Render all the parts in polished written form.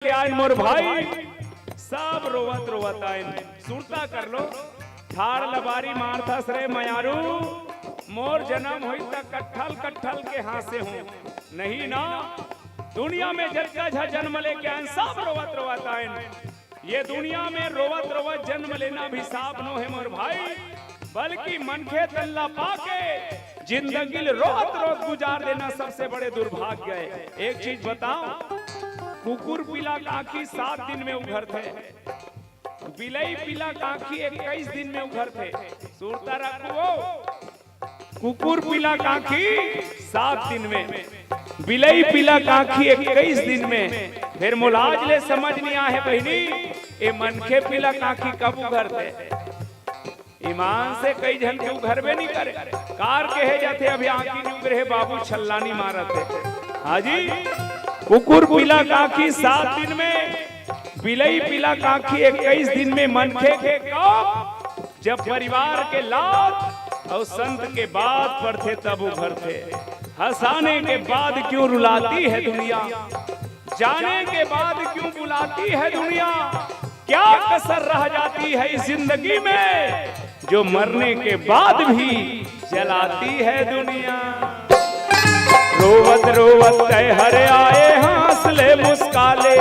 के आइन मोर भाई सब रोवत रोवत आइन सुरता कर लो ठाड़ लबारी मारथा सरे मयारू मोर जन्म होई त कट्ठल कट्ठल के हासे हो नहीं ना दुनिया में जगह झा जन्म लेके आइन सब रोवत रोवत आइन ये दुनिया में रोवत रोवत जन्म लेना भी साफ नो है मोर भाई बल्कि मनखे तल्ला पाके जिंदगी रोवत रोवत गुजार देना सबसे बड़े दुर्भाग्य है। एक चीज बताओ, कुकुर पीला काकी 7 दिन में उभर थे, बिलई पीला काकी 21 दिन में उभर थे। सुरता रखो, कुकुर पीला काकी 7 दिन में, बिलई पीला काकी 21 दिन में। फिर मुलाज ले समझ नहीं आए बहनी ये मनखे पीला काकी कब उभर थे। ईमान से कई जन के उघर भी नहीं करे कार कहे जाते अभी आंखी नहीं उगरे बाबू छल्लानी मारत है। हाजी कुकुर पीला काकी 7 दिन में, बिलई पीला काकी 21 दिन में। मनखे के कब जब परिवार के लात और संत के बाद पढ़ते तब उभरते। हंसाने के बाद क्यों रुलाती है दुनिया, जाने के बाद क्यों बुलाती है दुनिया। क्या कसर रह जाती है इस जिंदगी में जो मरने के बाद भी जलाती है दुनिया। रोवत रोवत हरे आए हंसले मुस्काले,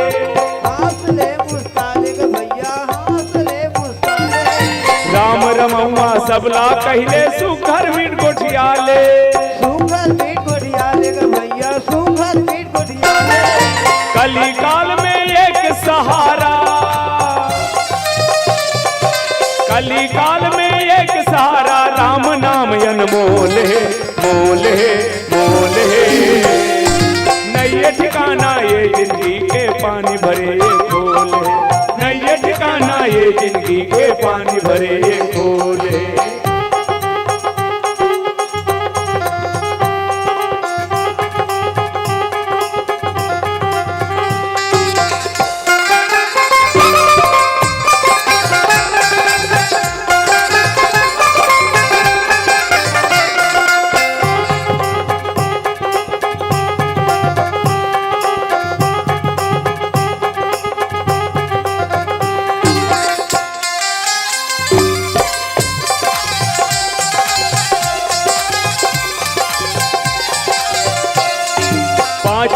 हंसले मुस्काले के भैया हंसले मुस्काले। राम रमौआ सबला कहले सुघर मीट गोठियाले, सुघर मीट गोठियाले के भैया सुघर मीट गोठियाले। कली काल में एक सहारा, कली काल में एक सहारा राम नाम अनमोल है, मोल है मोल है। नई ठिकाना ये जिंदगी के पानी भरे ये खोल है, नई ठिकाना ये जिंदगी के पानी भरे ये खोल है।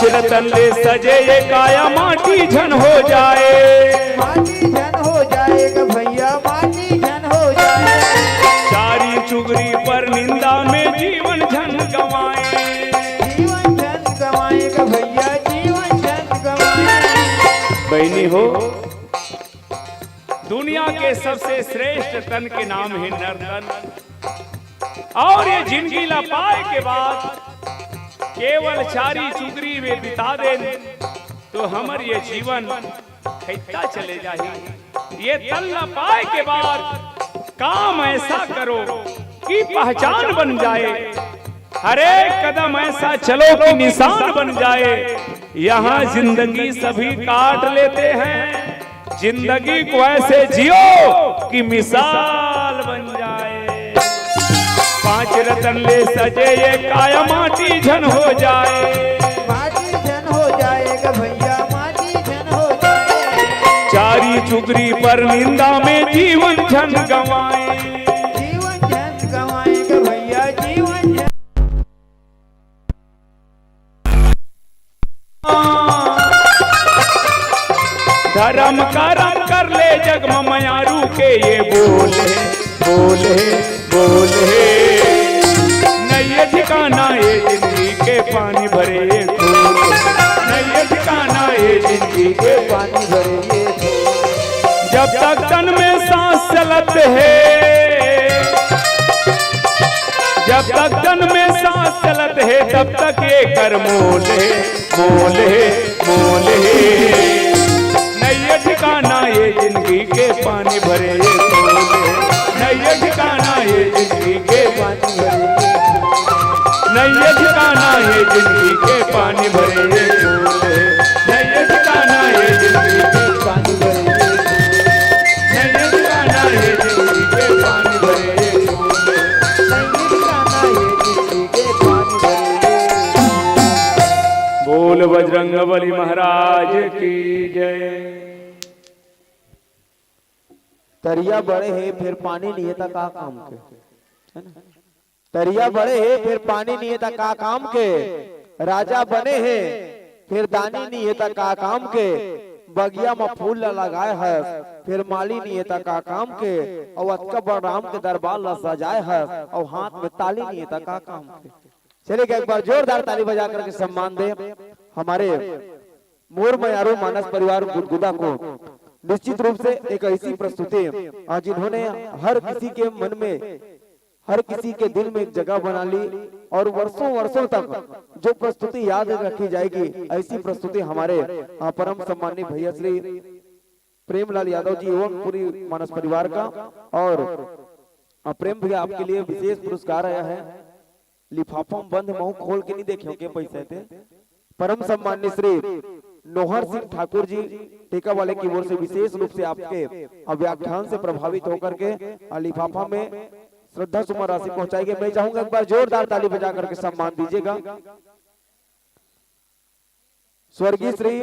रतन ले सजे ये काया माटी झन हो जाए, माटी झन हो जाएगा भैया माटी झन हो जाए। चारी चुगरी पर निंदा में जीवन झन गवाए, जीवन झन गवाएगा भैया जीवन झन गवाए। बहनी हो दुनिया के सबसे श्रेष्ठ तन के नाम है नर्तन, और ये जिंदगी ला पाए के बाद केवल चारी चुगरी में बिता दे तो हमर ये जीवन खैता चले जाही। ये तल न पाए के बाद काम ऐसा करो कि पहचान बन जाए, हर एक कदम ऐसा चलो कि निशान बन जाए। यहाँ जिंदगी सभी काट लेते हैं, जिंदगी को ऐसे जियो कि मिसाल बन जाए। 5 रतन ले सजे ये काया माटी झन हो जाए, माटी झन हो जाएगा भैया माटी झन हो जाए। चारी चुगरी पर निंदा में जीवन झन गवाए, जीवन झन गवाएगा भैया जीवन झन। धर्म करम कर ले जग मयारू के ये बोले बोले बोले। नई ठिकाना ये जिंदगी के पानी भरे ये खोल, नई ठिकाना ये जिंदगी के पानी भरे ये जब तक तन में सांस चलत है, जब तक तन में सांस चलत है तब तक ये कर मोल है मोल है मोल है। नई ठिकाना ये जिंदगी के पानी भरे ये खोल है, नई ठिकाना ये जिंदगी के पानी भरे ये, नई ठिकाना ये जिंदगी के पानी भरे ये खोल है, नई ठिकाना ये जिंदगी के पानी भरे ये, नई ठिकाना ये जिंदगी के पानी भरे ये खोल है, नई ठिकाना ये जिंदगी के पानी भरे ये। बोल बजरंग बली महाराज की जय। तरिया बड़े है फिर पानी नहीं था का काम के, है ना? तरिया बड़े है फिर पानी नहीं था का काम के, राजा बने हैं फिर दानी नहीं था का काम के, बगिया में फूल लगाए है फिर माली नहीं था का काम के, और अतका बलराम के दरबार ला सजाए है और हाथ में ताली नहीं था का काम के। चलिए एक बार जोरदार ताली बजा करके सम्मान दे हमारे मोर मयारू मानस परिवार गुदगुदा को। निश्चित रूप से एक ऐसी प्रस्तुति जिन्होंने हर किसी के मन में, हर किसी के दिल में एक जगह बना ली, और वर्षों वर्षों तक जो प्रस्तुति याद रखी जाएगी, ऐसी प्रस्तुति हमारे परम सम्मानित भैया श्री प्रेमलाल यादव जी एवं पूरी मानस परिवार का। और प्रेम भैया आपके लिए विशेष पुरस्कार आया है, लिफाफा में बंद मुंह खोल के नहीं देखे के पैसे थे। परम सम्मान्य श्री नोहर सिंह ठाकुर जी टेका वाले की ओर से विशेष रूप से आपके व्याख्यान से प्रभावित होकर के लिफाफा में श्रद्धा सुमन राशि पहुंचाएंगे। मैं चाहूंगा एक बार जोरदार ताली बजा करके सम्मान दीजिएगा। स्वर्गीय श्री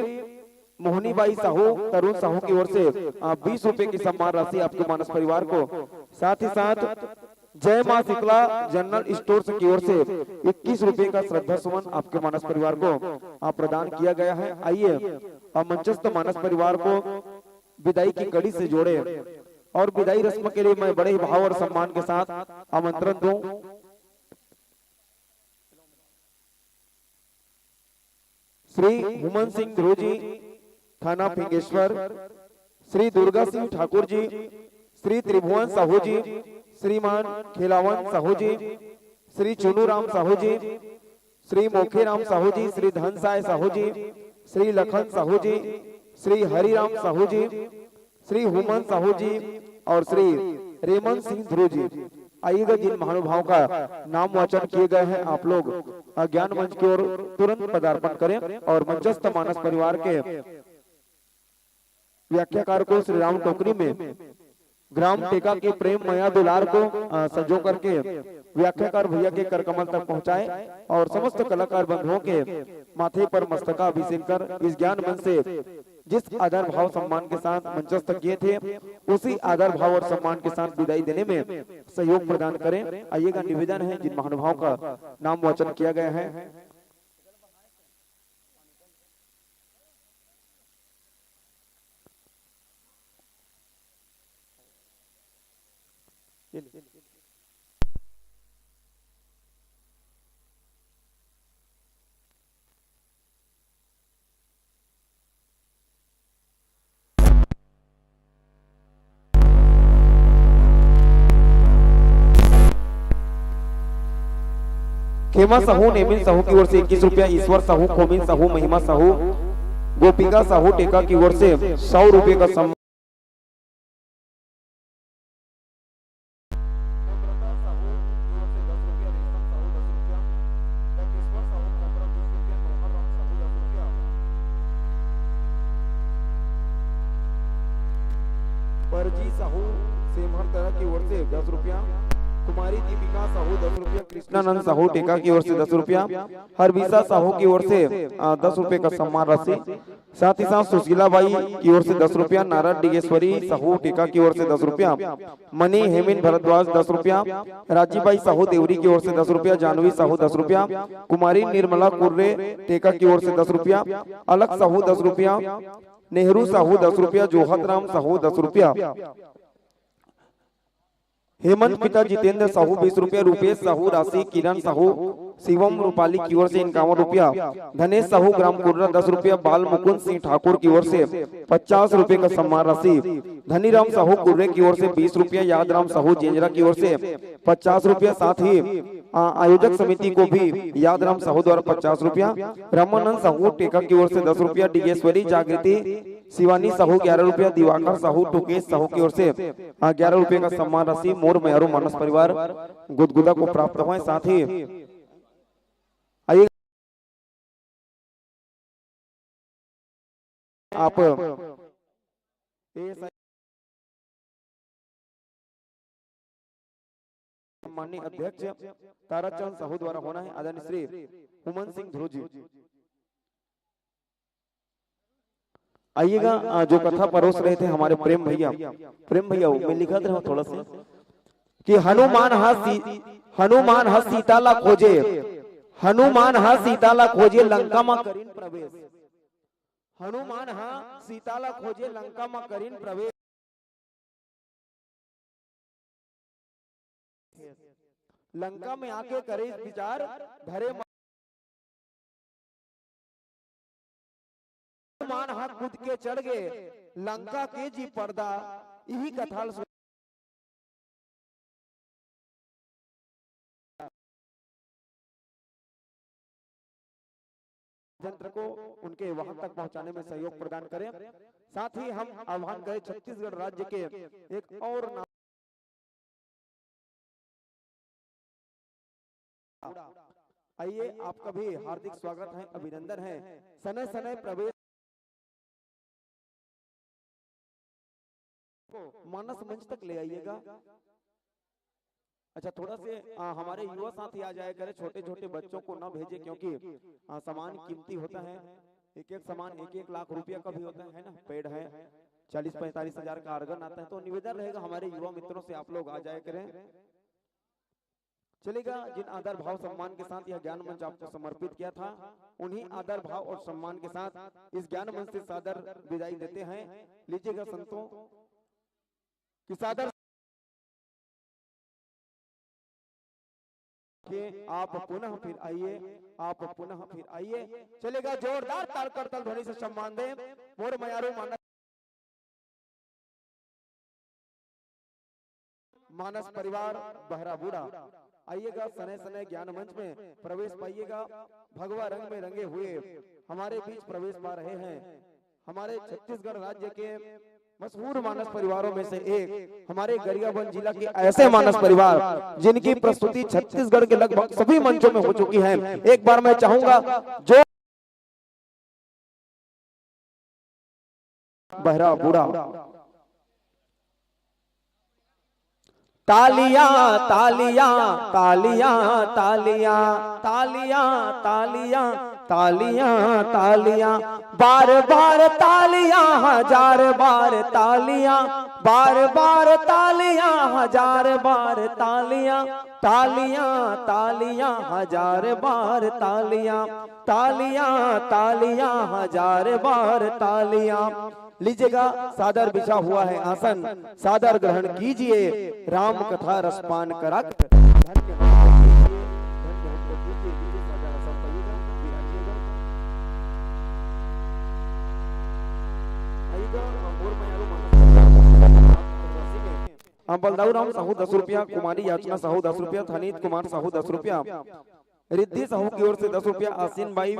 मोहनीबाई साहू तरुण साहू की ओर से 20 रुपए की सम्मान राशि आपके मानस परिवार को, साथ ही साथ जय मां शीतला जनरल स्टोर की ओर से 21 रुपए का श्रद्धा सुमन आपके मानस परिवार को प्रदान किया गया है। आइए मंचस्थ मानस परिवार को विदाई की कड़ी से जोड़े, और विदाई रस्म के लिए मैं बड़े ही भाव और सम्मान के साथ आमंत्रण दूं श्री हुमन सिंह ध्रुव जी थाना फिंगेश्वर, श्री दुर्गा सिंह ठाकुर जी, श्री त्रिभुवन साहू जी, श्रीमान खिलावन साहू जी, श्री चुनू राम साहू जी, श्री मोखेराम साहू जी, श्री धनसाय साहू जी, श्री लखन साहू जी, श्री हरिराम साहू जी, श्री हुमन साहू जी और श्री रेमन सिंह ध्रुव जी। आइएगा, जिन महानुभाव का नाम वाचन किए गए हैं आप लोग ज्ञान मंच की ओर तुरंत पदार्पण करें, और मंचस्थ मानस परिवार के व्याख्याकार को श्री राम टोकरी में ग्राम टेका के प्रेम मया दुलार को सजो करके व्याख्याकार भैया के कर कमल तक पहुंचाए, और समस्त कलाकार बंधुओं के माथे पर मस्तका अभिषेक कर इस ज्ञान मंच से जिस आदर भाव सम्मान के साथ मंचस्थ किए थे, उसी आदर भाव और सम्मान के साथ विदाई देने में सहयोग प्रदान करें। आइएगा, निवेदन है जिन महानुभाव का नाम वाचन किया गया है। खेमा साहू नेमिन साहू की ओर से 21 रुपया, ईश्वर साहू, खोमिन साहू, महिमा साहू, गोपिका साहू टेका की ओर से 100 रुपए का सम्मान। परजी साहू सेमहर तरह की ओर से 10 रुपया, कुमारी दीपिका साहू 10 रुपया, कृष्णानंद साहू टेका की ओर से 10 रुपया, हरविशा साहू की ओर से 10 रुपए का सम्मान राशि, साथ ही साथ सुशीला बाई की ओर से 10 रुपया, नारद डिगेश्वरी साहू टेका की ओर से 10 रुपया, मनी हेमिन भरद्वाज 10 रुपया, राजीबाई साहू देवरी की ओर से 10 रुपया, जानवी साहू 10 रुपया, कुमारी निर्मला कुर्रे टेका की ओर से 10 रुपया, अलग साहू 10 रुपया, नेहरू साहू 10 रुपया, जोहत राम साहू 10 रुपया, हेमंत पिता जितेंद्र साहू 20 रुपया, रुपेश साहू राशि, किरण साहू शिवम रूपाली की ओर से 51 रुपया, धनेश साहू ग्राम कुर्रा 10 रुपया, बाल मुकुंद सिंह ठाकुर की ओर से 50 रुपए का सम्मान राशि, धनीराम साहू कुर्रे की ओर से 20 रुपया, यादराम साहू जेंजरा की ओर से 50 रुपया, साथ ही आयोजक समिति को भी यादराम साहू द्वारा 50 रुपया, रामानंद साहू टेका की ओर से 10 रुपया, डिगेश्वरी जागृति शिवानी साहू 11 रुपया, दिवाकर साहू टुकेश साहू की ओर से 11 रुपए का सम्मान राशि मोर मयारू मानस परिवार गुदगुदा को प्राप्त हुआ है। साथ ही आइए आप माननीय अध्यक्ष ताराचंद साहू द्वारा होना है, आदरणीय श्री हुमन सिंह ध्रुव जी। आइएगा जो कथा परोस रहे थे हमारे प्रेम भैया मैं लिखा रहा थोड़ा सा कि हनुमान हा सीताला खोजे, हनुमान हा सीताला खोजे लंका में करीन प्रवेश, हनुमान हा सीताला खोजे लंका में करीन प्रवेश। लंका में आके करे इस विचार धरे हनुमान हा कूद के चढ़ गए लंका के जी पर्दा। यही कथा यंत्र को उनके वहां तक पहुंचाने में सहयोग प्रदान करें। साथ ही हम आह्वान करें छत्तीसगढ़ राज्य के एक और आइए आपका भी हार्दिक स्वागत है, अभिनंदन है। सने सने प्रवेश मानस मंच तक ले आइएगा। अच्छा थोड़ा से हमारे युवा साथी आ जाया करें, छोटे छोटे बच्चों को ना भेजे क्योंकि सामान कीमती होता है। एक एक सामान 1-1 लाख रुपया का भी होता है ना, पेड़ है 40-45 हजार का आर्गन आता है। तो निवेदन रहेगा हमारे युवा मित्रों से आप लोग आ जाया करें। चलेगा जिन आदर भाव सम्मान के साथ यह ज्ञान मंच आपको समर्पित किया था, उन्हीं आदर भाव और सम्मान के साथ इस ज्ञान मंच से सादर विदाई देते हैं। लीजिएगा संतों कि सादर के आप पुनः फिर आइए, आप पुनः फिर आइए। चलेगा जोरदार ताल करतल ध्वनि से सम्मान दें मोर मयारू मानस परिवार बहरा बूढ़ा। आइएगा सने सने ज्ञान मंच में प्रवेश पाइएगा। भगवा रंग में रंगे हुए हमारे बीच प्रवेश पा रहे हैं हमारे छत्तीसगढ़ राज्य के मशहूर मानस परिवारों में से एक हमारे गरियाबंद जिला के ऐसे मानस परिवार जिनकी प्रस्तुति छत्तीसगढ़ के लगभग सभी मंचों में हो चुकी है। एक बार मैं चाहूंगा जो बहरा बूढ़ा तालियां तालियां तालियां तालियां तालियां तालियां तालियां तालियां बार बार तालियां हजार बार तालियां बार बार तालियां हजार बार तालियां तालियां तालियां हजार बार तालियां तालियां तालियां हजार बार तालियां। लीजिएगा सादर बिछा हुआ है आसन, सादर ग्रहण कीजिए राम कथा रसपान करा। बलदाऊ राम साहू 10 रुपया, कुमारी याचना साहू 10 रुपया, थनीत कुमार साहू 10 रुपया, रिद्धि साहू की ओर से 10 रुपया, आसीन बाई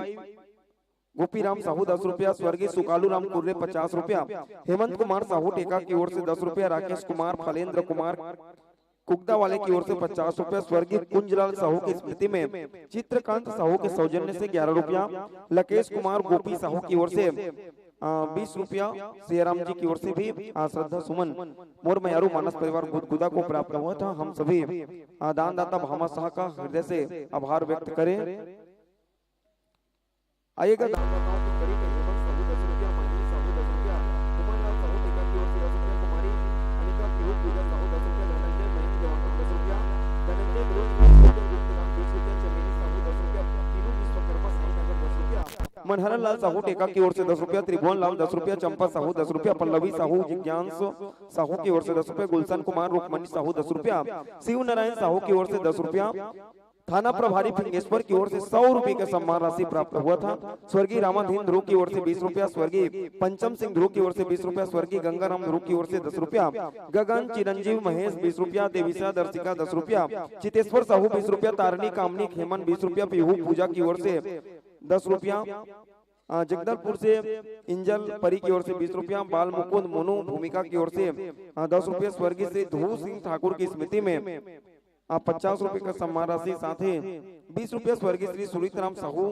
गोपी राम साहू 10 रुपया, स्वर्गीय सुकालू राम कुर्रे 50 रुपया, हेमंत कुमार साहू टेका की ओर से 10 रुपया, राकेश कुमार फलेंद्र कुमार कुकदा वाले की ओर से 50 रुपया, स्वर्गीय कुंजलाल साहू की स्मृति में चित्रकांत साहू के सौजन्य से 11 रुपया, लकेश कुमार गोपी साहू की ओर से 20 रुपया, सियाराम जी की ओर से भी श्रद्धा सुमन मोर मयारू मानस परिवार गुदगुदा को प्राप्त हुआ था। हम सभी दानदाता भामा शाह का हृदय से आभार व्यक्त करें। आइएगा दानदाताओं की कड़ी में हेमंत साहू 10 रुपया, मानवी साहू 10 रुपया, कुमारलाल साहू टेका की ओर से 10 रुपया, कुमारी अनिका पीहू पूजा साहू 10 रुपया, धनंजय महेंद्र जवाहर 10 रुपया, धनंजय गुरु 20 रुपया, चमेली साहू 10 रुपया, तीनू विश्वकर्मा साहू नगर 10 रुपया, मनहरन लाल साहू टेका की ओर से 10 रुपया, त्रिभुवन लाल 10 रुपया, चंपा साहू 10 रुपया, पल्लवी साहू जिज्ञांस साहू की ओर से 10 रुपया, गुलशन कुमार रुक्मणी साहू 10 रुपया, शिव नारायण साहू की ओर से 10 रुपया, थाना प्रभारी फिंगेश्वर की ओर से 100 रुपए का सम्मान राशि प्राप्त हुआ था। स्वर्गीय रामाधीन ध्रुव की ओर से 20 रुपया, स्वर्गीय पंचम सिंह ध्रुव की ओर से 20 रुपया, स्वर्गीय गंगाराम ध्रुव की ओर से 10 रुपया, गगन चिरंजीव महेश 20 रुपया, देविसा दर्शिका 10 रुपया, चितेश्वर साहू 20 रुपया, तारणी कामनी खेमन 20 रुपया, पीहू पूजा की ओर से 10 रुपया, जगदलपुर से इंजल परी की ओर से 20 रुपया, बाल मुकुंद मोनू भूमिका की ओर से 10 रुपया, स्वर्गीय श्री ध्रुव सिंह ठाकुर की स्मृति में 50 रुपए का सम्मान राशि, साथ ही 20 रुपया स्वर्गीय श्री सुरीत राम साहू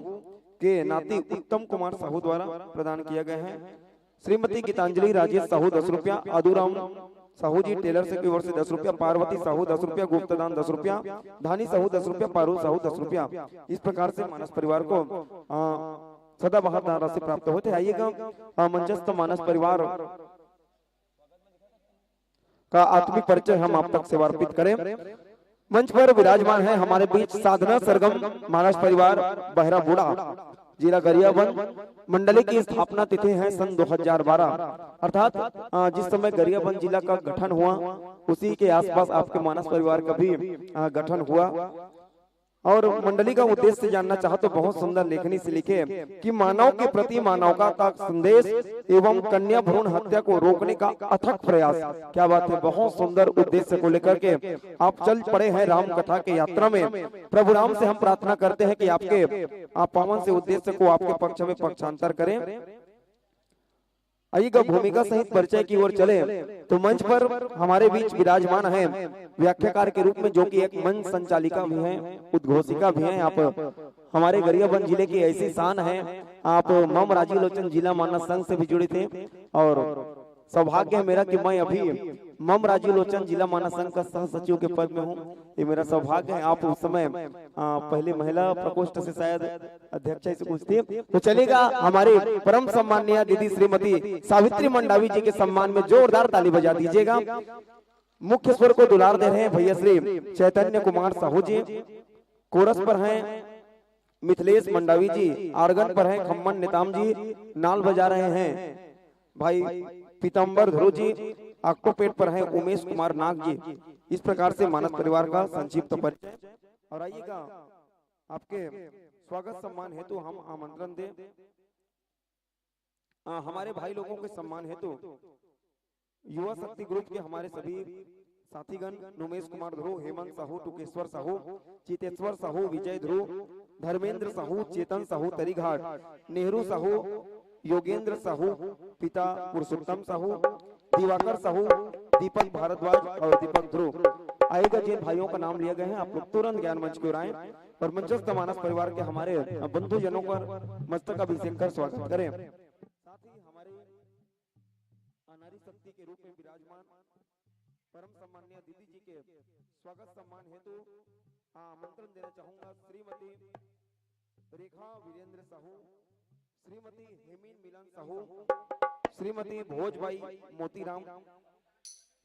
के नाती उत्तम कुमार साहू द्वारा प्रदान किया गया है। श्रीमती गीतांजलि राजेश साहू 10 रुपया, अदूराम साहू जी टेलर से की ओर से 10 रुपया, पार्वती साहू 10 रुपया, गुप्तदान 10 रुपया, धानी साहू 10 रुपया, पारू साहू 10 रुपया। इस प्रकार से मानस परिवार को सदाबहार नारा से प्राप्त होते। आइएगा मंचस्थ मानस परिवार का आत्मिक परिचय हम आप तक सेवा अर्पित करें। मंच पर विराजमान है हमारे बीच साधना सरगम मानस परिवार बहरा बूढ़ा, जिला गरियाबंद। मंडली की स्थापना तिथि है सन 2012, अर्थात जिस समय गरियाबंद जिला का गठन हुआ उसी के आसपास आपके मानस परिवार का भी गठन हुआ। और मंडली का उद्देश्य जानना चाहो तो बहुत सुंदर लेखनी से लिखे कि मानव के प्रति मानवता का संदेश एवं कन्या भ्रूण हत्या को रोकने का अथक प्रयास। क्या बात है, बहुत सुंदर उद्देश्य को लेकर के आप चल पड़े हैं राम कथा के यात्रा में। प्रभु राम से हम प्रार्थना करते हैं कि आपके पावन से उद्देश्य को आपके पक्ष में पक्षांतर करें। आइएगा भूमिका सहित परिचय की ओर चले तो मंच पर हमारे बीच विराजमान है व्याख्याकार के रूप में, जो कि एक मंच संचालिका भी हैं, उद्घोषिका भी हैं। आप हमारे गरियाबंद जिले की ऐसी शान है, आप मम राजीव लोचन जिला मानस संघ से भी जुड़े थे और सौभाग्य है मेरा कि मैं अभी मम राजीव लोचन जिला मानस संघ का सह सचिव के पद में हूँ। ये मेरा सौभाग्य है। आप उस समय पहले महिला प्रकोष्ठ से शायद अध्यक्ष से कुछ थी। तो चलेगा हमारे परम सम्माननीय दीदी श्रीमती सावित्री मंडावी जी के सम्मान में जोरदार ताली बजा दीजिएगा। मुख्य स्वर को दुलार दे रहे हैं भैया श्री चैतन्य कुमार साहू जी, कोरस पर हैं मिथिलेश मंडावी जी, आर्गन पर हैं खम्मन नेताम जी, नाल बजा रहे हैं भाई पीतम्बर ध्रुव जी, ऑक्टोपेट पर हैं उमेश कुमार नाग जी। इस प्रकार से मानस परिवार का संक्षिप्त परिचय। और आइएगा आपके स्वागत सम्मान हेतु हम आमंत्रण दें हमारे भाई लोगों के सम्मान हेतु युवा शक्ति ग्रुप के हमारे सभी साथीगण नुमेश कुमार ध्रुव, हेमंत साहू, टुकेश्वर साहू, चितेश्वर साहू, विजय ध्रुव, धर्मेंद्र साहू, चेतन साहू तरीघाट, नेहरू साहू, योगेंद्र साहू, पिता पुरुषोत्तम साहू, दिवाकर साहू, दीपक भारद्वाज और दीपक ध्रुव। आएगा जिन भाइयों का नाम लिया गया है आप लोग तुरंत ज्ञान मंच की ओर आए और मंचस्थ मानस परिवार के हमारे बंधु जनों पर मस्तक अभिषेक कर स्वागत करें। साथ ही हमारे नारी शक्ति के रूप में विराजमान परम सम्माननीय दीदी जी के स्वागत सम्मान हेतु आमंत्रण देना चाहूंगा श्रीमती रेखा वीरेंद्र साहू, श्रीमती हेमिन मिलन साहू, श्रीमती भोजबाई मोतीराम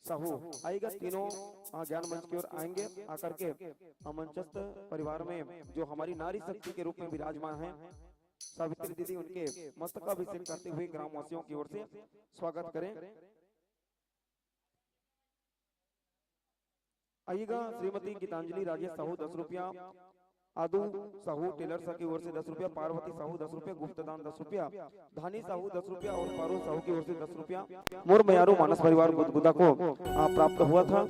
साहू। आएगा तीनों ज्ञान मंच की ओर आएंगे। आकर के मंचस्थ परिवार में जो हमारी नारी शक्ति के रूप में विराजमान हैं सावित्री दीदी, उनके मस्तकाभिषेक करते हुए ग्रामवासियों की ओर से स्वागत करें। आइएगा श्रीमती गीतांजलि राजेश साहू 10 रुपया, आदू साहू टेलर साहू की ओर से 10 रुपया, पार्वती साहू 10 रुपया, गुप्तदान 10 रुपया, धानी साहू 10 रुपया और पारू साहू की ओर से 10 रुपया मोर मयारू मानस परिवार गुदगुदा को प्राप्त हुआ था।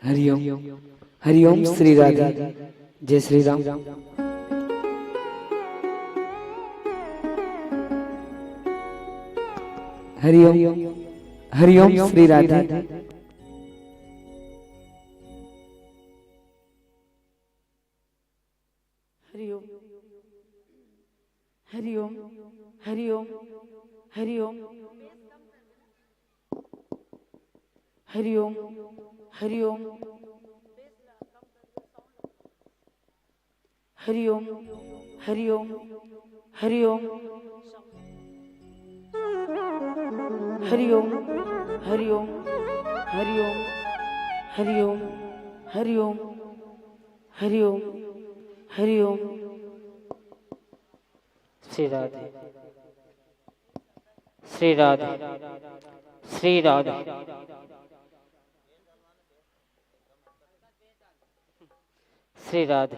हरिओम हरिओम श्री राधे, जय श्री राम। हरिओम हरिओम श्री राधे। हरिओम हरिओम हरिओम हरिओम हरिओम हरिओम हरिओम हरिओम हरिओम हरिओम हरिओम हरिओम हरिओम हरिओम हरिओम हरिओम। श्री राधे श्री राधे श्री राधे। श्री राधे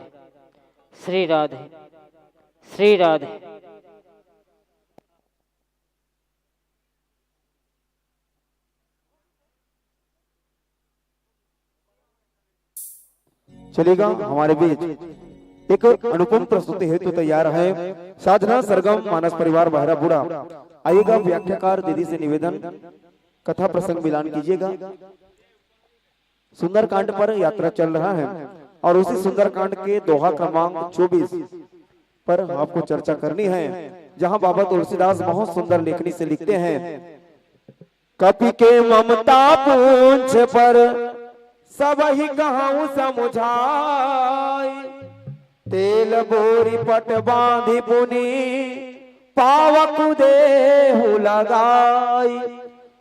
श्री राधे श्री राधे। चलेगा हमारे बीच एक अनुपम प्रस्तुति हेतु तैयार है साधना सरगम मानस परिवार बहरा बुढ़ा। आइएगा व्याख्याकार दीदी से निवेदन, कथा प्रसंग मिलान कीजिएगा। सुंदरकांड पर यात्रा चल रहा है और उसी सुंदरकांड के दोहा क्रमांक 24 पर आपको चर्चा करनी है, जहां बाबा तुलसीदास बहुत सुंदर लेखनी से लिखते हैं। कपि के ममता पूंछ पर सब ही कहूं समुझाई, तेल बोरी पट बांधी पुनी पावक देहु लगाई।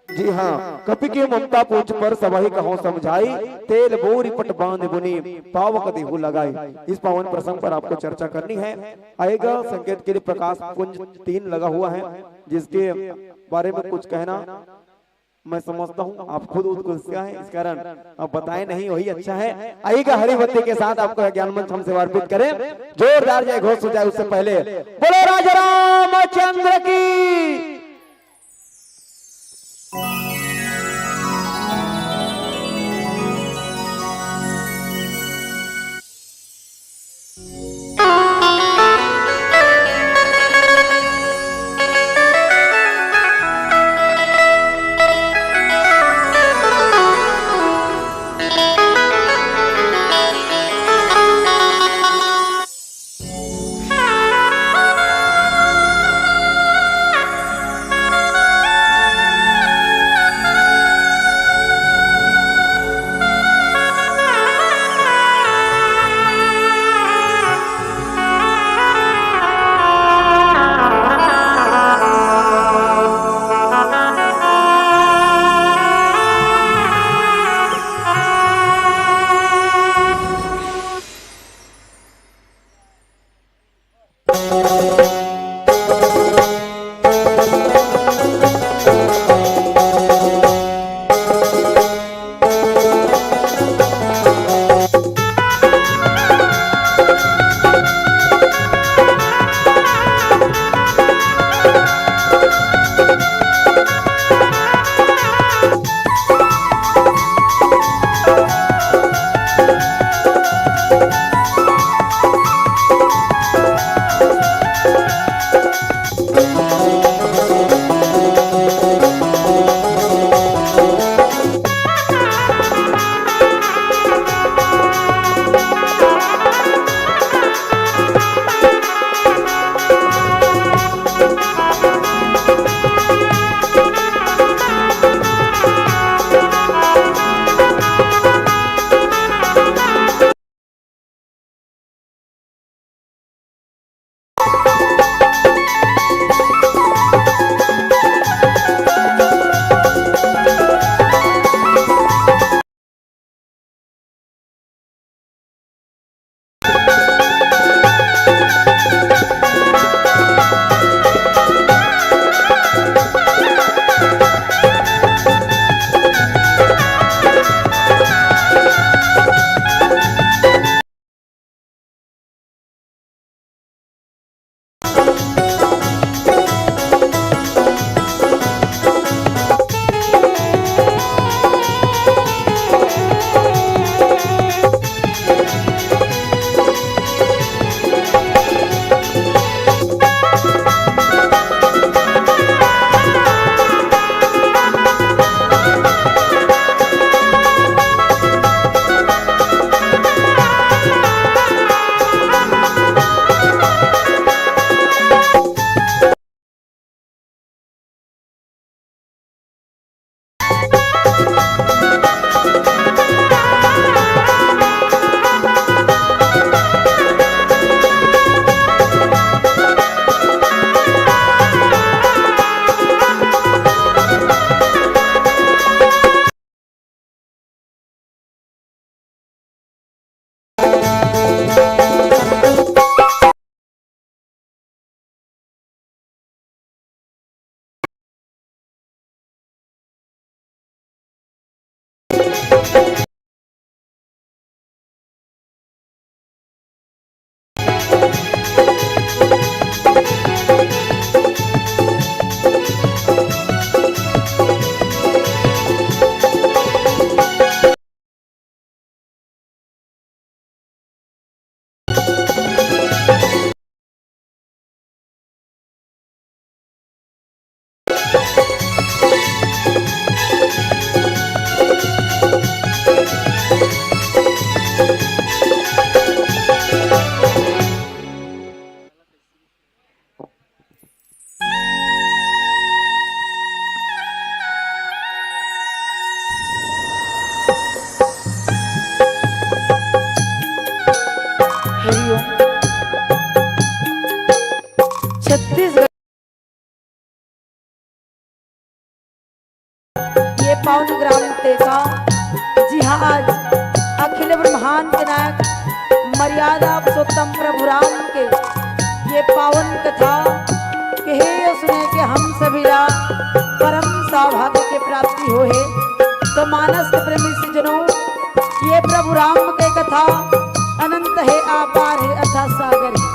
जी हाँ, कपि के ममता पूंछ पर सब ही कहूं समझाई, तेल बोरी पट बांध बुनी पावक देहु लगाई। इस पावन प्रसंग पर आपको चर्चा करनी है। आएगा संकेत के लिए प्रकाश पुंज 3 लगा हुआ है, जिसके बारे में कुछ कहना मैं समझता हूँ आप खुद उत्कृष्ट हैं, इस कारण आप बताएं नहीं वही अच्छा है। आइएगा हरिभक्ति के साथ आपको ज्ञान मंच हमसे अर्पित करें। जोरदार जय घोष हो जाए उससे पहले बोलो राजा रामचंद्र की। पावन ग्राम टेका। जी हाँ, आज अखिल ब्रह्मांड के नायक मर्यादा पुरुषोत्तम प्रभु राम के ये पावन कथा कहे सुने के हम सभी ला परम सौभाग्य के प्राप्ति हो है। तो मानस प्रेमी सज्जनों, ये प्रभु राम के कथा अनंत है, आपार है, अथा सागर है।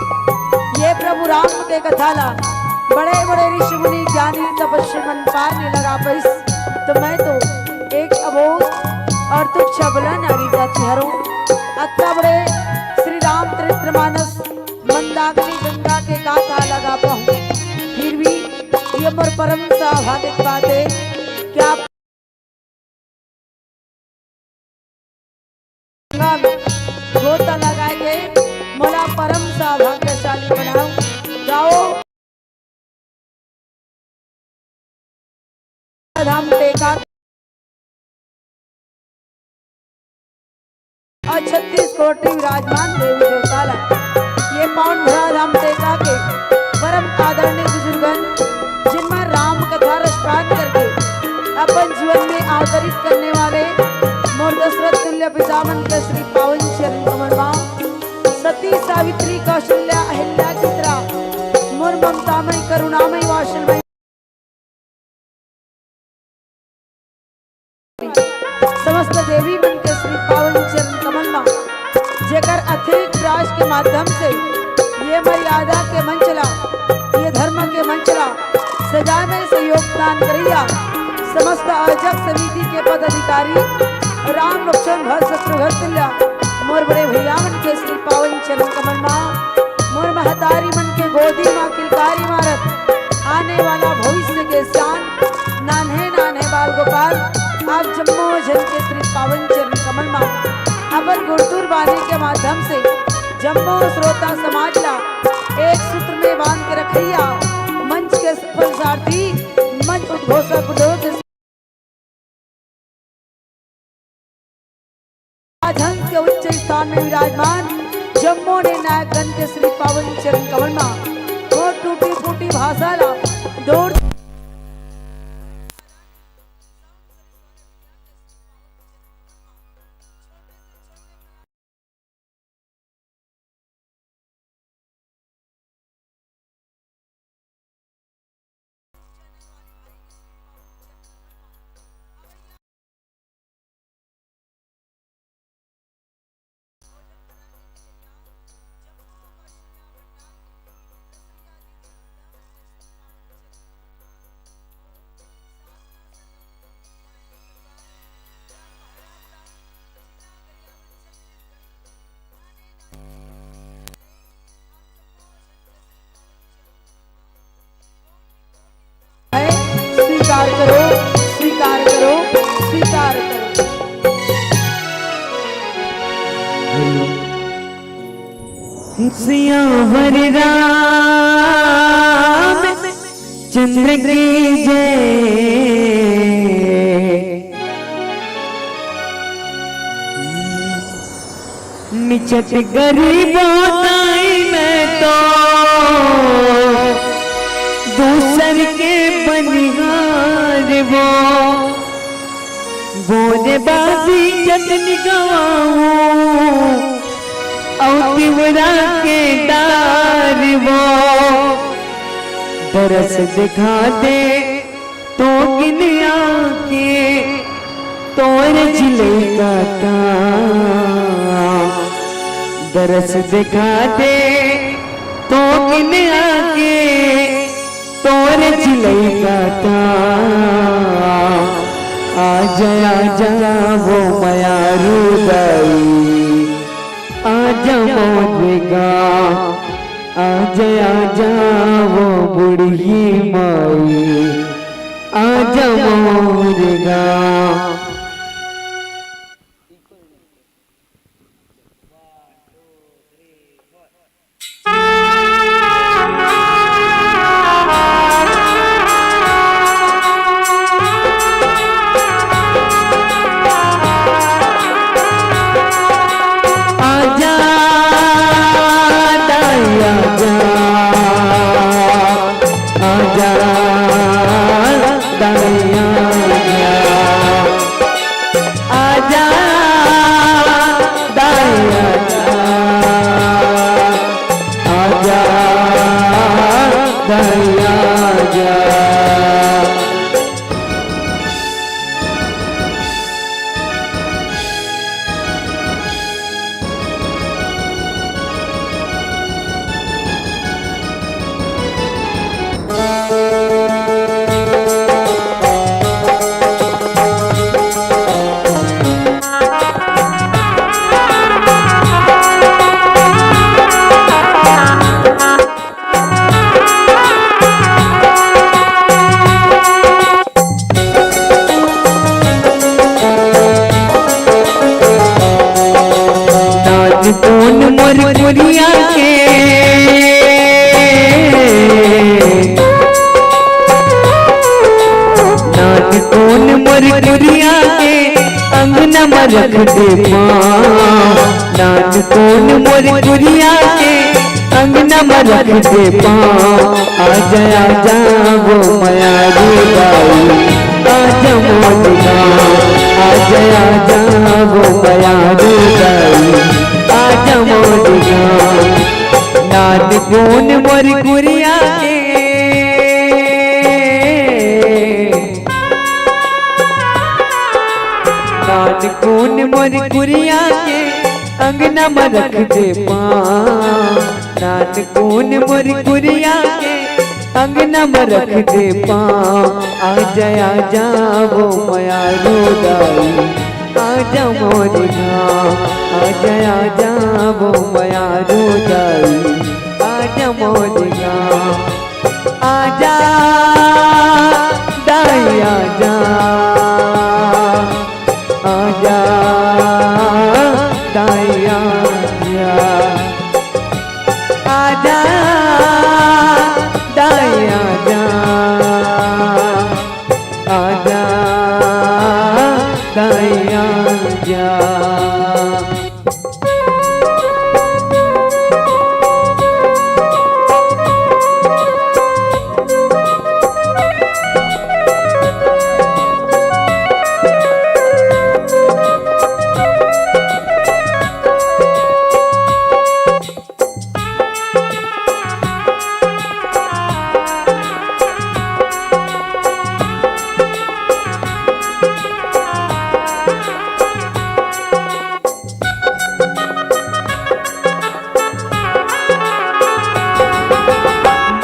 ये प्रभु राम के कथा ला बड़े बड़े ऋषि मुनि ज्ञानी तपस्वी मन पार नहीं लगा पैस। तो मैं तो एक अबोध और तुच्छ अबला नारी जाति हरों अत्ता बड़े श्री राम चरित्रमानस मंदाकिनी गंगा के गाथा लगा पाऊं। फिर भी ये मोर परम सौभाग्य की बात है कि आप गोता लगाए मोला परम सौभाग्यशाली बनाओ। जाओ धाम टेका और 36 कोटि विराजमान देवी देवताला। ये पावन भरा धाम टेका के परम आदरणीय बुजुर्गन जिनमें राम कथा रसपान करके अपन जीवन में अवतरित करने वाले मोर दशरथ तुल्य पितामह के श्री पावन चरण कमल में सती सावित्री कौशल्या अहिल्या की तरह मोर ममतामय करुणामय वात्सल्यमय समस्त देवी मन के श्री पावन चरण कमल में जेकर अतिरिक्त प्रयास के माध्यम से ये मर्यादा के मंचला, ये धर्म के मंचला सजा में से योगदान करिया समस्त आयोजक समिति के पदाधिकारी राम लक्ष्मण भरत शत्रुघ्न तुल्य मोर बड़े भैया मन के श्री पावन चरण कमल में मोर महतारी मन के गोदी माँ किलकारी मारत आने वाला भविष्य के शान नान्हे नान्हे बाल गोपाल आप जम्मू जन के श्री पावन चरण कमल में अपन गुरतुर बानी के माध्यम से जम्मू श्रोता समाज ला एक सूत्र में बांध के रखैया मंच के सफल सारथी मंच उद्घोषक आज हंस के उच्च स्थान में विराजमान जम्मू ने नायकगण के श्री पावन चरण कमल में वो टूटी फूटी भाषा ला दौड़ स्वीकार करो, स्वीकार करो, स्वीकार करो। सियावर राम चंद्र की जय, निचत गरीबों ताई मैं तो दूसर के बनिहार वो बाजी जतन गवाऊं और तिवरा के डार वो दरस दिखा दे तो गिन आके तोर जिले का दरस दिखा दे तो गिन आके तोर जिले का आजा वो मयारू दाई आजा मोदगा आजा वो बुढ़ी माई आजा मोदगा। आजा मोर कुरिया के नान कौन मोर कुरिया के अंगना में रख दे पाँव। नान कौन मोर कुरिया के अंगना में रख दे पाँव। आजा आजा वो माया रुदाई आजा मोर गाँव। आजा आजा वो माया रुदाई आजा मोर गाँव। नान कौन मोर कुरिया के नान कौन मोर कुरिया के अंगना में रख दे पाँव। नान कौन मोर कुरिया के अंगना में रख दे पाँव। आजा आजा वो माया रुदाई आजा मोर गाँव। आजा आजा वो माया रुदाई आजा मोर गाँव। आजा दाई आजा आजा दाई आजा आजा दाई आजा आजा दाई आजा।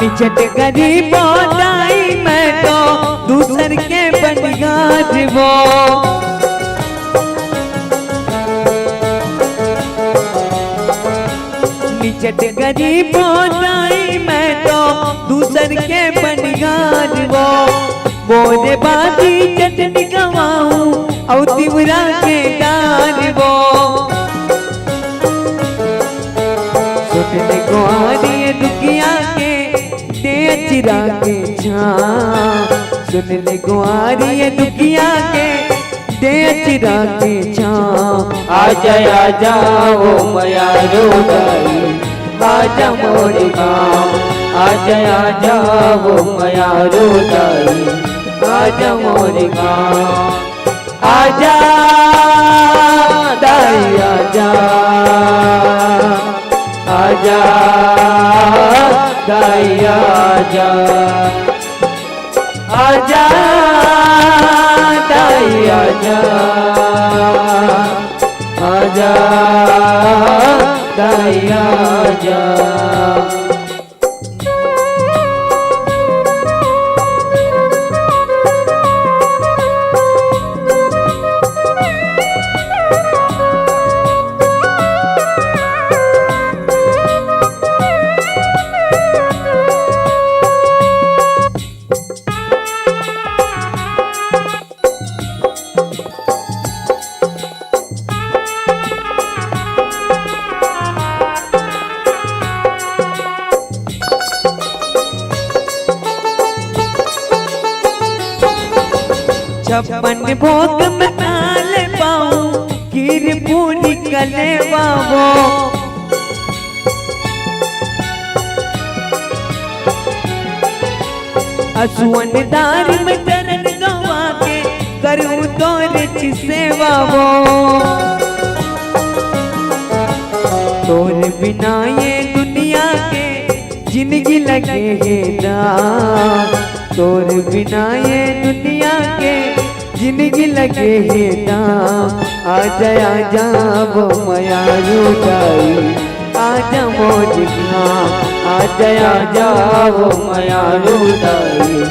निचट गरीब दाई मैं तो दूसर के बनिया जीवो। निचट गरीब दाई मैं तो दूसर के बनिया जीवो। बोले बाती चटनी गवाऊं और तिवरा के डालवो। सुनने को आ रही है दुखिया के चिरा के छाँ। सुनने को आ रही है दुखिया के दे चिरा के छाँ। आजा आजा वो माया रुदाई आजा मोर गाँव। आजा आजा वो माया रुदाई आजा मोर गाँव। आजा दाई आजा आजा दाई आजा आजा दाई आजा आजा दाई आजा। छप्पन भोग में नाल पाऊं खीर पूरी कले बाबो। असुवन दार में चरण गवा के करूं तोरे सेवा वो। तोरे बिना ये दुनिया के जिंदगी लगे है ना। तोरे बिना ये दुनिया के जिंदगी लगे है ना। आजा आजा वो माया रुदाई आजा मोर गाँव। आजा आजा वो माया रुदाई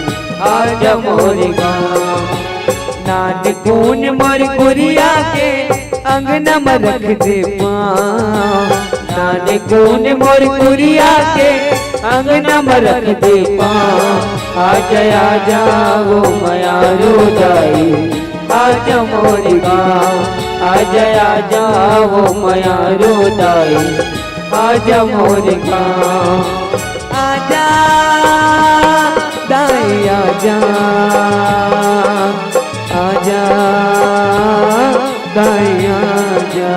आजा मोर गाँव। नान कौन मोर कुरिया के अंगना में रख दे पाँव। नान कौन मोर कुरिया के अंगना में रख दे पाँव। आजा आजा वो माया रुदाई आजा मोर गाँव। आजा आजा वो माया रुदाई आजा मोर गाँव आजा दाई आजा आजा दाई आजा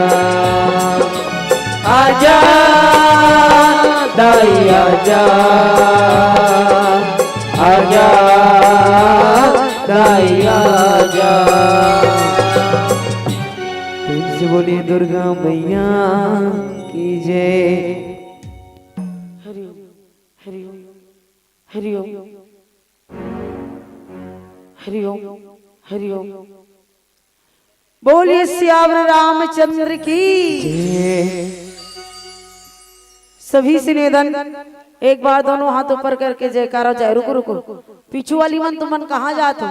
आजा दाई आजा आजा दाई आजा। प्रेम से बोलिए दुर्गा मैया की जय। हरिओम हरिओम हरिओम हरिओम। बोलिए सियावर रामचंद्र की। सभी से निवेदन, एक बार दोनों हाथ ऊपर करके जयकारा जाए। रुको रुको, पीछू वाली मन तुम मन कहाँ जात हो?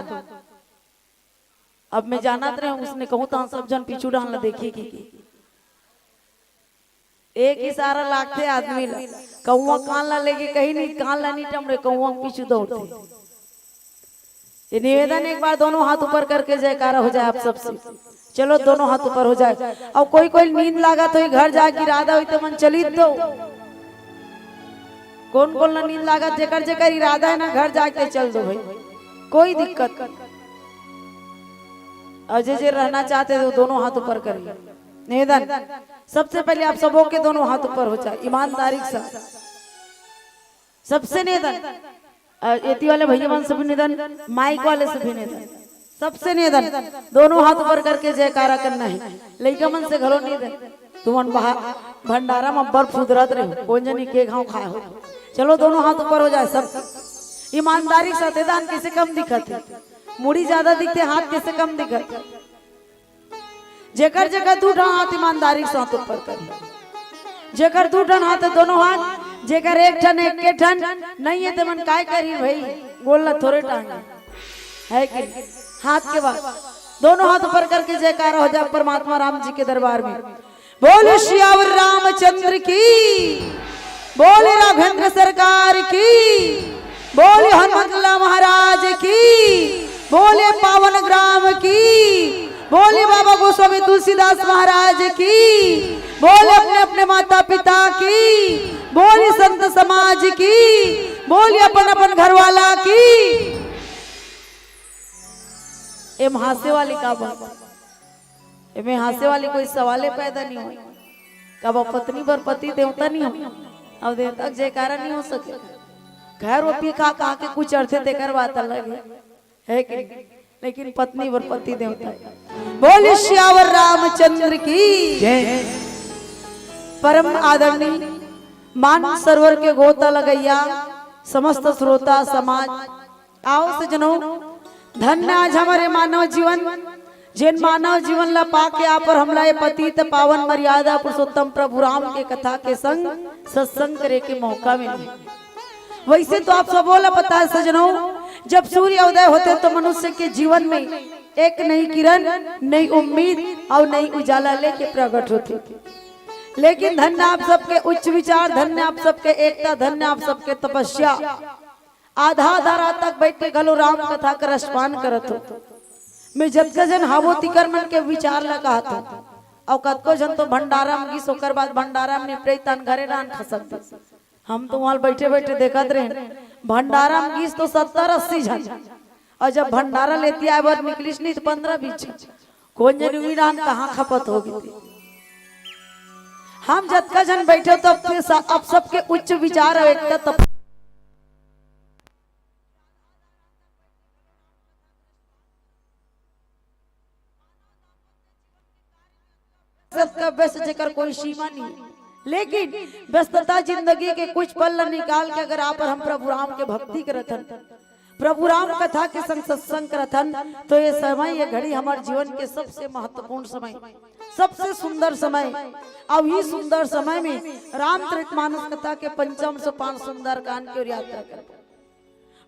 अब मैं जानत रहे हूँ, उसने कहूँ तो सब जन पीछू डालना देखिए की एक इशारा लागते आदमी ला कौआ कान ला लेके कहीं नहीं, कान ला नहीं टमरे कौआ पीछू दौड़ते। ये निवेदन, एक बार दोनों हाथ ऊपर करके जयकारा हो जाए आप सबसे। चलो दोनों हाथ ऊपर हो जाए। और कोई कोई नींद लागा तो घर जाके इरादा हुई तो मन चली दो। कौन कौन ना नींद लागा, जेकर जेकर इरादा है ना घर जाके चल दो भाई, कोई दिक्कत। और जे रहना चाहते तो दोनों हाथ ऊपर करिए। निवेदन, सबसे पहले आप सबों के दोनों हाथ ऊपर हो जाए ईमानदारी से। सबसे निवेदन, एती वाले भैया मन से भी निवेदन, माइक वाले से भी निवेदन, सबसे निवेदन दोनों हाथ ऊपर करके जयकारा करना है। लइका मन से घरो निवेदन, तुम भंडारा में बर्फ उधरत रहे कौन जनी के घाव खाए हो। चलो दोनों हाथ ऊपर हो जाए सब ईमानदारी से। दान कैसे कम दिखत है, मुड़ी ज्यादा दिखते, हाथ कैसे कम दिखत। जेकर जेकर दू ढान हाथ ईमानदारी से हाथ ऊपर कर। जेकर दू ढान हाथ दोनों हाथ, जेकर एक ठन एक के ठन नहीं है तो मन काय करी भाई, बोलना थोड़े टांग है कि हाथ के बाद दोनों हाथ ऊपर करके जयकारा हो जाए परमात्मा राम जी के दरबार में। बोले सियावर रामचंद्र की, बोले राघवेंद्र सरकार की, बोले हनुमंतलाल महाराज की, बोले पावन ग्राम की, बोले बाबा गोस्वामी तुलसीदास महाराज की, बोले अपने अपने माता पिता की, बोले संत समाज की, बोले अपन अपन घर वाला की। एम हासे वाली का बात, एम हासे वाली कोई सवाले पैदा नहीं हो। कब पत्नी पर पति देवता नहीं हो, अब देवता जयकारा नहीं हो सके। खैर वो पी खा के कुछ अर्थे देकर बात अलग है कि, लेकिन पत्नी पर पति देवता। बोले श्यावर रामचंद्र की जय। परम आदरणीय मान सरोवर के गोता लगैया समस्त श्रोता समाज, आओ सजनों, धन्य आज हमारे मानव जीवन, जिन मानव जीवन ला पाके आप पर हमला ये पतित पावन मर्यादा पुरुषोत्तम प्रभु राम के कथा के संग सत्संग करे के मौका मिले। वैसे तो आप सब बोला पता है सजनों, जब सूर्य उदय होते तो मनुष्य के जीवन में एक नई किरण, नई उम्मीद और नई उजाला लेके प्रकट होती। लेकिन धन्य आप सबके उच्च विचार, धन्य आप सबके एकता, धन्य आप सबके तपस्या। आधा आधा रात तक बैठ के घलो राम कथा का रसपान करत हो। मैं जतका जन हावो तिकर मन के विचार लगा था, और कतको जन तो भंडारा में गीस होकर बाद भंडारा में निपटे तन घरे रान खसक। हम तो वहां बैठे बैठे देखत रहे, भंडारा में गीस तो 70-80 जन, और जब भंडारा लेती आए बार निकलिस नहीं तो 15-20 जन। कौन जन वीरान कहाँ खपत होगी थी। हम जतका जन बैठे तो अब सबके उच्च विचार है, एकता सबका व्यस्त जेकर कोई सीमा नहीं है। लेकिन व्यस्तता जिंदगी के कुछ पल निकाल के अगर आप हम प्रभु राम के भक्ति करथन, प्रभु राम कथा के संग सत्संग करथन, तो ये समय, ये घड़ी हमारे जीवन के सबसे महत्वपूर्ण समय, सबसे सुंदर समय। अब ये सुंदर समय में रामचरितमानस कथा के पंचम सोपान सुंदर कांड की ओर यात्रा कर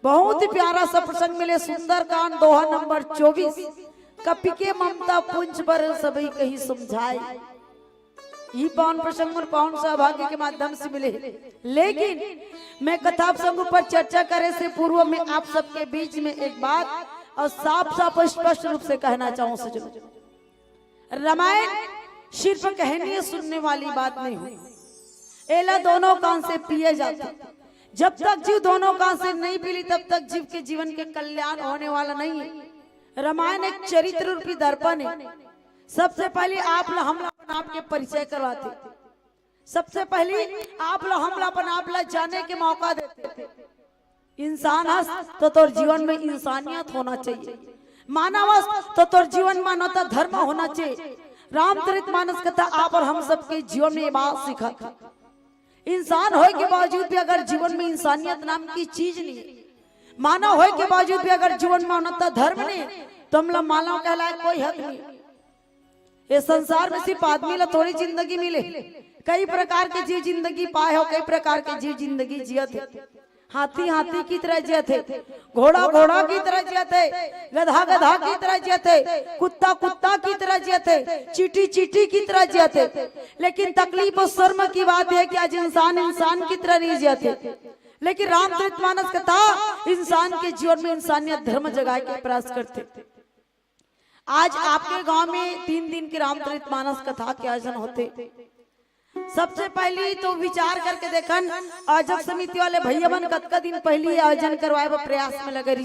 बहुत ही प्यारा सा प्रसंग मिले। सुंदर कांड दोहा नंबर 24, कपि के ममता पुंज पर सभी कहीं समझाए। ये पावन प्रसंग और पावन सौभाग्य के माध्यम से मिले। लेकिन मैं कथा प्रसंग पर चर्चा करे से पूर्व में आप सबके बीच में एक बात और साफ साफ स्पष्ट रूप से कहना चाहूं सजनों, रामायण सिर्फ कहानी सुनने वाली बात नहीं हुई। एला दोनों कान से पिए जाते। जब तक जीव दोनों कान से नहीं पीली तब तक जीव के जीवन के कल्याण होने वाला नहीं है। रामायण एक चरित्र रूपी दर्पण है। सबसे पहले हमला आपके परिचय करवाते, सबसे पहले हमला जाने के मौका देते। इंसान हस तो तोर जीवन में इंसानियत होना चाहिए, मानवस तो तोर जीवन में मानवता धर्म होना चाहिए। रामचरितमानस कथा आप और हम सबके जीवन में ये बात सिखाती। इंसान होए के बावजूद भी अगर जीवन में इंसानियत नाम की चीज नहीं है, मानव होए के बावजूद भी अगर जीवन में मानवता धर्म नहीं, तो हम लोग मानव कहलाए कोई हक नहीं। ये संसार में सिर्फ आदमी ला थोड़ी जिंदगी मिले, कई प्रकार के जीव जिंदगी पाए हो, कई प्रकार के जीव जिंदगी जियत है। हाथी हाथी की तरह जियत है, घोड़ा घोड़ा की तरह जियत है, गधा गधा की तरह जियत है, कुत्ता कुत्ता की तरह जियत है, चींटी चींटी की तरह जियत है। लेकिन तकलीफ और शर्म की बात है कि आज इंसान इंसान की तरह नहीं जियत है। लेकिन रामचरितमानस कथा इंसान के जीवन में इंसानियत धर्म जगाए के प्रयास करते। आज आपके गांव में 3 दिन की रामचरितमानस कथा के आयोजन होते। सबसे पहले तो विचार करके देखन आयोजक समिति वाले भैया मन कतका दिन पहले आयोजन करवाए प्रयास में लगे।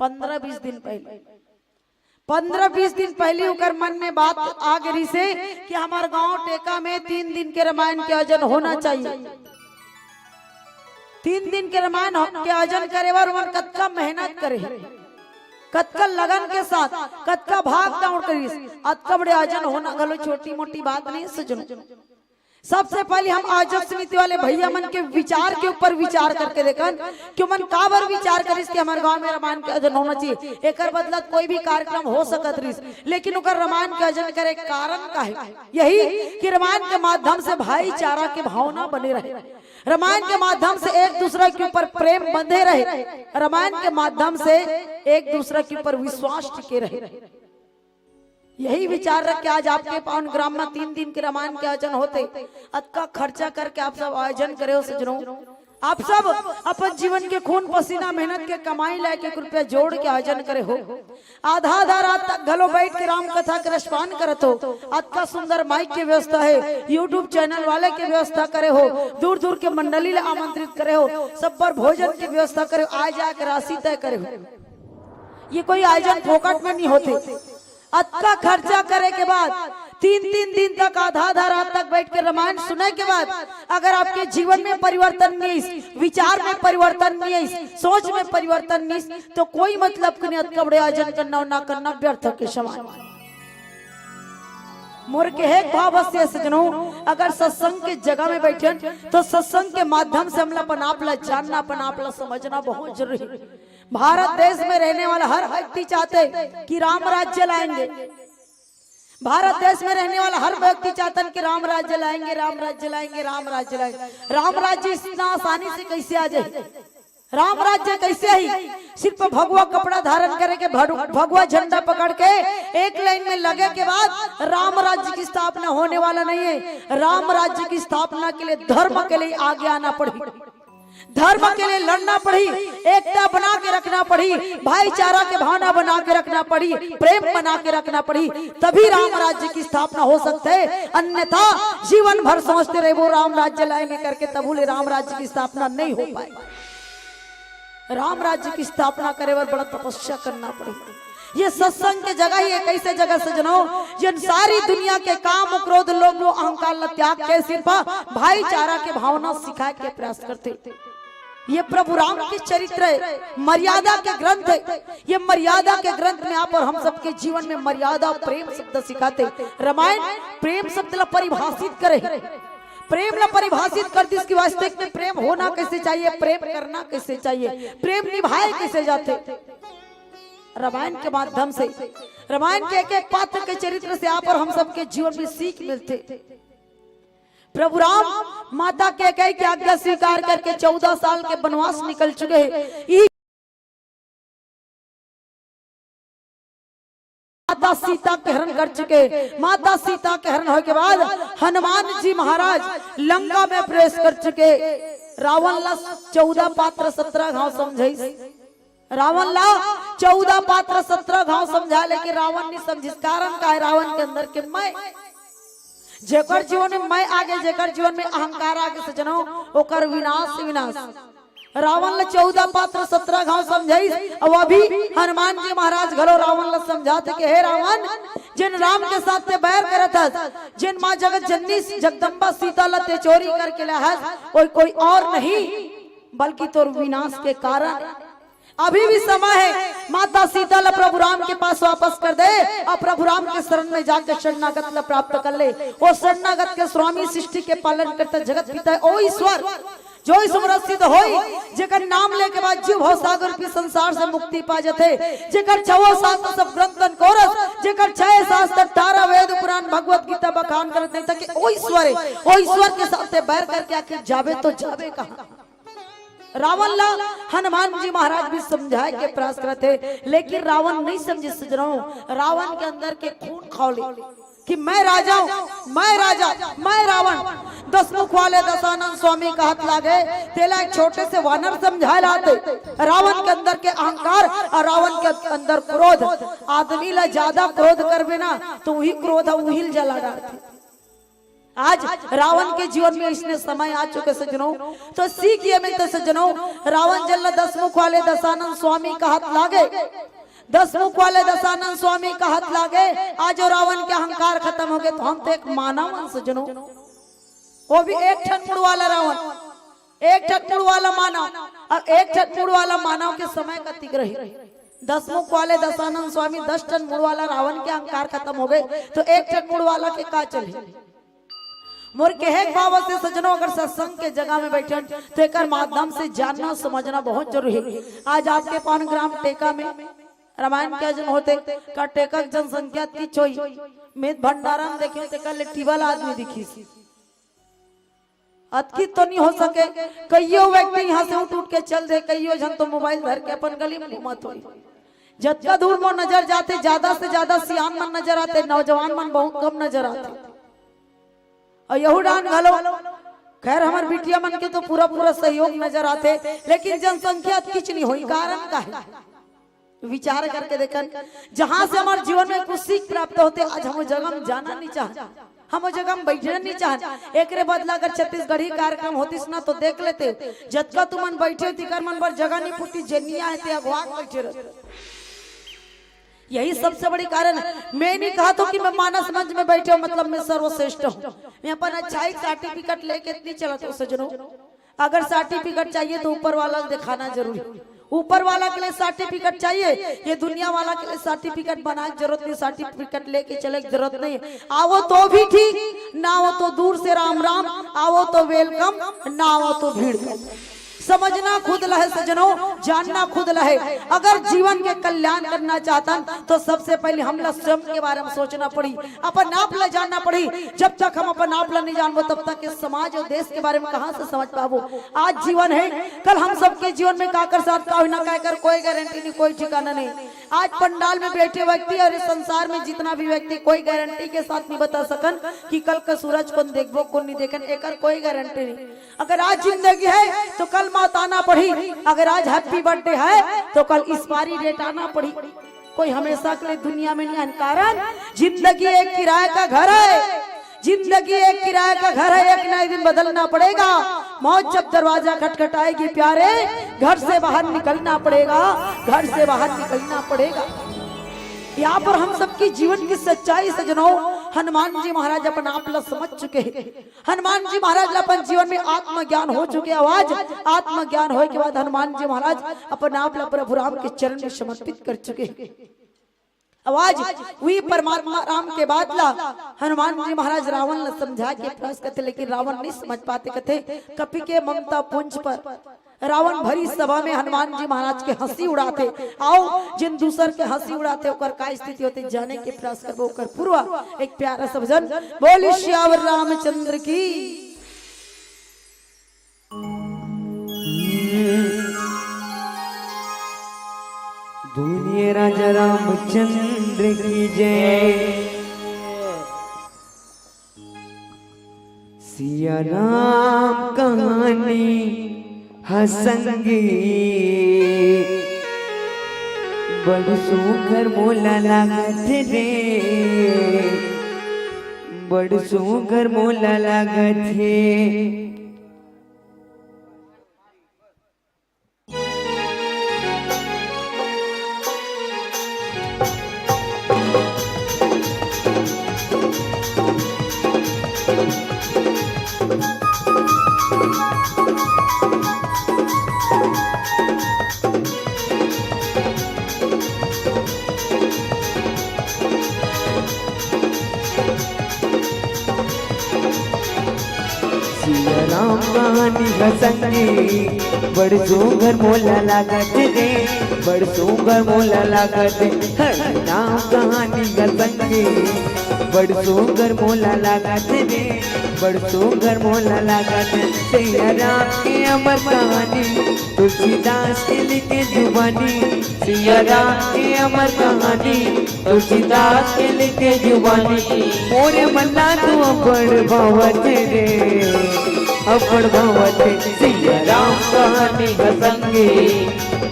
15-20 दिन पहले, 15-20 दिन पहले उकर मन में बात आ गई से कि हमारे गांव टेका में 3 दिन के रामायण के आयोजन होना चाहिए। 3 दिन के रामायण के आयोजन करे बर मन कतका मेहनत करे, कतका लगन के साथ, कतका भाग दौड़ करी। अतका बड़े आयोजन होना गलो छोटी मोटी बात नहीं सजनो। सबसे पहले हम आयोजक समिति वाले भैया मन के विचार के ऊपर विचार करके देखन कि मन काबर विचार करिस कि हमारे गांव में रामायण के आयोजन होना चाहिए। एकर बदला कोई भी कार्यक्रम हो सकत रही, लेकिन उकर रामायण के आयोजन करे कारण का है यही कि रामायण के माध्यम से भाईचारा के भावना बने रहे, रामायण के माध्यम से एक दूसरे के ऊपर प्रेम बंधे रहे, रामायण के माध्यम से एक दूसरे के ऊपर विश्वास टिके रहे। यही विचार रख के आज आपके पावन ग्राम में 3 दिन के रामायण के आयोजन होते। अतका खर्चा करके आप सब आयोजन करे हो सजनों। आप सब अपन जीवन के खून पसीना मेहनत के कमाई लाके रुपया जोड़ के आयोजन करे हो। आधा रात तक घलो बैठ के राम कथा के रसपान करत हो। अतका सुंदर माइक की व्यवस्था है, यूट्यूब चैनल वाले की व्यवस्था करे हो, दूर दूर के मंडली ले आमंत्रित करे हो, सब पर भोजन की व्यवस्था करे हो, आज जाकर राशि तय करे हो। ये कोई आयोजन फोकट में नहीं होते। अतका खर्चा करे के बाद 3 दिन तक आधा रात तक बैठ के रामायण सुने के बाद अगर आपके जीवन में परिवर्तन नहीं, विचार में परिवर्तन नहीं, सोच में परिवर्तन नहीं, तो कोई मतलब नहीं। अतका बड़े आयोजन करना और ना करना व्यर्थ के समान। मोर के एक भाव से सजनों, अगर सत्संग के जगह में बैठे तो सत्संग के माध्यम से हमला अपना जानना, अपना समझना बहुत जरूरी है। भारत देश में रहने वाला हर व्यक्ति चाहते कि राम राज्य लाएंगे। भारत देश में रहने वाला हर व्यक्ति चाहता है कि राम राज्य लाएंगे, राम राज्य लाएंगे, राम राज्य लाएंगे। राम राज्य इतना आसानी से कैसे आ जाए? राम राज्य कैसे ही? सिर्फ भगवा कपड़ा धारण करे के, भगवा झंडा पकड़ के एक लाइन में लगे के बाद राम राज्य की स्थापना होने वाला नहीं है। राम राज्य की स्थापना के लिए धर्म के लिए आगे आना पड़ी, धर्म के लिए लड़ना पड़ी, एकता बना के रखना पड़ी, भाईचारा के भावना बना के रखना पड़ी, प्रेम बना के रखना पड़ी, तभी राम राज्य की स्थापना हो सकता है। अन्यथा जीवन भर सोचते रहे वो राम राज्य लाएंगे करके, तब बोले राम राज्य की स्थापना नहीं हो पाए। राम राज्य की स्थापना करे बर बड़ा तपस्या करना पड़ेगा। ये सत्संग के जगह ही एक ऐसे जगह सजनों जिन सारी दुनिया के काम क्रोध लोभ अहंकार त्याग के सिर्फ भाईचारा के भावना सिखाए के प्रयास करते। ये प्रभु राम की चरित्र है, मर्यादा के ग्रंथ है। ये मर्यादा के ग्रंथ में आप और हम सबके जीवन में मर्यादा प्रेम शब्द सिखाते। रामायण प्रेम शब्द ला परिभाषित करे, प्रेम ला परिभाषित कर दी। इसकी वास्तविक में प्रेम होना कैसे चाहिए, प्रेम करना कैसे चाहिए, प्रेम निभाए कैसे जाते। रामायण के माध्यम से, रामायण के एक पात्र के चरित्र से आप और हम सबके जीवन में सीख मिलते। प्रभु राम माता कैकेयी की आज्ञा स्वीकार करके 14 साल के वनवास निकल चुके हैं। माता सीता के हरण कर चुके। माता सीता के हरण होने के बाद हनुमान जी महाराज लंका में प्रवेश कर चुके। रावण ला 14 पात्र 17 घाव समझे। रावण ला 14 पात्र 17 घाव समझा, लेकिन रावण नहीं समझिस। कारण का है? रावण के अंदर के मैं जेकर जीवन में मैं आगे, जेकर जीवन में अहंकार आगे सजनो ओकर विनाश विनाश। रावण ले 14 पात्र 17 घाव समझाई और अभी हनुमान जी महाराज घरो रावण ले समझाते कि हे रावण, जिन राम के साथ ते बैर करत है, जिन माँ जगत जननी जगदम्बा सीता लते चोरी करके ला है, कोई और नहीं बल्कि तोर विनाश के कारण। अभी भी समय है, माता सीता ला प्रभु राम के पास वापस कर दे और प्रभु राम के शरण में जाकर शरणागत ला प्राप्त कर ले। वो शरणागत के स्वामी सृष्टि के पालन करता जगत पिता है ओ ईश्वर, जो ईश्वर सिद्ध होई, जेकर नाम लेके बाद जीव भव सागर की संसार से मुक्ति पा जाते, जेकर 6 शास्त्र सब ग्रंथन कोरस, जेकर 6 शास्त्र 18 वेद पुराण भगवत गीता बखान करत नहीं था कि ओ ईश्वर है, ओ ईश्वर के साथ बैर करके आखिर जावे तो जावे कहां। रावण ला हनुमान जी महाराज भी समझाए के प्रयास करते, लेकिन रावण नहीं समझे सजनों। रावण के अंदर के खून खौले कि मैं राजा हूं, मैं राजा, मैं रावण। 10 मुख वाले दशानन स्वामी का हाथ लागे तेला एक छोटे से वानर समझाए लाते। रावण के अंदर के अहंकार और रावण के अंदर क्रोध। आदमी ला ज्यादा क्रोध करबे ना तो वही क्रोध वही जला डालते। आज रावण के जीवन में इसने समय आ चुके सजनों, तो सीख ये मिलते सजनों, रावण जल 10 मुख वाले दशानन स्वामी का हाथ लागे, 10 मुख वाले दशानन स्वामी का हाथ लागे। आज जो रावण के अहंकार खत्म हो गए तो हम तो एक मानव सजनों, वो भी एक ठन मुड़ वाला रावण, एक ठन मुड़ वाला मानव, और एक ठन मुड़ वाला मानव के समय का तिग रही। 10 मुख वाले दशानन स्वामी 10 टन मुड़ वाला रावण के अहंकार खत्म हो गए तो एक ठन मुड़ वाला के का चले। मोर कहे बाबा से सजनों, अगर सत्संग के जगह में बैठे तो एक माध्यम से जानना समझना बहुत जरूरी है। आज आपके पान ग्राम टेका में रामायण के जन होते का टेका जनसंख्या की छोई में भंडारा में देखियो टेका लिट्टीवाल आदमी दिखी सी अतकी तो नहीं हो सके। कईयो व्यक्ति यहाँ से उठ के चल दे, कईयो जन तो मोबाइल धर के अपन गली में घूमत हो। जतका दूर में नजर जाते ज्यादा से ज्यादा सियान मन नजर आते, नौजवान मन बहुत कम नजर आते। और यहूदान घलो खैर हमार बिटिया मन के तो पूरा पूरा सहयोग नजर आते, लेकिन जनसंख्या किच नहीं हुई। कारण का है विचार करके देखन, जहां से हमारे जीवन में कुछ सीख प्राप्त होते, आज हम जगह में जाना नहीं चाहते, हम जगह में बैठना नहीं चाहते। एक रे बदला अगर छत्तीसगढ़ी कार्यक्रम होतीस ना तो देख लेते, जतका तुमन बैठे होती कर मन पर जगह नहीं पुटी, जेनिया है ते अगवा बैठे रहते। यही सबसे बड़ी कारण है। मैं नहीं कहा तो कि मैं मानस मंच में बैठे हूँ मतलब मैं सर्वश्रेष्ठ हूँ। मैं अपन अच्छाई सर्टिफिकेट लेके इतनी चलता हूँ सजनों। अगर सर्टिफिकेट चाहिए तो ऊपर वाला दिखाना जरूरी, ऊपर वाला के लिए सर्टिफिकेट चाहिए, ये दुनिया वाला के लिए सर्टिफिकेट बनाने की जरूरत नहीं, सर्टिफिकेट लेके चले की जरूरत नहीं। आओ तो भी ठीक, ना आओ तो दूर से राम राम, आओ तो वेलकम, ना आओ तो भीड़। समझना खुद लहे सजनों, जानना खुद लहे। अगर जीवन के कल्याण करना चाहता तो सबसे पहले हम लोग स्वयं के बारे में सोचना पड़ी, अपन आप ला जानना पड़ी। जब तक हम अपन आप ला नहीं जानबो तब तक इस समाज और देश के बारे में कहां से समझ पाबो। आज जीवन है, कल हम सबके जीवन में काकर साथ का ना कहकर कोई गारंटी नहीं, कोई ठिकाना नहीं। आज पंडाल में बैठे व्यक्ति और इस संसार में जितना भी व्यक्ति कोई गारंटी के साथ नहीं बता सकन कि कल का सूरज कौन देखबो कौन नहीं देखन, एक कोई गारंटी नहीं। अगर आज जिंदगी है तो कल मौत आना पड़ी, अगर आज हैप्पी बर्थडे है तो कल एक्सपायरी डेट आना पड़ी। कोई हमेशा के लिए दुनिया में नहीं है। कारण जिंदगी एक किराए का घर है, जिंदगी एक किराए का घर है, एक नए दिन बदलना पड़ेगा। मौत जब दरवाजा खटखटाएगी प्यारे, घर से बाहर निकलना पड़ेगा, घर से बाहर निकलना पड़ेगा। यहाँ पर हम सबकी जीवन की सच्चाई सजनों हनुमान जी महाराज अपन आप ला समझ चुके हैं। हनुमान जी महाराज अपन जीवन में आत्मज्ञान हो चुके। आवाज आत्मज्ञान होने के बाद हनुमान जी महाराज अपन आप ला प्रभु राम के चरण में समर्पित कर चुके। आवाज हुई परमात्मा राम के बाद ला हनुमान जी महाराज रावण ने समझा के प्रयास करते, लेकिन रावण नहीं समझ पाते। कहते कपि के ममता पुंज पर रावण भरी सभा में हनुमान जी महाराज के हंसी उड़ाते। आओ जिन दूसर के हंसी उड़ाते ओकर का स्थिति होते जाने के प्रयास करबो। ओकर पूर्वा एक प्यारा सा भजन, बोली श्यावर रामचंद्र की। दुनिया राजा रामचंद्र की जय। सिया राम कहानी हसंगी बड़ सुखर मोला लागत रे, बड़ सुघर मोला लागत हे। सिया राम कहानी संगे बड़ सुघर मोला लागत रे, बड़ सुघर मोला लागत हरि नाम कहानी संगे बड़ सुघर मोला लागत रे, बड़ सुघर मोला लागत। सिया राम के अमर कहानी तुलसीदास के लिखे जुबानी, सिया राम के अमर कहानी तुलसीदास के लिखे जुबानी। मोरे मल्ला तू अपड़ भवत रे, अपड़ भवत सिया राम कहानी संगे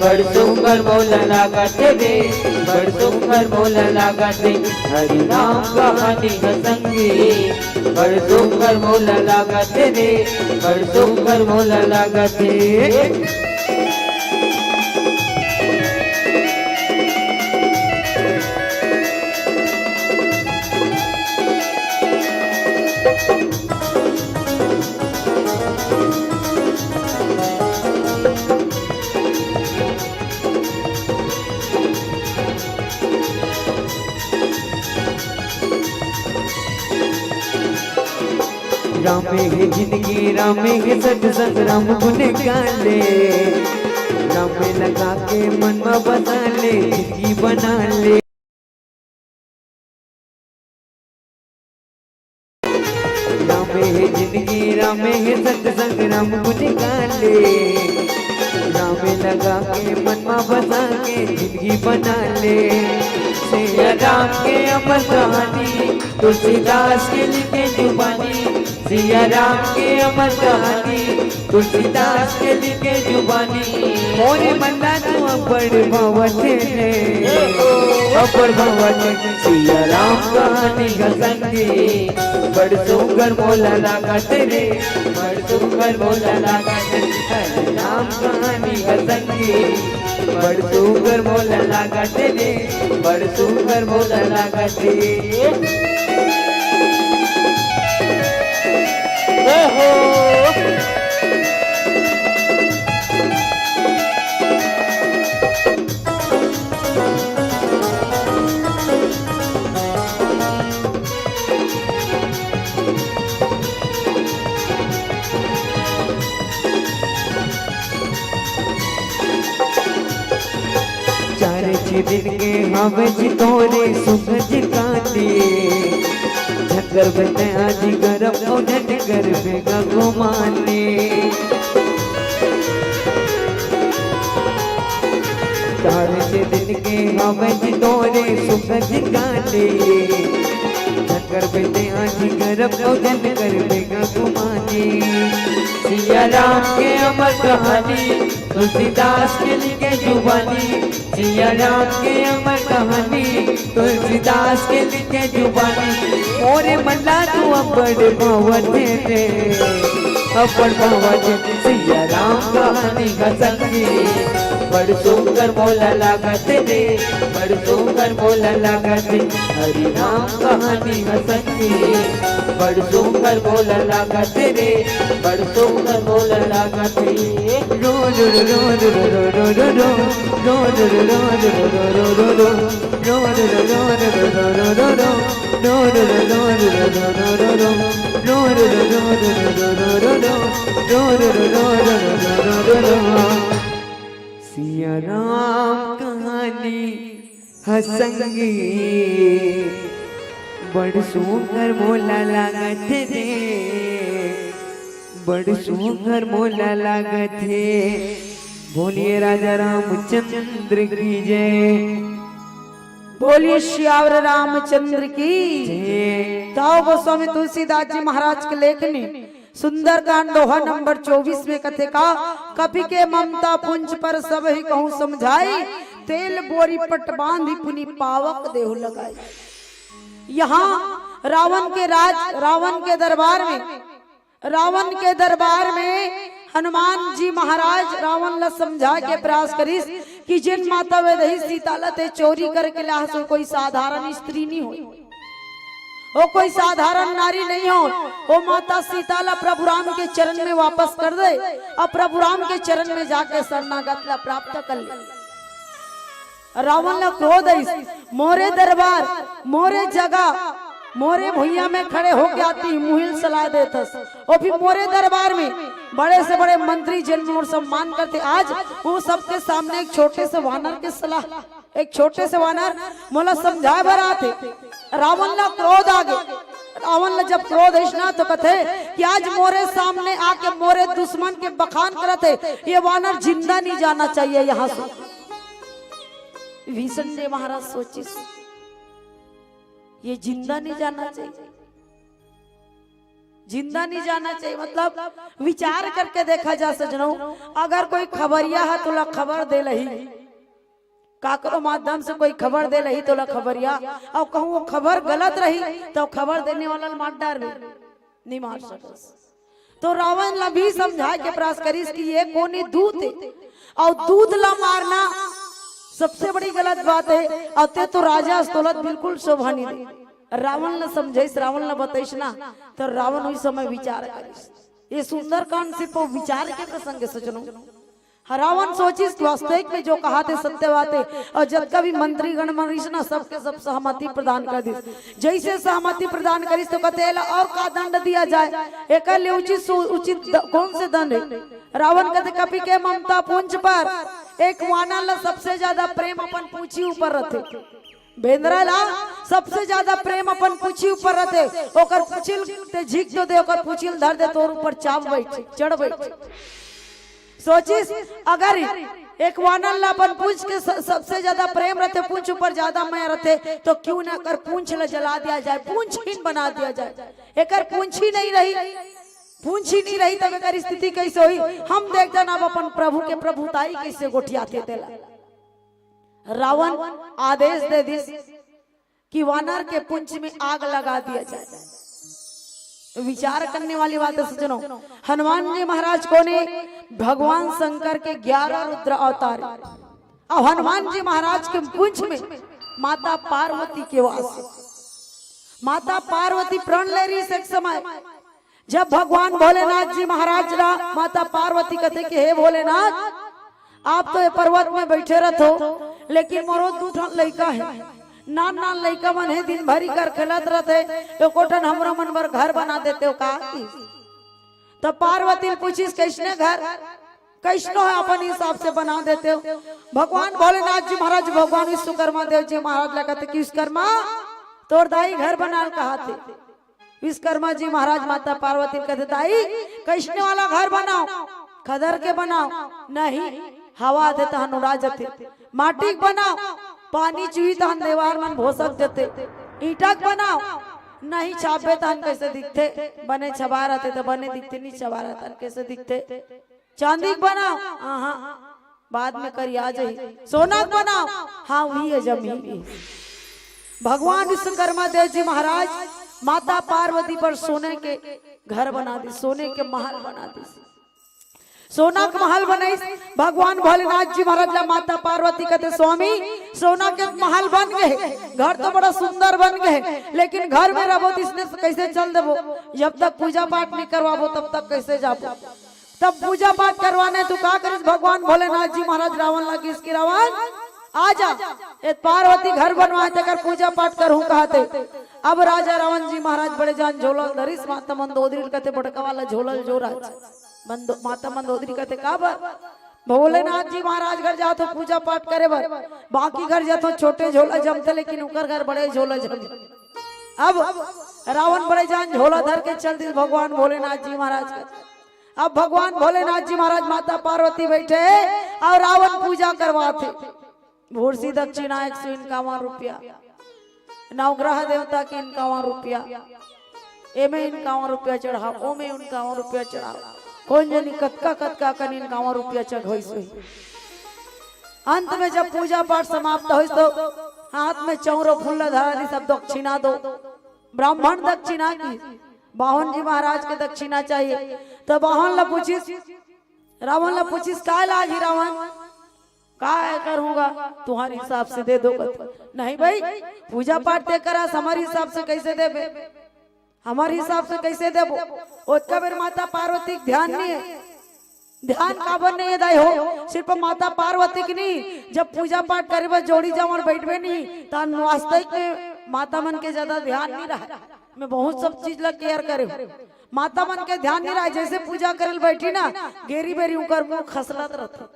बड़ सुघर मोला लागत रे, बड़ सुघर मोला लागत। हरि नाम कहानी संगे बड़ सुघर मोला लागत रे, बड़ सुघर मोला लागत। रामे है जिंदगी, रामे है सत्संग, राम गुण गाले, राम में लगा के मन में बसा ले, जिंदगी बना ले। रामे है जिंदगी, रामे है सत्संग, राम गुण गाले, राम में लगा के मन में बसा के जिंदगी बना ले। सिया राम के अमर कहानी तुलसीदास के लिखे जुबानी, सिया राम के अमर कहानी तुलसीदास के लिखे जुबानी। मोरे मल्ला तू अपड़ भवत रे, अपड़ भवत सिया राम कहानी संगे बड़ सुघर मोला लागत रे, बड़ सुघर मोला लागत। हरि नाम कहानी संगे बड़ सुघर मोला लागत रे, बड़ सुघर मोला लागत। चार दिन के हवे जितोरे सुखज काटे, झक्कर बते आज गरम उधट कर बेगा घुमाने। चार दिन के हवे जितोरे सुखज काटे, झक्कर बते आज गरम उधट कर बेगा घुमाने। सिया राम के अमर कहानी तुलसीदास के लिखे जुबानी, सिया राम के अमर कहानी तुलसीदास के लिखे जुबानी। मोरे मल्ला तू अपड़ भवत रे, अपड़ भवत सिया राम कहानी संगे बड़ सुघर मोला लागत रे, बड़ सुघर मोला लागत। हरि नाम कहानी संगे बड़ सुघर मोला लागत रे, बड़ सुघर मोला लागत। रो रो रो रो रो रो रो रो रो रो रो रो रो रो रो रो सिया राम कहानी हसंगी बड़ सुघर मोला लागत रे, बड़ सुघर मोला लागत है। बोलिए राजा रामचंद्र की जय, बोलिए श्यावर रामचंद्र की ताओ गोस्वामी तुलसीदास जी महाराज के लेख में सुंदर कांड दोहा नंबर 24 में कथे का कपि के ममता पुंज पर सब ही कहूँ समझाई, तेल बोरी पट बांधी पुनि पावक देहु लगाई। यहाँ रावण के दरबार में हनुमान जी महाराज रावण ला समझा के प्रयास करिस कि जिन माता वेदही सीता लते चोरी करके ला सो कोई साधारण स्त्री नहीं हो, वो कोई साधारण नारी नहीं हो। वो माता सीता ला प्रभु राम के चरण में वापस कर दे और प्रभु राम के चरण में जाके शरणागत ला प्राप्त कर ले। रावण ला क्रोध है, मोरे दरबार मोरे जगह मोरे भुइया में खड़े होके आती मुहिल सलाह देतस और फिर मोरे दरबार में बड़े से बड़े मंत्री जिन सम्मान करते, आज वो सबके सामने एक छोटे से वानर के सलाह, एक छोटे से वानर मोला समझाए भर आते। रावण ला क्रोध आ गए। रावण ला जब क्रोध है तो कथे कि आज मोरे सामने आके मोरे दुश्मन के बखान करते, ये वानर जिंदा नहीं जाना चाहिए यहाँ से। भीषण जी महाराज सोचिस ये जिंदा नहीं जाना चाहिए, जिंदा नहीं जाना चाहिए मतलब विचार करके देखा जा सजनों, अगर कोई खबरिया है तो ला खबर दे लही, काकरो माध्यम से कोई खबर दे लही तो ला खबरिया, और कहूँ वो खबर गलत रही तो खबर देने वाला मार डार नहीं मार सकस। तो रावण ला भी समझा के प्रयास करिस कि ये कोनी दूध है और दूध ला मारना सबसे बड़ी गलत बात है। अते तो राजा स्तोलत बिल्कुल शोभा नहीं दे। रावण ने समझाइस, रावण ने बताइस ना, तो रावण उस समय विचार करिस। ये सुंदरकांड सिर्फ विचार के प्रसंग सजनों। रावण सोचिस वास्तविक में जो कहा थे सत्य बात है, और जब कभी मंत्री गण मरीश ना सबके सब सहमति प्रदान कर दी। जैसे सहमति प्रदान करिस तो कहते और का दंड दिया जाए, एक उचित कौन से दंड है। रावण कहते कपि के ममता पुंज पर एक वानर ला सबसे ज्यादा प्रेम अपन पूछी ऊपर रहते, भेंद्रा ला सबसे ज्यादा प्रेम अपन पूछी ऊपर रहते, ओकर पूछिल ते झीक तो दे, ओकर पूछिल धर दे तोर ऊपर चाप बैठ चढ़ बैठ। सोचिस अगर एक वानर ला अपन पूंछ के सबसे ज्यादा प्रेम रहते, पूंछ ऊपर ज्यादा माया रहते, तो क्यों ना कर पूंछ ला जला दिया जाए, पूंछहीन बना दिया जाए। एकर पूंछ ही नहीं रही, पूंछ ही नहीं रही तब एकर स्थिति कैसे हुई। हम देखते ना अपन प्रभु के प्रभुताई कैसे गोठियाते तेला। रावण आदेश दे दिस कि वानर के पूंछ में आग लगा दिया जाए। विचार करने वाली बात है सज्जनों। हनुमान जी महाराज को ने भगवान शंकर के 11 रुद्र अवतार, और हनुमान जी महाराज के पूंछ में माता पार्वती के वास। माता पार्वती प्रण ले रही से एक समय जब भगवान भोलेनाथ जी महाराज रा माता पार्वती कहते कि हे भोलेनाथ, आप तो ये पर्वत में बैठे रहते, लेकिन मोरो 2 लड़का है, नान नान लड़का मन है, दिन भरी कर खेलत रहते, तो कोठन हमरा मन पर घर बना देते हो का। तब पार्वती पूछिस कैसने घर, कैसनो है अपन हिसाब से बना देते हो। भगवान भोलेनाथ जी महाराज भगवान विश्वकर्मा देव जी महाराज ला कहते कि विश्वकर्मा तोर दाई घर बना कहा थे। विश्वकर्मा जी महाराज माता पार्वती कहते दाई कैसने वाला घर बनाओ, खदर के बनाओ, नहीं हवा दे तहन उड़ा जाते, माटी बनाओ, पानी चुही तहन दीवार मन भोसक देते, ईटक बनाओ, नहीं छापे तहन कैसे दिखते, बने छबा रहते तो बने दिखते, नहीं छबा रहते कैसे दिखते। चांदी बनाओ, हाँ बाद में करी आ जाई, सोना बनाओ, हाँ वही है जमीन। भगवान विश्वकर्मा देव जी महाराज माता पार्वती पर सोने के घर बना दी, सोने के महल बना दी, सोना का महल बनाई। भगवान भोलेनाथ जी महाराज ला माता पार्वती कहते स्वामी सोना के महल बन गए, घर तो बड़ा सुंदर बन गए, लेकिन घर में रहो इसने कैसे चल देवो, जब तक पूजा पाठ नहीं करवाबो तब तक कैसे जाबो। तब पूजा पाठ करवाने तो का करिस भगवान भोलेनाथ जी महाराज रावण लगी इसकी रावण आजा एक पार्वती घर बनवाए तकर पूजा पाठ करूं कहते। अब राजा रावण जी महाराज बड़े जान झोलल धरिस, माता मंदोदरी कहते बड़का वाला झोलल जो राज माता मंदोदरी कहते का भोलेनाथ जी महाराज घर जाओ तो पूजा पाठ करे बर, बाकी घर जाओ तो छोटे झोला जमते, लेकिन उनकर घर बड़े झोला जम। अब रावण बड़े जान झोला धर के चल दी भगवान भोलेनाथ जी महाराज। अब भगवान भोलेनाथ जी महाराज माता पार्वती बैठे और रावण पूजा करवाते। भूर्सी दक्षिणा 151 रुपया, नवग्रह देवता के 51 रुपया, एमे 51 रुपया चढ़ाओ, ओमे 51 रुपया चढ़ाओ, कौन जनी कतका कतका कन 51 रुपया चढ़ोइस। अंत में जब पूजा पाठ समाप्त हो तो हाथ में चौरो फूल धरा दी, सब दक्षिणा दो, ब्राह्मण दक्षिणा की बाहन जी महाराज के दक्षिणा चाहिए। तो बाहन ला पूछिस, रावण ला पूछिस का लागी रावण, का करूंगा तुम्हारे हिसाब से दे दो। नहीं भाई, पूजा पाठ ते करा, हमारे हिसाब से कैसे देबे, हमारे हिसाब से कैसे देबो। उसका बेर माता पार्वती ध्यान नहीं है, ध्यान काबर नहीं दाई हो, सिर्फ माता पार्वती की नहीं, जब पूजा पाठ करे बस जोड़ी जावन बैठबे नहीं तो वास्तविक में माता मन के ज्यादा ध्यान नहीं रहा। मैं बहुत सब चीज ला केयर करे, माता मन के ध्यान नहीं रहा। जैसे पूजा करल बैठी ना, गेरी बेरी उकर मुंह खसलत रहता,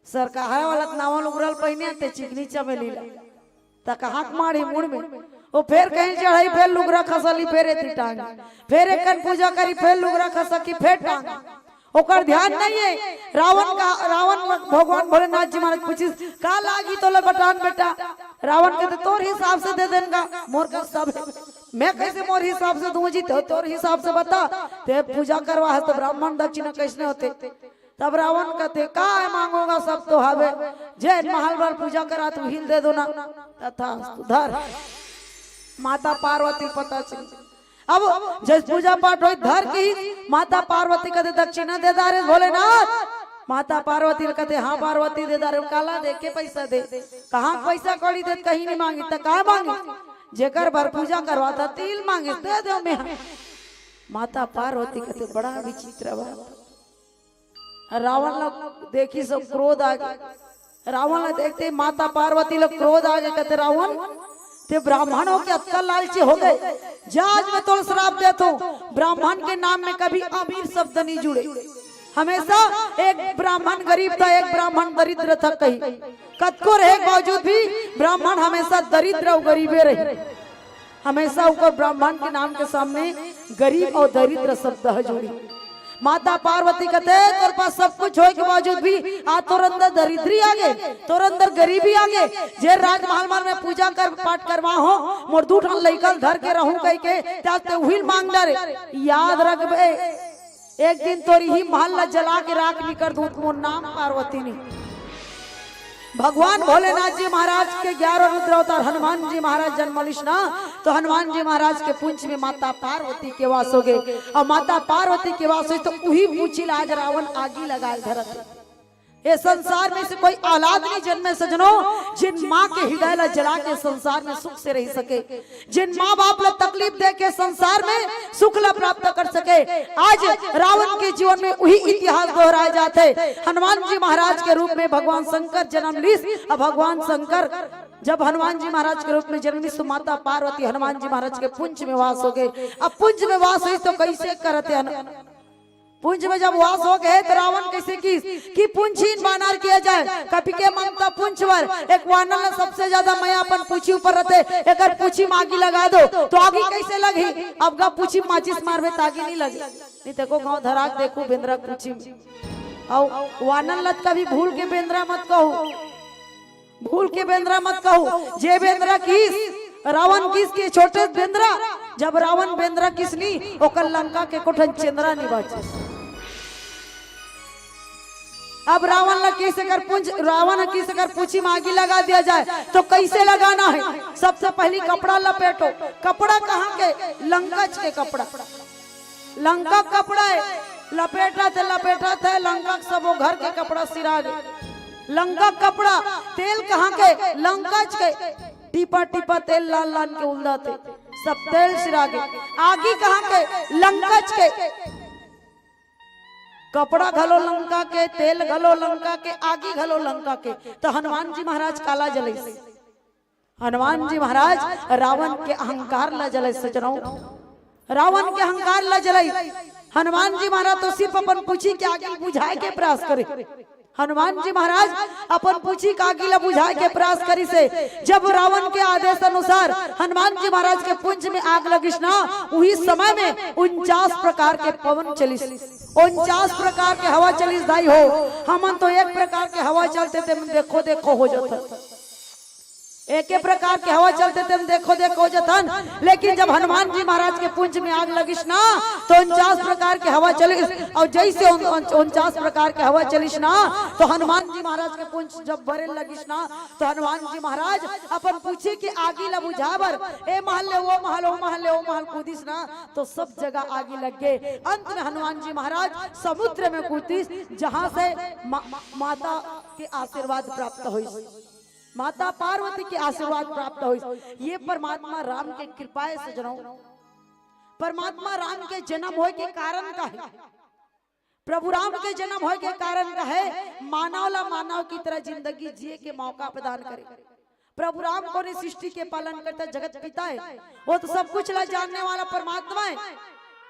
सरकाहा वाला नावल उगरल पहिने ते चिकनी चमेली ला त कहाँ मारी मुड़ में वो फिर कहीं चढ़ाई, फिर लुगरा खसली, फिर एती टांग, फिर एक पूजा करी, फिर लुगरा खसकी, फिर टांग, ओकर ध्यान नहीं है। रावण भगवान भोलेनाथ जी महाराज पूछिस का लागी तो बटान बेटा, रावण कहते तोर हिसाब से दे देगा, मोर का सब मैं कैसे मोर हिसाब से दूं जी, तोर हिसाब से बता, ते पूजा करवा है तो ब्राह्मण दक्षिणा कैसे होते। तब रावण कहते का मांगोगा सब तो हवे, जय महल बार पूजा करा तू हिल दे दो ना, तथा धर। माता पार्वती पता चली, अब जब पूजा पाठ हो धर की माता पार्वती कहते दक्षिणा दे दारे भोलेनाथ। माता पार्वती कहते हाँ पार्वती दे दारे, काला दे के पैसा दे, कहाँ पैसा कौड़ी दे, कहीं नहीं मांगी तो कहा मांगी, जेकर बार पूजा करवाता तिल मांगे दे दो मैं। माता पार्वती कहते बड़ा विचित्र बात। रावण लोग देखी सब क्रोध आ गए, रावण लोग देखते माता पार्वती लोग क्रोध आ गए, कहते रावण ते ब्राह्मणों के अक्कल लालची हो गए, जाज में तो श्राप देता हूं, ब्राह्मण के नाम में कभी अमीर शब्द नहीं जुड़े, हमेशा एक ब्राह्मण गरीब था, एक ब्राह्मण दरिद्र था, कहीं कतको रहे बावजूद भी ब्राह्मण हमेशा दरिद्र और गरीबे रहे, हमेशा ऊपर ब्राह्मण के नाम के सामने गरीब और दरिद्र शब्द जुड़ी। माता पार्वती कहते तोर पास सब कुछ होए के बावजूद भी आ तोर अंदर दरिद्री आ गए, तोर अंदर गरीबी आ गए, जे राजमहल में पूजा कर पाठ करवा हो मोर दू ठन लइकन धर के रहूं कह के ते उहिल मांग डरे। याद रखबे एक दिन तोरी ही महल ला जला के राख निकर दूत, मोर नाम पार्वती नहीं। भगवान भोलेनाथ जी महाराज के 11 रुद्र अवतार हनुमान जी महाराज जन्मलिश ना, तो हनुमान जी महाराज के पुंछ में माता पार्वती के वास हो गए, और माता पार्वती के वास हुई तो वही पूछिल आज रावण आगी लगा धरत। ये संसार में से कोई औलाद नहीं जन्मे सजनो, जिन माँ के हृदय ला जला के संसार में सुख से रह सके, जिन माँ बाप ला तकलीफ दे के संसार में सुख ला प्राप्त कर सके। आज रावण के जीवन में वही इतिहास दोहराए जाते। हनुमान जी महाराज के रूप में भगवान शंकर जन्म लीस, अब भगवान शंकर जब हनुमान जी महाराज के रूप में जन्म लीस तो माता पार्वती हनुमान जी महाराज के पुंज में वास हो गए। अब पुंज में वास हुई तो कैसे करते, पुंज में जब वास हो गए तो रावण कैसे की पुंछीन बानर किया जाए, कभी के ममता पुंछवर एक वानर सबसे ज्यादा मैं अपन पूछी ऊपर रहते, एक पूछी में आगी लगा दो तो आगी कैसे लगी, अब गा पूछी माचिस मारवे तो आगी नहीं लगी। नहीं देखो गाँव धराक देखो बेंद्रा पूछी और वानर लत कभी भूल के बेंद्रा मत कहो, भूल के बेंद्रा मत कहो। जे बेंद्रा किस रावण किस के छोटे बेंद्रा, जब रावण बेंद्रा किसनी ओकर लंका के कोठन चंद्रा नहीं बचे। अब रावण ला कैसे कर पुंज, रावण कैसे कर पूछी में आगी लगा दिया जाए तो कैसे लगाना है। सबसे पहली कपड़ा लपेटो, कपड़ा कहाँ के, लंकच के कपड़ा, लंका कपड़ा है, लपेटा थे लंका सबो घर के कपड़ा सिरा गए। लंका कपड़ा, तेल कहाँ के, लंकच के, टीपा टीपा तेल लाल लाल के उलदाते, सब तेल सिरा गए। आगी कहाँ के, लंकच के, कपड़ा घलो लंका के, तेल घलो लंका के, आगी घलो लंका के। तो हनुमान जी महाराज काला जले, हनुमान जी महाराज रावण के अहंकार ला जले सजनों, रावण के अहंकार ला जले। हनुमान जी महाराज तो सिर्फ अपन पूछी के आगे बुझाए के प्रयास करे, हनुमान जी महाराज अपन पूछी का आगी ला बुझाए के प्रयास करी से जब रावण के आदेश अनुसार हनुमान जी महाराज के पुंज में आग लगिस ना, उसी समय में 49 प्रकार के पवन चलिस, 49 प्रकार के हवा चलिस दाई हो। हमन तो एक प्रकार के हवा चलते थे देखो देखो हो जाता। एक ही प्रकार के हवा चलते थे, देखो देखो जतन। लेकिन जब हनुमान जी महाराज के पुंज में आग लगिस ना तो 49 प्रकार के हवा चलिस, और जैसे 49 प्रकार के हवा चलिस ना तो हनुमान जी महाराज के पुंज जब बरे लगिस ना तो हनुमान जी महाराज अपन पूछे कि आगी ला बुझावर, ए महल ले वो महल, ओ महल ले वो महल कूदिस ना तो सब जगह आगी लग गए। अंत में हनुमान जी महाराज समुद्र में कूदिस, जहां से माता के आशीर्वाद प्राप्त हुई, माता पार्वती के आशीर्वाद प्राप्त हुई। ये परमात्मा राम के कृपा से जनो, परमात्मा राम के जन्म होए के कारण का है, प्रभु राम के जन्म होए के कारण का है मानव ला मानव की तरह जिंदगी जिए के मौका प्रदान करे। प्रभु राम को ने सृष्टि के पालन करता जगत पिता है, वो तो सब कुछ ला जानने वाला परमात्मा है,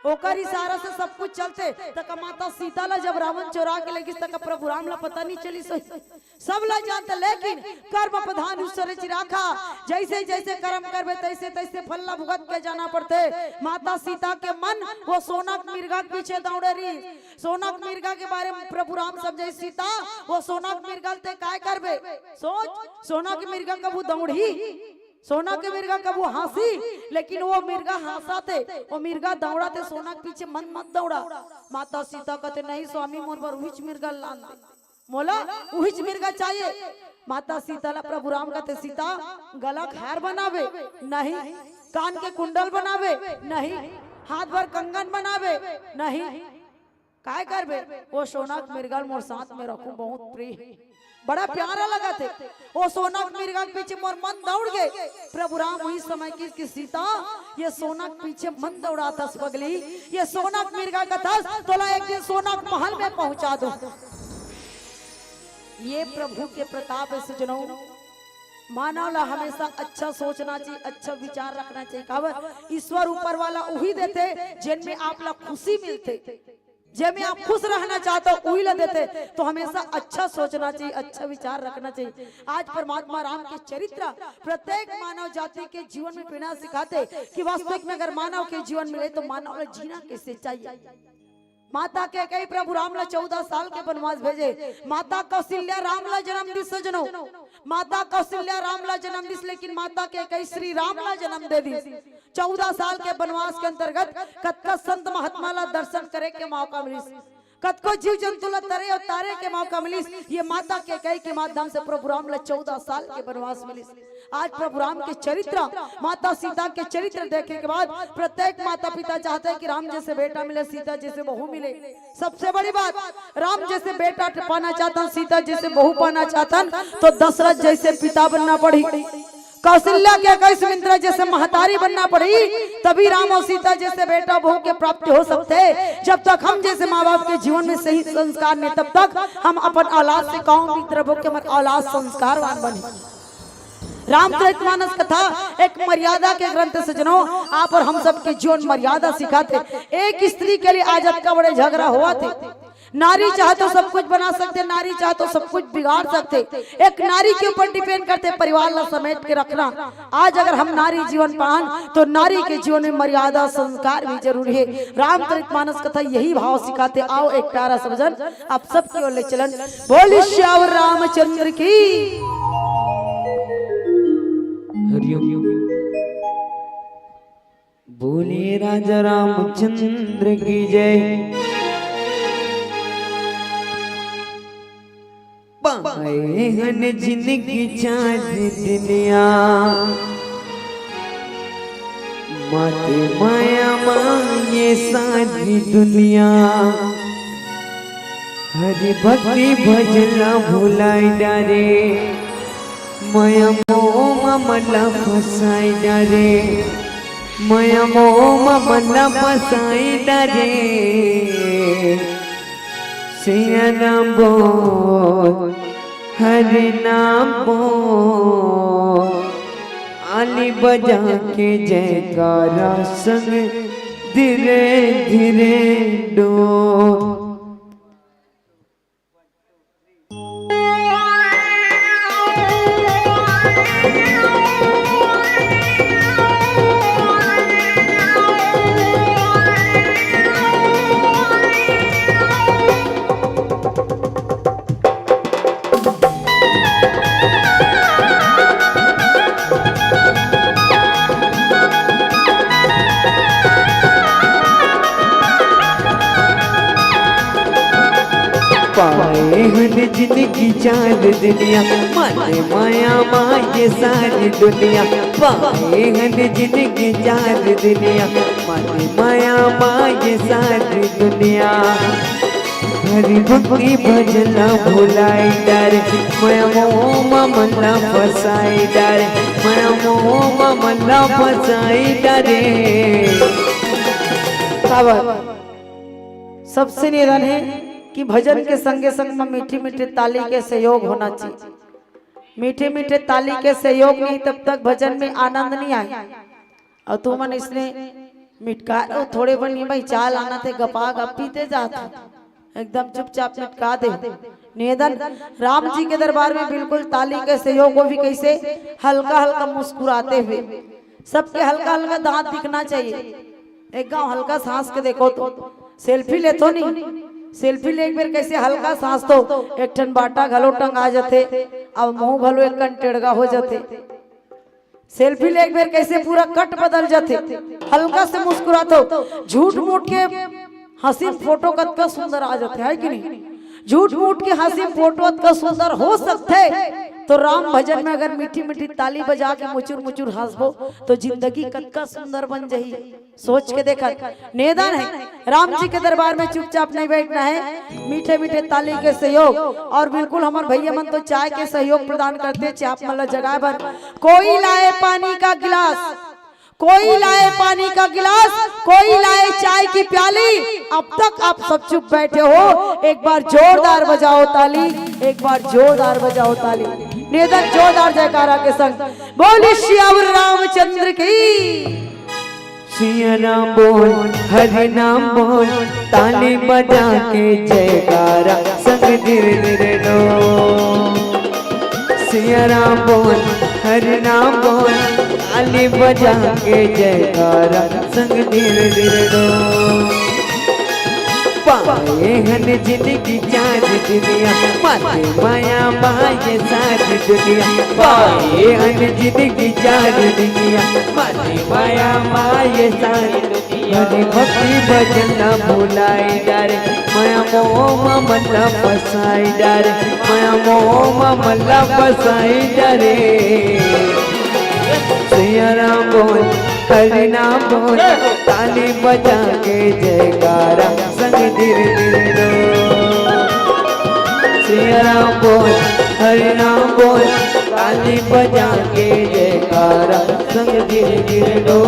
ओकर इशारा से सब कुछ चलते। तक माता सीता ला जब रावण चोरा के लगी तक प्रभु राम ला पता नहीं चली, सब ला जानते, लेकिन कर्म प्रधान ईश्वर चिराखा, जैसे जैसे कर्म करबे तैसे तैसे फल ला भुगत के जाना पड़ते। माता सीता के मन वो सोनक मिर्गा के पीछे दौड़े रही, सोनक मिर्गा के बारे में प्रभु राम समझे, सीता वो सोनक मिर्गा ते काय करबे, सोच सोना के मिर्गा कबू दौड़ी, सोना के मिर्गा कब वो हंसी, लेकिन वो मिर्गा हंसा थे, वो मिर्गा दौड़ा थे, सोना के पीछे मन मत दौड़ा। माता सीता कहते नहीं स्वामी मोर पर उहिच मिर्गा लान दे, मोला उहिच मिर्गा चाहिए। माता सीता ला प्रभु राम कहते सीता गला हार बनावे नहीं, कान के कुंडल बनावे नहीं, हाथ भर कंगन बनावे नहीं, काय करबे वो सोना के मिर्गा मोर साथ में रखूं, बहुत प्रिय बड़ा प्यारा लगा थे। वो सोना के मिर्गा के पीछे मोर मन दौड़ गए। प्रभु राम वही समय की सीता ये सोना के पीछे मन दौड़ा था पगली, ये सोना के मिर्गा का था तोला एक दिन सोना के महल में पहुंचा दो। ये प्रभु के प्रताप से जनो मानव ला हमेशा अच्छा सोचना चाहिए, अच्छा विचार रखना चाहिए। कब ईश्वर ऊपर वाला वही देते जिनमें आप ला खुशी मिलते, जब आप खुश रहना चाहते हो वही ला देते, तो हमेशा अच्छा सोचना चाहिए, अच्छा विचार रखना चाहिए। आज परमात्मा राम के चरित्र प्रत्येक मानव जाति के जीवन में पीना सिखाते कि वास्तविक में अगर मानव के जीवन मिले तो मानव ला जीना कैसे चाहिए। माता के कई प्रभु राम ला 14 साल के वनवास भेजे, माता कौशल्या राम ला जन्म दिस सजनो, माता कौशल्या राम ला जन्म दिस, लेकिन माता के कई श्री राम ला जन्म दे दी। 14 साल के वनवास के अंतर्गत कतका संत महात्मा ला दर्शन करे के मौका मिलिस, कतको जीव जंतु ला तरे और तारे के मौका मिलिस। ये माता के कई के माध्यम से प्रभु राम ला 14 साल के वनवास मिलिस। आज प्रभु राम के चरित्र, माता सीता के चरित्र देखे के बाद प्रत्येक माता पिता चाहते हैं कि राम जैसे बेटा मिले, सीता जैसे बहू मिले। सबसे बड़ी बात, राम जैसे बेटा पाना चाहता, सीता जैसे बहू पाना चाहता तो दशरथ जैसे पिता बनना पड़ी, कौशल्या के कई सुमित्रा जैसे महतारी बनना पड़ी, तभी राम और सीता जैसे बेटा बहू के प्राप्ति हो सकते। जब तक हम जैसे माँ बाप के जीवन में सही संस्कार नहीं, तब तक हम अपन औलाद से कौन मित्र के हमारे औलाद संस्कारवान बने। रामचरितमानस कथा एक मर्यादा के ग्रंथ से जनो आप और हम सब के जीवन मर्यादा सिखाते। एक स्त्री के लिए आज का बड़े झगड़ा हुआ थे, नारी चाहे तो सब कुछ बना सकते, नारी चाहे तो सब कुछ बिगाड़ सकते। एक नारी के ऊपर डिपेंड करते परिवार ला समेट के रखना। आज अगर हम नारी जीवन पान तो नारी के जीवन में मर्यादा संस्कार भी जरूरी है। रामचरितमानस कथा यही भाव सिखाते। आओ एक प्यारा सा भजन आप सबकी ओर ले चलन। बोलिए श्याम रामचंद्र की। बोले राजा रामचंद्र की जय। पाए हन जिंदगी चाँद दुनिया, माते माया मांगे सारी दुनिया। हरि भक्ति भजला भुलाई डारे, माया मोह ममला फसाई डारे, माया मोह ममला फसाई डारे। सिया नाम बोल हरि नाम बोल, आली बजा के जयकारा संग धीरे धीरे डोल। जिंदगी चार दुनिया माने माया माये सारी दुनिया पाए हन जिंदगी चार दुनिया माने माया माये सारी दुनिया हरि भक्ति भजन भुलाई डर माया मोह ममला फसाई डर माया मोह ममला फसाई डरे। सबसे निवेदन है कि भजन के संगे संग में मीठी मीठी ताली के सहयोग होना चाहिए। मीठे मीठे ताली के सहयोग नहीं तब तक भजन में आनंद नहीं आए। और तू मन इसने मिटका थोड़े बनी भाई चाल आना थे गपा गपी ते जाता एकदम चुपचाप मिटका दे। निवेदन राम जी के दरबार में बिल्कुल ताली के सहयोग को भी कैसे हल्का हल्का मुस्कुराते हुए सबके हल्का हल्का दांत दिखना चाहिए। एक गाँव हल्का सांस के देखो तो सेल्फी ले तो नहीं सेल्फी ले एक बार कैसे हल्का सांस तो एक ठन बाटा घलो टंग आ जाते अब मुंह घलो एक कन टेढ़गा हो जाते। सेल्फी ले एक बार कैसे पूरा कट बदल जाते हल्का से मुस्कुराते झूठ मूठ के हंसी फोटो कतका सुंदर आ जाते है कि नहीं। झूठ मूठ के हंसी फोटो कतका सुंदर हो सकते तो राम भजन में अगर मीठी मीठी ताली बजा के मुचुर मुचुर हंसबो तो जिंदगी कतका सुंदर बन जाही। सोच के देखा निवेदन है राम जी के दरबार में चुपचाप नहीं बैठना है। मीठे मीठे ताली के सहयोग और बिल्कुल हमारे भैया मन तो चाय के सहयोग प्रदान करते चाप मतलब जगह पर कोई लाए पानी का गिलास कोई लाए पानी का गिलास कोई लाए चाय की प्याली। अब तक आप सब चुप बैठे हो एक बार जोरदार बजाओ ताली एक बार जोरदार बजाओ ताली। निवेदन जोरदार जयकारा के संग बोले श्याम रामचंद्र की। सिया राम बोल हरि नाम बोल ताली बजा के जयकारा संग धीरे धीरे लो। सिया राम बोल हरि नाम बोल ताली बजा के जयकारा संग धीरे धीरे लो। पाए हन जिंदगी चार दुनिया माते माया माये सारी दुनिया पाए हन जिंदगी चार दुनिया माते माया माये सारी दुनिया हरि भक्ति भजन भुलाई डरे माया मोह ममला फसाई डरे माया मोह ममला फसाई डरे। सिया राम बोल हरि नाम बोल ताली बजा के जयकारा संग धीरे धीरे लो। सिया राम बोल हरि नाम बोल ताली बजा के जयकारा संग धीरे धीरे लो।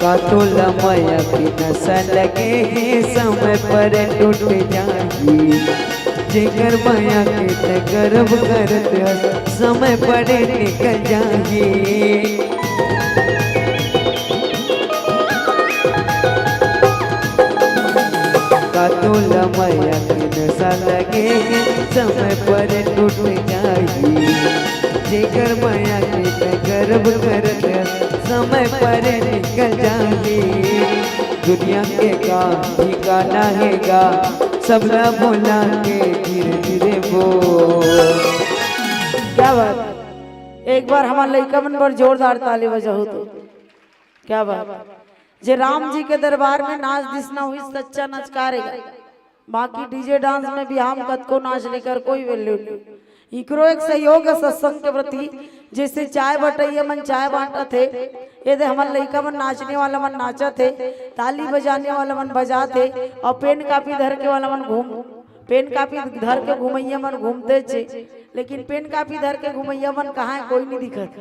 काटोला माया की नशा लगे है समय पर टूट जाएगी जेकर माया के गर्भ करत समय पर निकल जाएगी। काटोला माया की नशा लगे है समय पर टूट जाएगी जेकर माया के गर्भ करत समय पर निकल जाएगी। दुनिया के का ठिकाना हैगा सबला बोला के धीरे धीरे बोल। क्या बात एक बार हमारे लड़का मन पर जोरदार ताली बजाओ तो क्या बात। जे राम जी के दरबार में नाच दिसना हुई सच्चा नचकारेगा बाकी डीजे डांस में भी हम कद को नाच लेकर कोई वैल्यू नहीं। इकरो एक सहयोग है सत्संग के प्रति जैसे चाय बटैया मन चाय बांटा थे ये दे हमारे लड़का मन नाचने वाला मन नाचा थे ताली बजाने वाला मन बजा थे और पेन कापी धर के वाला मन पेन कापी धर के घुमैया मन घूमते थे लेकिन पेन कापी धर के घुमैया मन कहाँ है कोई नहीं दिखत।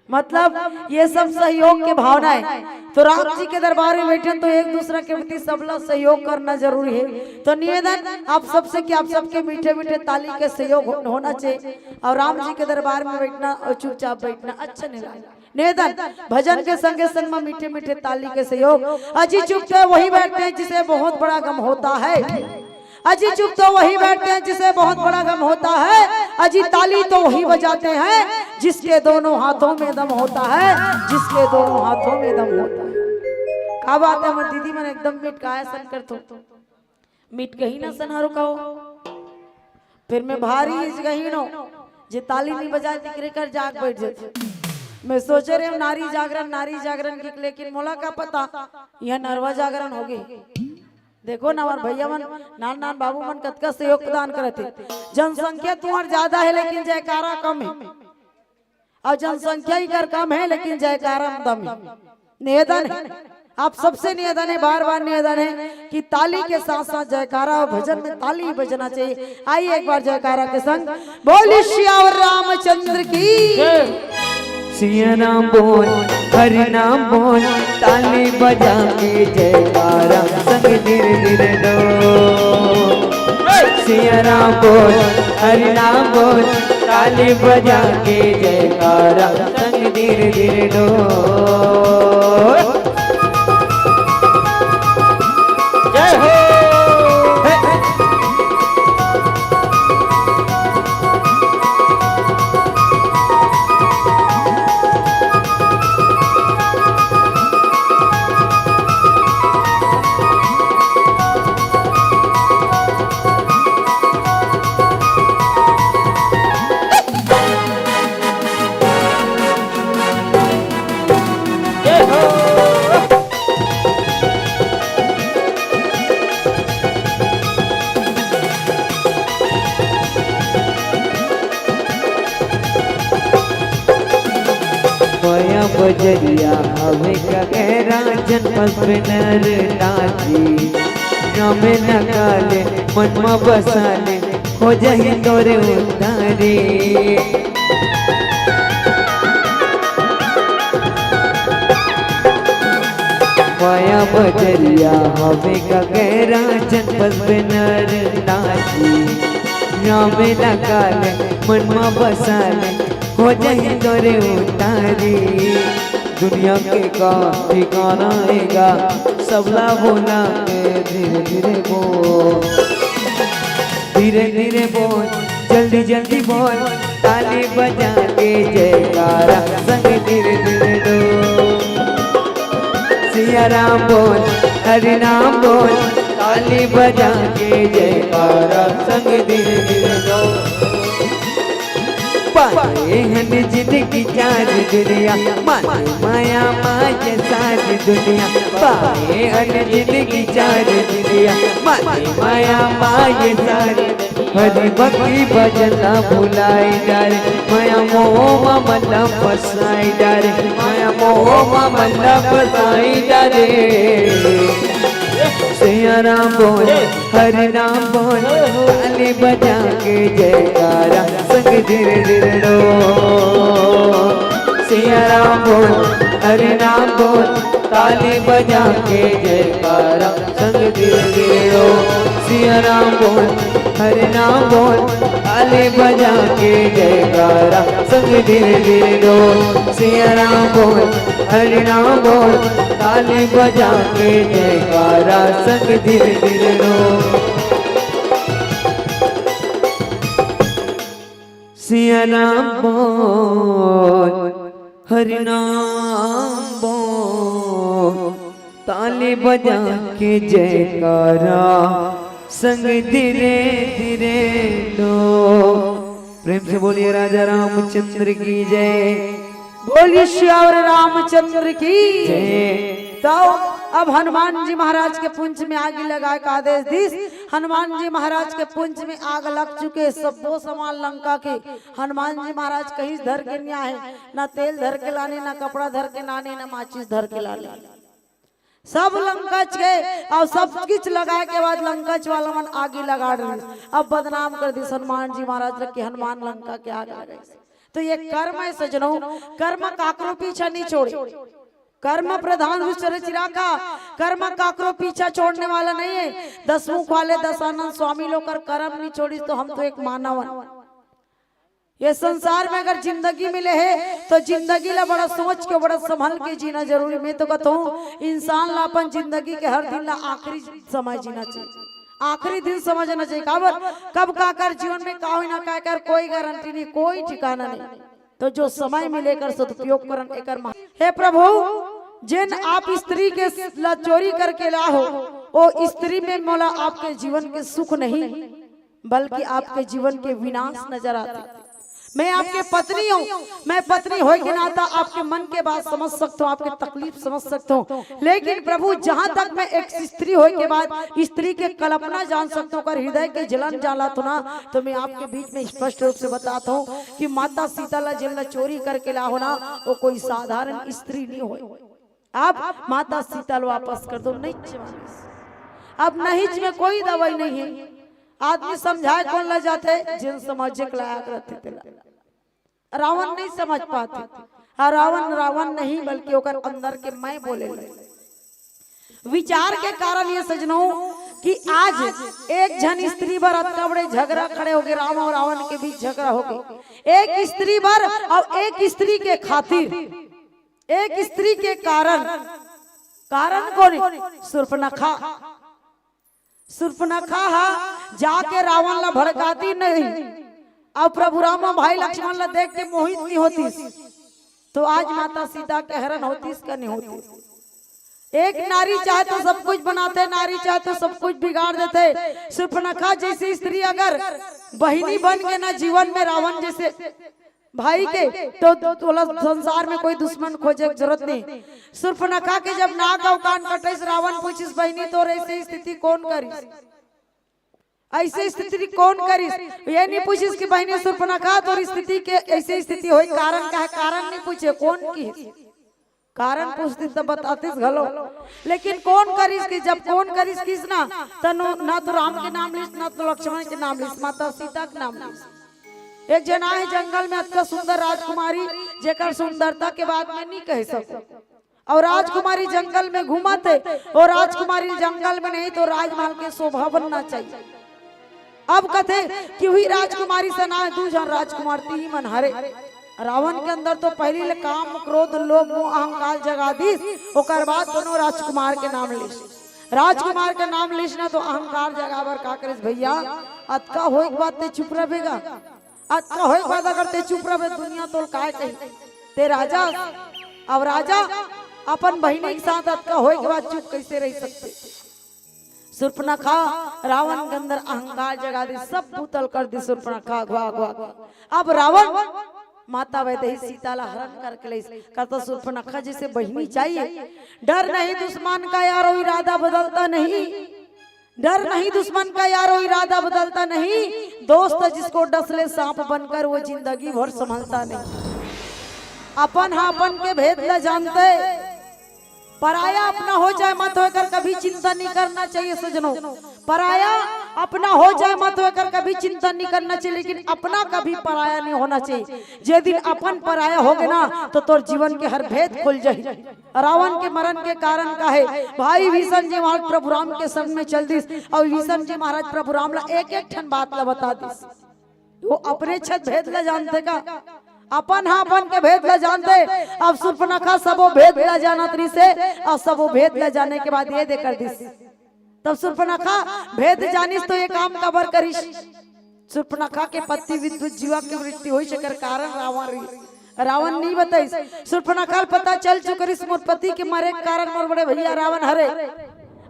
मतलब ये सब सहयोग के भावना है। तो राम जी के दरबार में बैठे तो एक दूसरे के प्रति सब लोग सहयोग करना जरूरी है। तो निवेदन आप सबसे कि आप सबके मीठे मीठे ताली के सहयोग होना चाहिए और राम जी के दरबार में बैठना और चुपचाप बैठना अच्छा नहीं लगेगा। निवेदन भजन के संगे संग में मीठे मीठे ताली के सहयोग। अजी चुप तो वही बैठते हैं जिसे बहुत बड़ा गम होता है। अजी चुप तो वही बैठते हैं जिसे बहुत बड़ा गम होता है। अजी ताली तो वही बजाते हैं जिसके दोनों हाथों में दम होता है, जिसके दोनों हाथों में दम होता है। क्या बात है हमारी दीदी मन एकदम मीट का सन कर तो मीट कहीं ना सनहारो कहो फिर मैं भारी इस गही नो जे ताली नहीं बजाए तिकरे कर जाग बैठ जाते। मैं सोच रही हूँ नारी जागरण की, लेकिन मोला का पता यह नरवा जागरण हो गई। देखो ना हमारे भैया मन नान नान बाबू मन कतका सहयोग प्रदान करते। जनसंख्या तुम्हार ज्यादा है लेकिन जयकारा कम है, और जनसंख्या ही कर कम है लेकिन जयकारा दम है। निवेदन है आप सबसे, निवेदन है बार बार निवेदन है कि ताली के साथ साथ जयकारा और भजन में ताली बजना चाहिए। आइए एक बार जयकारा के संग बोली श्यावर रामचंद्र की। सिया नाम बोल हरि नाम बोल ताली बजा के जयकारा संग धीरे धीरे डोल। सिया नाम बोल हरि नाम बोल ताली बजा के जयकारा संग धीरे धीरे डोल। जय हो बजरिया हवे का गहरा जनपद पे नर नाची रामे नकाले मनमा बसाले हो जाही तोरे उतारे। माया बजरिया हवे का गहरा जनपद पे नर नाची रामे नकाले मनमा बसाले हो जाए तोरे उतारी। दुनिया के का ठिकाना आएगा सबला बोला के धीरे धीरे बोल, धीरे धीरे बोल, जल्दी जल्दी बोल, ताली बजा के जयकारा संग धीरे धीरे डोल। सिया राम बोल हरि नाम बोल ताली बजा के जयकारा संग धीरे धीरे डोल। पाए हन जिंदगी चार दुनिया माने माया माए सारी दुनिया। पाए हन जिंदगी चार दुनिया माने माया माए सारी। हरि भक्ति भजना भुलाई डारे माया मोह मल्ला फसाई डारे, माया मोह मल्ला फसाई डारे। सिया राम बोल हरि नाम बोल ताली बजा के जयकारा संग धीरे धीरे डोल। सिया राम बोल हरि नाम बोल ताली बजा के जयकारा संग धीरे धीरे डोल। सिया राम बोल हरि नाम बोल ताली बजा के जयकारा संग धीरे धीरे डोल। सिया राम बोल हरि नाम बोल ताली बजा के जयकारा संग धीरे धीरे डोल। सिया नाम बोल हरि नाम बोल ताली बजा के जयकारा संग धीरे धीरे डोल। प्रेम से बोलिए राजा रामचंद्र की जय, बोलिए श्यावर रामचंद्र की जय। तो अब हनुमान जी महाराज के पुंज में आग लगाए का आदेश दी। हनुमान जी महाराज के पुंज में आग लग चुके सब दो समान लंका के। हनुमान जी महाराज कहीं धर के नहीं आए, ना तेल धर के लाने, ना कपड़ा धर के लाने, ना माचिस धर के लाने। सब लंकच गए और सब कुछ लगाए के बाद लंकच वाला मन आगे लगा रहे। अब बदनाम कर दी हनुमान जी महाराज के, हनुमान लंका के आग लगे। तो ये कर्म है सजनों, कर्म काकरो पीछा नहीं छोड़े, कर्म प्रधान विश्व चिराका, कर्म काकरो पीछा छोड़ने वाला नहीं है। 10 मुख वाले दशानंद स्वामी लोग कर कर्म नहीं छोड़ी तो हम तो एक मानव हैं। ये संसार में अगर जिंदगी मिले है तो जिंदगी ला बड़ा सोच के बड़ा संभल के जीना जरूरी। मैं तो कहता हूँ इंसान ला अपन जिंदगी के हर दिन ला आखिरी समय जीना चाहिए, आखिरी दिन समझना चाहिए। कब का कर जीवन में का होई ना का कर कोई गारंटी नहीं, कोई ठिकाना नहीं। तो जो समय मिलेकर सदुपयोग करन एकर। हे प्रभु, जिन आप स्त्री के ला चोरी करके ला हो, वो स्त्री में मौला आपके जीवन के सुख नहीं बल्कि आपके जीवन के विनाश नजर आते। मैं आपके पत्नी हूँ, मैं पत्नी होए के नाता आपके मन के बात समझ सकता हूँ, आपके तकलीफ समझ सकता हूँ, लेकिन प्रभु जहाँ तक मैं एक स्त्री होए के बाद स्त्री के कल्पना जान सकता हूँ, कर हृदय के जलन जाला तो ना, तो मैं आपके बीच में स्पष्ट रूप से बताता हूँ कि माता सीता जिला चोरी करके ला हो ना, वो कोई साधारण स्त्री नहीं हो। आप माता सीता वापस कर दो, नहीं अब नहीं में कोई दवाई नहीं है। आदमी समझाए कौन ला जाते, जिन समझे के लायक रहते थे। रावण नहीं समझ पाते, रावण रावण नहीं बल्कि ओकर अंदर के मैं बोले विचार के कारण ये सजनों कि आज एक जन स्त्री पर अत्ता बड़े झगड़ा खड़े हो गए, राम और रावण के बीच झगड़ा हो गया। एक स्त्री पर और एक स्त्री के खातिर, एक स्त्री के कारण कौन? शूर्पणखा। शूर्पणखा जाके रावण ला भड़काती नहीं और प्रभु राम भाई लक्ष्मण ला देख के मोहित नहीं होती, तो आज माता सीता के हरण होती इसका नहीं होती। एक नारी चाहे तो सब कुछ बनाते, नारी चाहे तो सब कुछ बिगाड़ देते। शूर्पणखा जैसी स्त्री अगर बहिनी बन के ना जीवन में रावण जैसे भाई के, तो संसार में कोई दुश्मन खोजे की जरूरत नहीं। शूर्पणखा के जब नाक और कान कटे, रावण पूछिस बहिनी तो ऐसी स्थिति कौन करी, ऐसे स्थिति कौन करी? ये नहीं पूछिस कि बहिनी शूर्पणखा तो स्थिति के ऐसे स्थिति होई, कारण का है? कारण नहीं पूछे कौन की, कारण पूछती तब बतातीस घलो, लेकिन कौन करिस की? जब कौन करिस किस ना तो राम के नाम लिस, ना तो लक्ष्मण के नाम लिस, माता सीता के नाम लिस। एक जना है जंगल में अत्य सुंदर राजकुमारी, जेकर सुंदरता के बाद में नहीं कह सकते, और राजकुमारी जंगल में घूमते, और राजकुमारी जंगल में नहीं तो राजमहल के शोभा बनना चाहिए। अब कथे कि हुई राजकुमारी से ना दूसरा राजकुमार ही मन हरे। रावण के अंदर तो पहले काम क्रोध लोभ मोह अहंकार जगा दीस, ओकर बाद दोनों राजकुमार के नाम लिस। राजकुमार के नाम लिस ना तो अहंकार जगावर का करिस भैया, अतका होए के बाद ते चुप रहेगा, अतका होए के बाद अगर ते चुप रहे दुनिया तो काय कही ते राजा। अब राजा अपन बहिनी के साथ अतका होए के बाद चुप कैसे रह सकते? शूर्पणखा रावण के अंदर अहंकार जगा दी, सब भूतल कर दी शूर्पणखा घुआ घुआ। अब रावण माता वैदेही सीता ला हरण करके ले कहता शूर्पणखा जैसे बहिनी चाहिए। डर नहीं दुश्मन का यारो इरादा बदलता नहीं, डर नहीं दुश्मन का यारो इरादा बदलता नहीं, दोस्त जिसको डसले सांप बनकर वो जिंदगी भर संभलता नहीं। अपन हाँ अपन के भेद न जानते, पराया अपना हो जाए मत होकर कभी चिंता नहीं करना चाहिए सजनों। पराया अपना हो जाए मत होकर कभी चिंता नहीं करना चाहिए, लेकिन अपना कभी पराया नहीं होना चाहिए। जे दिन अपन पराया हो गए ना तो तोर जीवन के हर भेद खुल जाए। रावण के मरण के कारण का है भाई विष्णु जी महाराज प्रभु राम के संग में चल दिस, और विष्णु जी महाराज प्रभु राम ला एक एक ठन बात ला बता दिस। वो अपने छत भेद ला जानते का, अपन हाँ अपन के भेद ला जानते। अब शूर्पणखा सबो भेद ला जानत रही से, और सबो भेद ला जाने के बाद ये देकर दिस। तब शूर्पणखा भेद जानिस तो ये काम कबर करिस। शूर्पणखा के पति विद्युत जीवा की मृत्यु हुई शकर कारण रावण रही। रावण नहीं बताइस, शूर्पणखा पता चल चुकरिस मोर पति के मरे कारण मोर बड़े भैया रावण हरे।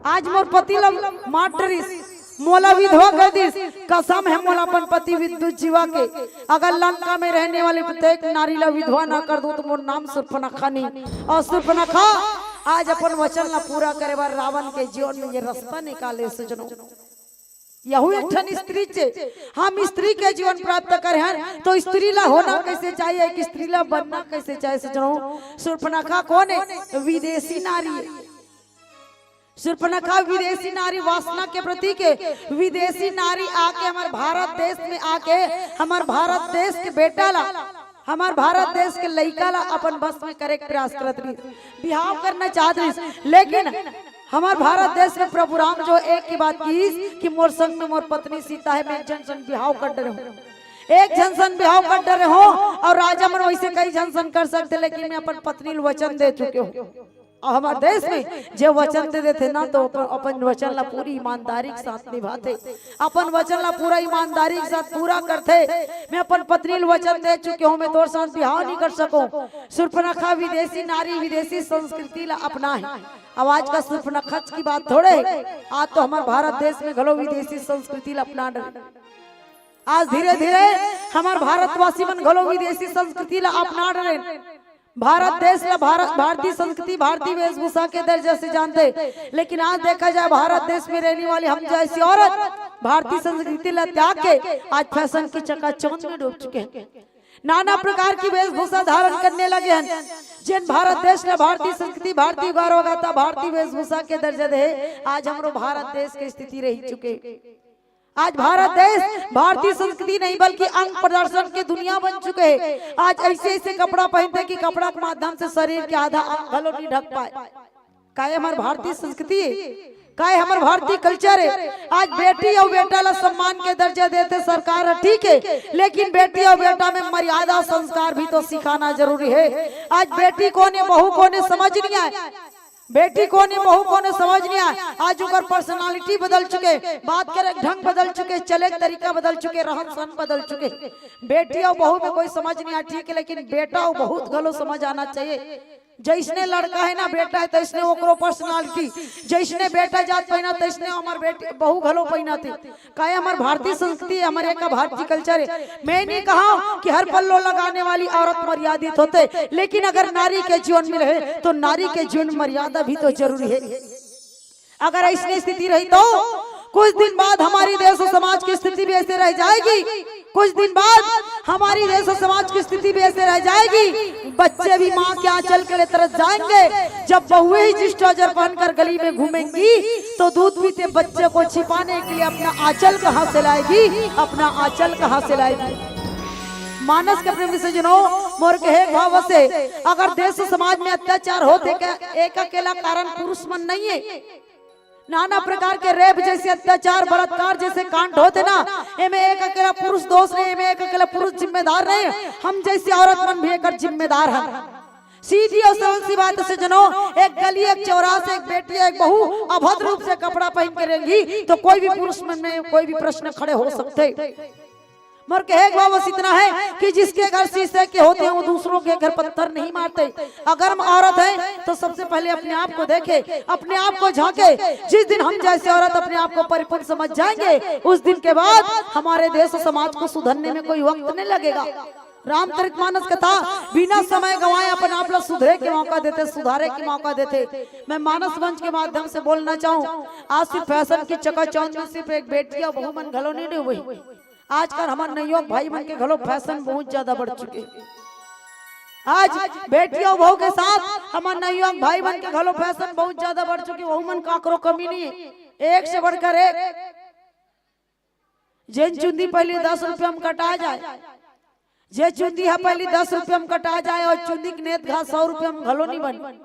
आज मोर पति ला माटरिस, मोला विधवा कर दिस। कसम है मोला अपन पति विद्युत जीवा के, अगर लंका में रहने वाले प्रत्येक नारी ला विधवा ना कर दो तो मोर नाम शूर्पणखा नहीं। और शूर्पणखा आज अपन वचन ला पूरा करे बार रावण के जीवन में ये रास्ता निकाले सजनों। यहू एक ठन स्त्री से हम स्त्री के जीवन प्राप्त करे हैं, तो स्त्री ला होना कैसे चाहिए, एक स्त्री ला बनना कैसे चाहिए सजनों। शूर्पणखा कौन है? विदेशी नारी है। शूर्पणखा विदेशी नारी वासना के प्रतीक है। विदेशी नारी आके हमारे भारत देश में आके हमारे भारत देश के बेटा ला हमार भारत देश के लड़का ला अपन बस में करे के प्रयास करत रही, बिहाव करना चाहत रही, लेकिन हमार भारत देश में प्रभु राम जो एक की बात की कि मोर संग में मोर पत्नी सीता है, मैं एक जन संग बिहाव कर डरे हूँ, एक जनसन बिहाव कर डरे हो, और राजा मन वैसे कई जनसन कर सकते, लेकिन मैं अपन पत्नी वचन दे चुके हूँ। और हमारे देश में जो वचन दे देते ना तो अपन वचन ला पूरी ईमानदारी के साथ निभाते, अपन वचन ला पूरा ईमानदारी के साथ पूरा करते। मैं अपन पत्नी वचन दे चुके हूँ, मैं तोर साथ बिहाव नहीं कर सकूं। सुर्पनखा विदेशी नारी विदेशी संस्कृति ला अपना है। अब आज का सुर्पनखा की बात थोड़े, आज तो हमारे भारत देश में घलो विदेशी संस्कृति ला अपना रहे। आज धीरे धीरे हमारे भारतवासी मन घलो विदेशी संस्कृति ला अपना रहे। भारत देश ला भारतीय संस्कृति भारतीय वेशभूषा के दर्जे से जानते, लेकिन आज देखा जाए भारत देश में रहने वाली हम जैसी औरत भारतीय संस्कृति ला त्याग के आज फैशन की चकाचौंध में डूब चुके हैं। नाना प्रकार की वेशभूषा धारण करने लगे हैं। जिन भारत देश ने भारतीय संस्कृति भारतीय गौरव गाथा भारतीय वेशभूषा के दर्जे दे, आज हमारे भारत देश की स्थिति रह चुके। आज भारत देश भारतीय संस्कृति नहीं बल्कि अंग प्रदर्शन के दुनिया बन चुके हैं। आज ऐसे ऐसे कपड़ा पहनते कि कपड़ा के माध्यम से शरीर के आधा अंग घलो नहीं ढक पाए। काय हमारे भारतीय संस्कृति है, काय हमारे भारतीय कल्चर है। आज बेटी और बेटा ला सम्मान के दर्जे देते सरकार, ठीक है, लेकिन बेटी और बेटा में मर्यादा संस्कार भी तो सिखाना जरूरी है। आज बेटी को ने बहू को ने समझ नहीं आए, बेटी को ने बहू को ने समझ नहीं आया। आज उनका पर्सनालिटी बदल चुके, बात करे ढंग बदल चुके, चले तरीका बदल चुके, रहन सहन बदल चुके। बेटी और बहू में कोई समझ नहीं आया, ठीक है, लेकिन बेटा और बहुत गलो समझ आना चाहिए। जैसने लड़का है ना बेटा है, तैसने ओकरो पर्सनालिटी, जैसने बेटा जात पहना तैसने हमार बेटी बहू घलो पहना थी। काहे हमार भारतीय संस्कृति है, हमारे का भारतीय कल्चर है। मैं नहीं कहा कि हर पल्लो लगाने वाली औरत मर्यादित होते, लेकिन अगर नारी के जीवन में रहे तो नारी के जीवन में मर्यादा भी तो जरूरी है। अगर ऐसी स्थिति रही तो कुछ दिन बाद हमारी देश और समाज की स्थिति भी ऐसे रह जाएगी, कुछ दिन बाद हमारी देश और समाज की स्थिति भी ऐसे रह जाएगी। बच्चे भी माँ के आंचल के लिए तरस जाएंगे। जब बहुएं ही जिस ट्राउजर पहनकर गली में घूमेंगी तो दूध पीते बच्चे को छिपाने के लिए अपना आंचल कहाँ से लाएगी, अपना आंचल कहाँ से लाएगी। मानस के प्रेमी से जिनो मोर के एक भाव से अगर देश और समाज में अत्याचार होते क्या एक अकेला कारण पुरुष मन नहीं है। नाना प्रकार के रेप जैसे अत्याचार बलात्कार जैसे कांड होते ना, इनमें एक अकेला पुरुष दोष नहीं, इनमें एक अकेला पुरुष जिम्मेदार नहीं, हम जैसी औरत मन भी एक जिम्मेदार है। सीधी और सरल सी बात से जनो, एक गली एक चौराहे एक बेटी एक बहू अभद्र रूप से कपड़ा पहन के रहेंगी तो कोई भी पुरुष मन में कोई भी प्रश्न खड़े हो सकते। मर के एक बात बस इतना है कि जिसके घर शीशे के होते हैं वो दूसरों के घर पत्थर नहीं मारते। अगर हम औरत हैं तो सबसे पहले अपने आप को देखे, अपने आप को झांके। जिस दिन हम जैसे औरत अपने आप को परिपूर्ण समझ जाएंगे उस दिन के बाद हमारे देश और समाज को सुधरने में कोई वक्त नहीं लगेगा। रामचरितमानस कथा बिना समय गंवाए अपन आप लोग सुधरे के मौका देते, सुधारे के मौका देते। मैं मानस मंच के माध्यम से बोलना चाहूँ, आज सिर्फ फैशन की चकाचौंध में सिर्फ एक बेटी और बहू मन घलो नहीं हुई। आजकल हमारे नवयुवक भाई मन के घलो फैशन बहुत ज्यादा बढ़ चुके। आज बेटियों बहू के साथ हमारे नवयुवक भाई मन के घलो फैशन बहुत ज्यादा बढ़ चुके। वहू मन काकरो कमी नहीं है, एक से बढ़कर एक। जेन चुंदी पहले 10 रुपये में कटा जाए, जे चुंदी है पहले 10 रुपये में कटा जाए और चुंदी के नेत घास 100 रुपये में घलो नहीं बनी।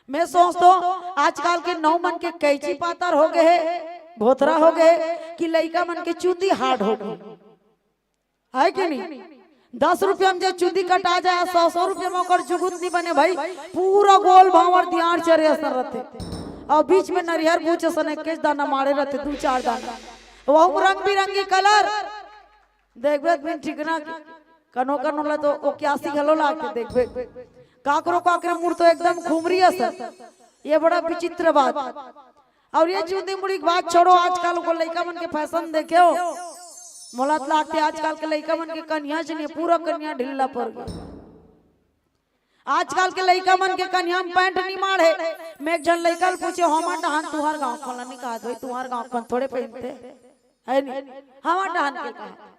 मैं सोचता हूँ आजकल के नौ मन के कैची पातर हो गए है, भोथरा हो गए कि लड़का मन के चुंदी हार्ड हो गई है कि नहीं। 10 रुपये में जो चुंदी कटा जाए 100 रुपये में और जुगुत नहीं बने भाई, पूरा गोल भावर ध्यान चरे असर रहते और बीच में नरियर बूच सन एक दाना मारे रहते 2-4 दाना। वह रंग बिरंगी कलर देखबे बिन ठिकना कनो कनो ला तो 81 घलो लाके देखबे काकरो काकरे मुड़ तो एकदम खुमरी असर। ये बड़ा विचित्र बात। और ये चुंदी मुड़ी की बात छोड़ो, आजकल को लड़का मन के फैशन देखे हो मोलत लागते। आजकल के लड़का मन के कन्या जने पूरा कन्या ढिल्ला पर गए। आजकल के लड़का मन के कन्या में पैंट नहीं मारे। मैं एक जन लड़का पूछे हमार डहान तुहार गांव खोला नहीं कहा भाई तुम्हार गांव कौन थोड़े पहनते है नहीं हमार डहान के कहा।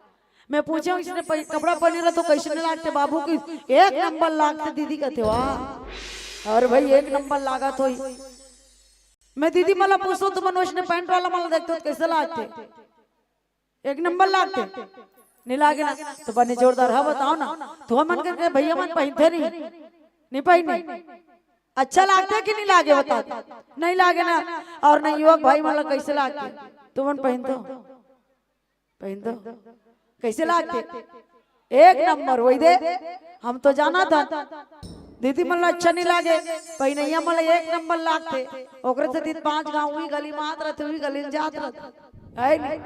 मैं पूछे इसने कपड़ा पहने रहा तो कैसे नहीं लागते बाबू की 1 नंबर लागते दीदी कहते वाह और भाई 1 नंबर लागा तो मैं दीदी मला पूछता हूँ तो मनोज ने पैंट वाला मला देखते हो कैसे लागते 1 नंबर लागते। नहीं लागे ना तो बने जोरदार हाँ बताओ ना तो मन करके भैया मन पहनते नहीं पहने अच्छा लागता है कि नहीं लागे बता नहीं लागे ना और नहीं युवक भाई मतलब कैसे लागते तुम पहन दो कैसे लागते एक नंबर वही दे हम तो जाना था दीदी मतलब अच्छा नहीं लागे पहनैया मतलब एक नंबर लागते ओकरे से दीदी 5 गांव हुई गली में आत रहते हुई गली में जात रहते है नहीं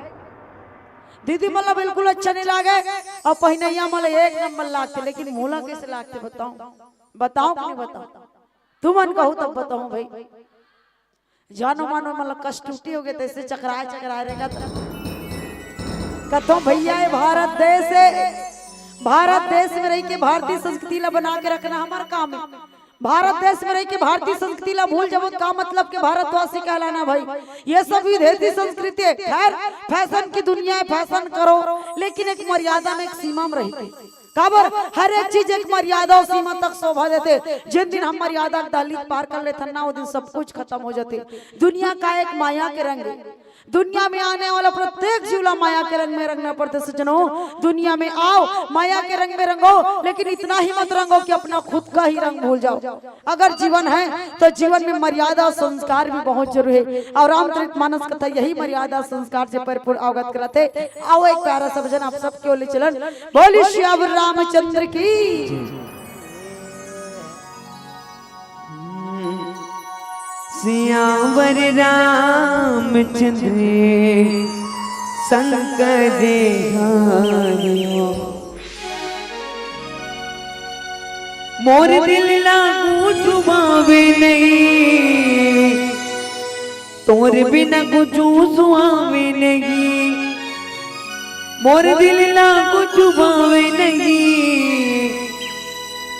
दीदी मतलब बिल्कुल अच्छा नहीं लागे और पहनैया मतलब एक नंबर लागते लेकिन मूला कैसे लागते बताओ कि नहीं बताओ तुम मन कहू तब बताओ भाई जानो मानो मतलब कष्ट टूटी हो गए तैसे चकराए रहेगा कथो भैया भारत देश है भारत देश में रह के भारतीय संस्कृति ला बना के रखना हमारा काम है भारत देश में रह के भारतीय संस्कृति ला भूल जब का मतलब के भारतवासी कहलाना भाई ये सब विदेशी संस्कृति है खैर फैशन की दुनिया है फैशन करो लेकिन एक मर्यादा में एक सीमा में रही काबर हर एक चीज एक मर्यादा और सीमा तक शोभा देते जिन दिन हम मर्यादा दलित पार कर लेते ना वो दिन सब कुछ खत्म हो जाते दुनिया का एक माया के रंग है दुनिया में आने वाला प्रत्येक जीवला माया के रंग में रंगना पड़ते सज्जनों दुनिया में आओ माया के रंग में रंगो लेकिन इतना ही मत रंगो कि अपना खुद का ही रंग भूल जाओ अगर जीवन है तो जीवन में मर्यादा और संस्कार भी बहुत जरूरी है और रामचरितमानस कथा यही मर्यादा संस्कार से परिपूर्ण अवगत कराते आओ एक प्यारा सा भजन आप सबके ओर ले चलन बोली श्यावर रामचंद्र की सियावर रामचंद्र शंकर हरियो मोर दिल लागू डुबावे नहीं तोर बिना कुछ सुहावे नहीं मोर दिल लागू डुबावे नहीं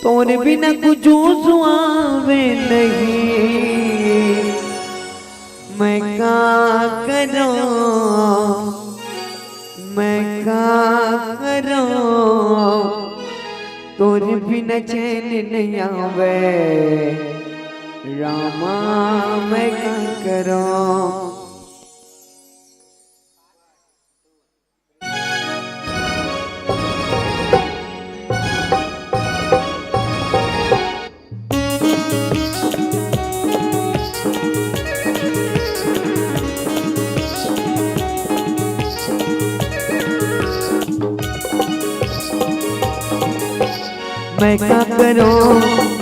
तोर बिना कुछ सुहावे नहीं मैं क्या करूं तोर बिना चैन नहीं आवे रामा मैं क्या करूं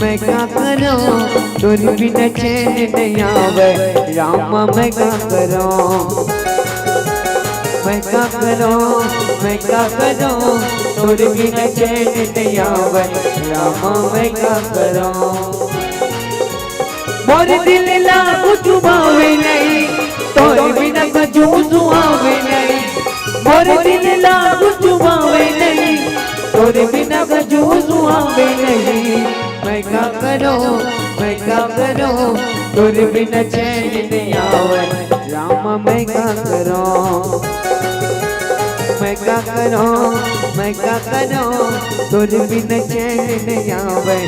मैं क्या करूं तोर बिना चैन नहीं आवे रामा मैं क्या करूं मैं क्या करूं तोर बिना चैन नहीं आवे रामा मैं क्या करूं मोर दिल लागू डुबावे नहीं तोर बिना कुछ सुहावे नहीं मोर दिल लागू डुबावे नहीं तोर बिना कुछ सुहावे नहीं मैं क्या करूं तोर बिना चैन नहीं आवे रामा मैं क्या करूं मैं क्या करूं तोर बिना चैन नहीं आवे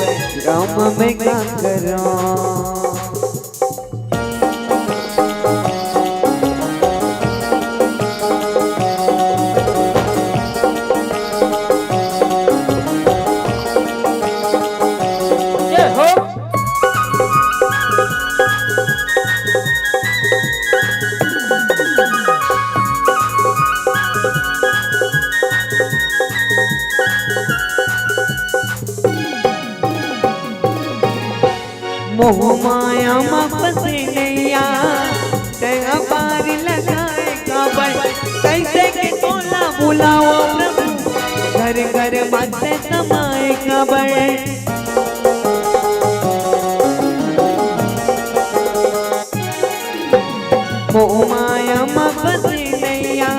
रामा मैं क्या करूं मोह माया में फंसे नैया तेरा पार लगाए काबर कैसे के तोला बुलाओ प्रभु घर घर मत समाए काबर मोह माया में फंसे नैया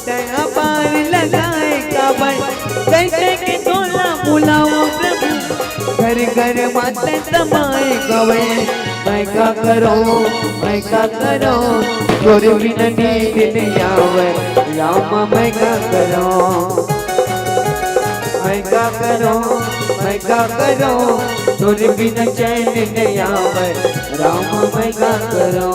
तेरा पार लगाए काबर कैसे के तोला बुलाओ प्रभु घर घर माते समाए गवे मैं क्या करूं तोर बिना नींद नहीं आवे रामा मैं क्या करूं तोर बिना चैन नहीं आवे रामा मैं क्या करूं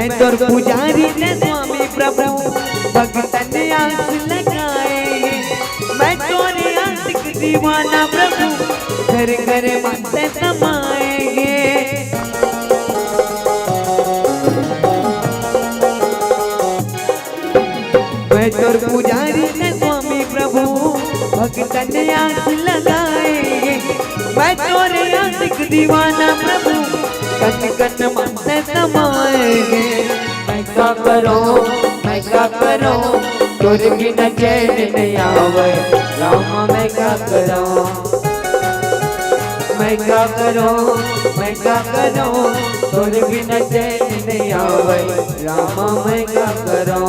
मैं तोर पुजारी ने स्वामी प्रभु भगतन आस लगाए, मैं तोरे आशिक दीवाना प्रभु घर घर माते समाएंगे। मैं तोर पुजारी ने स्वामी प्रभु भगतन आस लगाएंगे, मैं तोरे आशिक दीवाना प्रभु कन कन माते समाएंगे। मैं क्या करूं, मैं क्या करूं, तोरे बिना चैन नहीं आवे रामा, मैं क्या करूं, मैं क्या करूं, मैं क्या करूं, तोरे बिना चैन नहीं आवे रामा, मैं क्या करूं।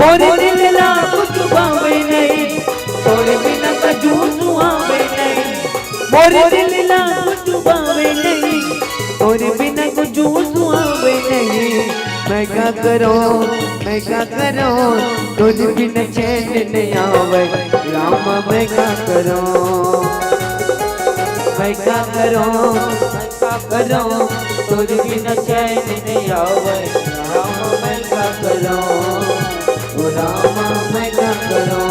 मोरे दिल ला कुछ पावे नहीं, तोरे बिना कजू सुहावे नहीं, मोरे दिल ला कुछ पावे नहीं, तोरे बिना कुछ सुहावे नहीं। मैं क्या करूं, मैं क्या करूं, तोरे बिना चैन नहीं आवे रामा, मैं क्या करूं, मैं क्या करूं, मैं क्या करूं, तोरे बिना चैन नहीं आवे रामा, मैं क्या करूं, ओ रामा मैं क्या करूं,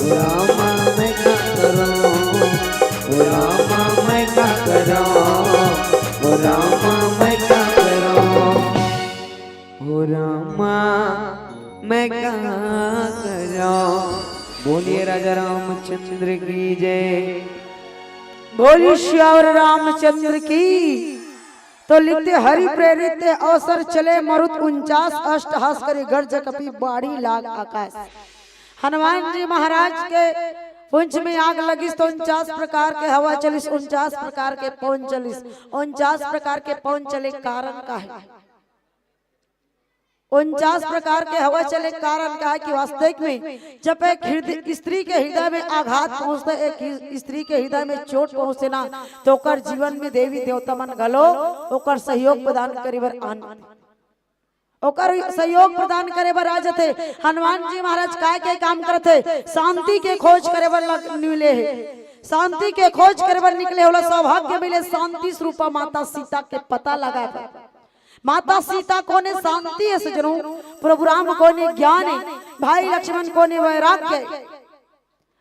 ओ रामा मैं क्या करूं, ओ रामा मैं क्या करूं, ओ रामा मैं क्या करूं, ओ रामा मैं क्या करूं। बोलिए राजा रामचंद्र की जय। बोली श्यावर रामचंद्र की। तो लिखते हरि प्रेरित अवसर चले मरुत 49 अष्टहास करे गर्ज कपि बाड़ी लाग आकाश। हनुमान जी महाराज के पुंछ में आग लगी तो 49 प्रकार के हवा चलिस, 49 प्रकार के पवन चलिस, 49 प्रकार के पवन चले कारण का है, 49 प्रकार के हवा चले कारण का है कि वास्तविक में जब एक स्त्री के हृदय में आघात पहुंचता है, एक स्त्री के हृदय में चोट पहुंचे ना, तो ओकर जीवन में देवी देवता मन गलो ओकर सहयोग प्रदान करे बर आन, ओकर सहयोग प्रदान करे बर आ जाते। हनुमान जी महाराज काय के काम करते, शांति के खोज करे बर निकले है, शांति के खोज करे बर निकले होला, सौभाग्य मिले शांति स्वरूपा माता सीता के पता लगा। माता सीता को ने शांति है सजनों, प्रभु राम को ने ज्ञान है, भाई लक्ष्मण को ने वैराग्य।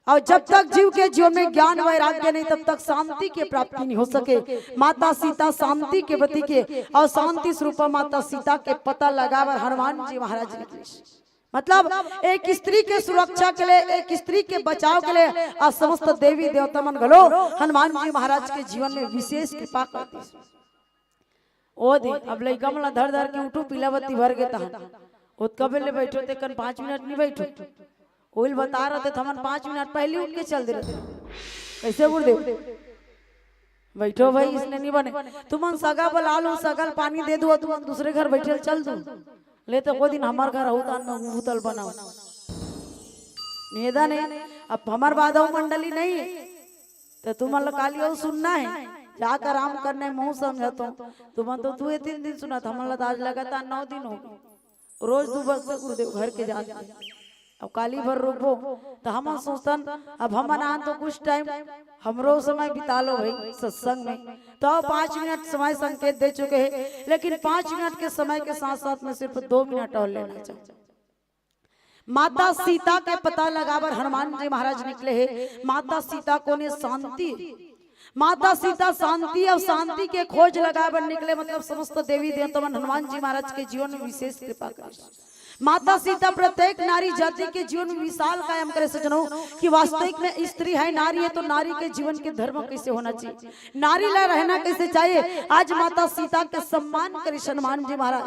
और जब तक जीव के जीवन में ज्ञान वैराग्य नहीं तब तक शांति की प्राप्ति नहीं हो सके। माता सीता शांति के प्रति के और शांति स्वरूप माता सीता के पता लगावर हनुमान जी महाराज निकले। मतलब एक स्त्री के सुरक्षा के लिए, एक स्त्री के बचाव के लिए और समस्त देवी देवता मन गलो हनुमान जी महाराज के जीवन में विशेष कृपा करते। ओ दे अब लइका मला धर धर के उठो पीलावती भर के तहन उत कबे ले बैठो ते कन 5 मिनट नहीं बैठो, ओइल बता रहे थे हमन 5 मिनट पहले उठ के चल दे रहे। कैसे उड़ दे बैठो भाई, इसने नहीं बने। तुमन सगा बला लो, सगल पानी दे दो, तुमन दूसरे घर बैठे चल दो ले, तो वो दिन हमार घर होता न भूतल बनाओ निदा नहीं। अब हमार बाधव मंडली नहीं है तो तुमन काली और सुनना है, जाकर आराम करने मुंह समझाता तुम तो 2-3 दिन सुना था, हमारा आज लगातार 9 दिन हो गए, रोज 2 बजे गुरुदेव घर के जाते। अब काली भर रुकबो तो हम सोचतन अब हम आन तो कुछ टाइम हमरो समय बिता लो भाई सत्संग में, तो 5 मिनट समय संकेत दे चुके हैं, लेकिन 5 मिनट के समय के साथ साथ में सिर्फ 2 मिनट और लेना चाहिए। माता सीता के पता लगावर हनुमान जी महाराज निकले हैं। माता सीता को ने शांति, माता सीता शांति और शांति के खोज लगावर निकले, मतलब समस्त देवी देवता हनुमान जी महाराज के जीवन में विशेष कृपा करे। माता सीता प्रत्येक नारी जाति के जीवन में विशाल कायम करे सजनों कि वास्तविक में स्त्री है, नारी है, तो नारी के जीवन के धर्म कैसे होना चाहिए, नारी ला रहना कैसे चाहिए। आज माता सीता के सम्मान करे हनुमान जी महाराज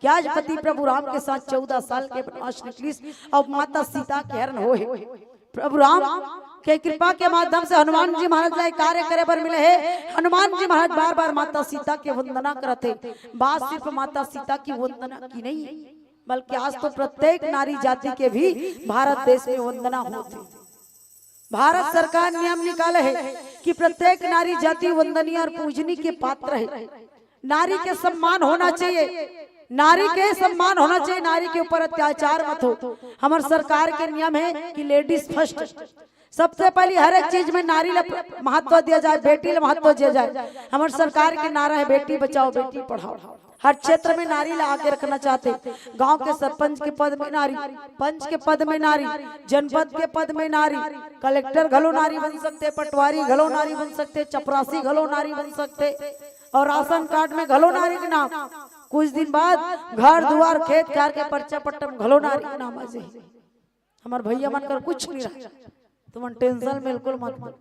कि आज पति प्रभु राम के साथ 14 साल के वनवास निकली और माता सीता के हरण हो। प्रभु राम के कृपा के माध्यम से हनुमान जी महाराज लाए कार्य करे पर मिले है। हनुमान जी महाराज बार बार माता सीता के वंदना करते। बात सिर्फ माता सीता की वंदना की नहीं बल्कि आज तो प्रत्येक नारी जाति के भी भारत देश में वंदना होती। भारत सरकार नियम निकाले है कि प्रत्येक नारी जाति वंदनीय और पूजनीय के पात्र है। नारी के सम्मान होना चाहिए, नारी के सम्मान होना चाहिए, नारी के ऊपर अत्याचार मत हो। हमारे सरकार के नियम है कि लेडीज फर्स्ट, सबसे पहले हर एक चीज में नारी ला महत्व दिया जाए, बेटी ला महत्व दिया जाए। हमारे सरकार के नारा है बेटी बचाओ बेटी पढ़ाओ। हर क्षेत्र में नारी ला आगे रखना चाहते। गांव के सरपंच के पद में नारी, पंच के पद में नारी, जनपद के पद में नारी, कलेक्टर घलो नारी बन सकते, पटवारी घलो नारी बन सकते, चपरासी घलो नारी बन सकते, और राशन कार्ड में घलो नारी के नाम। कुछ दिन बाद घर दुआर खेत खार के पर्चा पट्टम घलो नारी के नाम आ जाए। हमारे भैया मन कर कुछ नहीं रहा, तुम टेंशन बिल्कुल मत लो।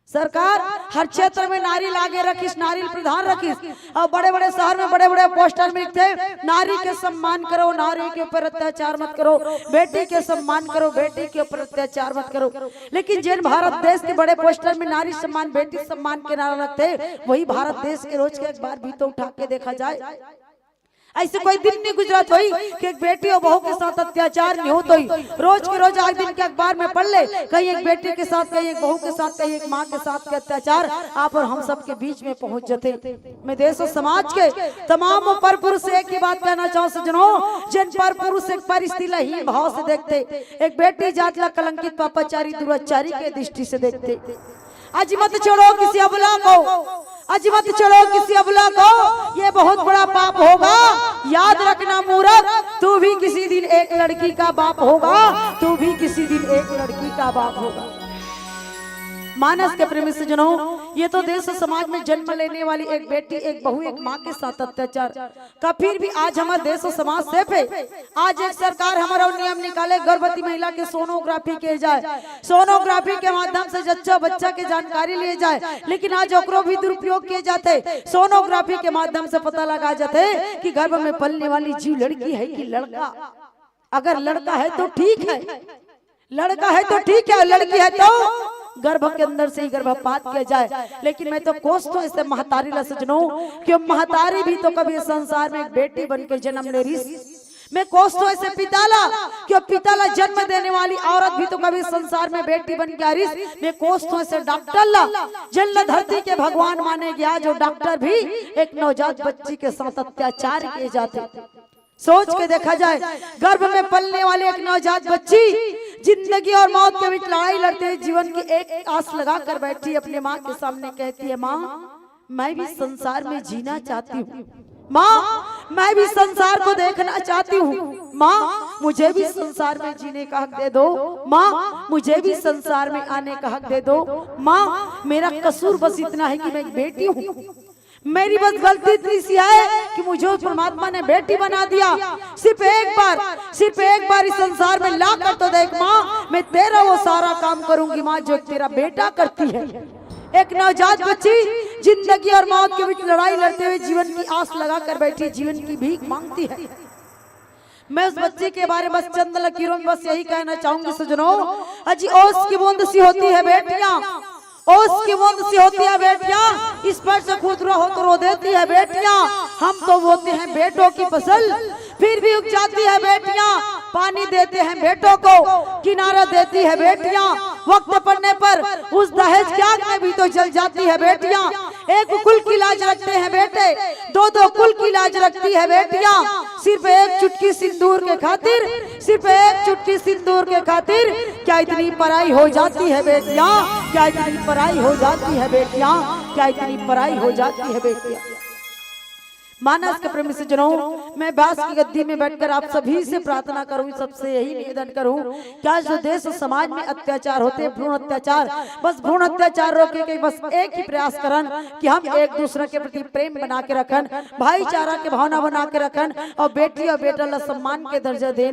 सरकार हर क्षेत्र में नारी लागे रखिस, नारी प्रधान रखिस। और बड़े बड़े शहर में बड़े बड़े पोस्टर में लिखते नारी के सम्मान करो, नारी के ऊपर अत्याचार मत करो, बेटी के सम्मान करो, बेटी के ऊपर अत्याचार मत करो। लेकिन जिन भारत देश के बड़े पोस्टर में नारी सम्मान बेटी सम्मान के नारा लगते, वही भारत देश के रोज के अखबार भी तो उठा के देखा जाए। ऐसे कोई दिन नहीं गुजरात हुई कि एक बेटी और बहू के साथ अत्याचार नहीं होता ही। रोज के रोज आज दिन के अखबार में पढ़ ले, कहीं एक बेटी के साथ, कहीं एक बहू के साथ, कहीं एक माँ के साथ के अत्याचार आप और हम सब के बीच में पहुंच जाते। मैं देश और समाज के तमाम पर पुरुष से एक ही बात कहना चाहूँ सज्जनों, जिन पर पुरुष एक परिस्थिति भाव से देखते, एक बेटी जात ला कलंकित पापाचारी दुराचारी के दृष्टि से देखते। आज मत छोड़ो किसी अबला को, आज मत छोड़ो किसी अबला को, ये बहुत बड़ा पाप होगा। याद रखना मूर्ख, तू भी किसी दिन एक लड़की का बाप होगा, तू भी किसी दिन एक लड़की का बाप होगा। मानस के प्रेमी सज्जनों, ये तो देश और समाज में जन्म लेने वाली एक बेटी, एक बहू, एक माँ के साथ अत्याचार का फिर भी आज हमारे देश और समाज सेफ है। आज एक सरकार हमारा नियम निकाले, गर्भवती महिला के सोनोग्राफी किए जाए, सोनोग्राफी के माध्यम से जच्चा बच्चा के जानकारी लिए जाए। लेकिन आज ओकरो भी दुरुपयोग किए जाते। सोनोग्राफी के माध्यम से पता लगा जाते कि गर्भ में पलने वाली जीव लड़की है कि लड़का। अगर लड़का है तो ठीक है, लड़का है तो ठीक है, लड़की है तो गर्भ के अंदर से ही गर्भपात किया जाए। लेकिन मैं तो कोसतो ऐसे महतारी ला सजनों, कि महतारी भी तो कभी संसार में एक बेटी बन के जन्म ले रही। मैं कोसतो ऐसे पिताला, कि पिताला जन्म देने वाली औरत भी तो कभी संसार में बेटी बन के आ रही। मैं कोसतो ऐसे डॉक्टर ला, जन्म धरती के भगवान माने गया, जो डॉक्टर भी एक नवजात बच्ची के साथ अत्याचार किए जाते। सोच के देखा जाए, गर्भ में पलने वाली एक नवजात बच्ची जिंदगी और मौत के बीच लड़ाई लड़ते हुए जीवन की एक आस लगा कर बैठी अपने माँ के सामने कहती है, माँ मैं भी संसार में जीना चाहती हूँ, माँ मैं भी संसार को देखना चाहती हूँ, माँ मुझे भी संसार में जीने का हक दे दो, माँ मुझे भी संसार में आने का हक दे दो। माँ मेरा कसूर बस इतना है कि मैं एक बेटी हूँ, मेरी बस गलती इतनी सी है कि मुझे परमात्मा ने बेटी बना दिया। सिर्फ एक बार इस संसार में ला कर तो देख माँ, मैं तेरा वो सारा काम करूंगी माँ जो तेरा बेटा करती है। एक नवजात बच्ची जिंदगी और मौत के बीच लड़ाई लड़ते हुए जीवन की आस लगा कर बैठी, जीवन की भीख मांगती है। मैं उस बच्चे के बारे में बस चंद लकीरों में बस यही कहना चाहूंगी सजनों, अजी ओस की बूंद सी होती है बेटियां, ओस की बूंद सी होती है बेटियां, इस पर से खुद रो हो तो रो देती है बेटियां। हम तो बोते हैं बेटों की फसल, फिर भी उग जाती है बेटियां। पानी देते हैं बेटों को, किनारा देती है बेटियां। वक्त पड़ने पर उस दहेज की आग में भी तो जल जाती है बेटियां। एक कुल की लाज रखते हैं बेटे, दो दो कुल की लाज रखती है बेटियां। सिर्फ एक चुटकी सिंदूर के खातिर, सिर्फ एक चुटकी सिंदूर के खातिर क्या इतनी पराई हो जाती है बेटियां, क्या इतनी पराई हो जाती है बेटियां, क्या इतनी पराई हो जाती है बेटियां। मानस के प्रेमी सज्जनों, मैं व्यास की गद्दी में बैठकर आप सभी से प्रार्थना करूं, सबसे यही निवेदन करूं कि आज जो देश और समाज में अत्याचार होते हैं, भ्रूण अत्याचार, बस भ्रूण अत्याचार रोके के बस एक ही प्रयास करन कि हम एक दूसरे के प्रति प्रेम बना के रखन, भाईचारा के भावना बना के रखन, और बेटी और बेटा ला सम्मान के दर्जा दें,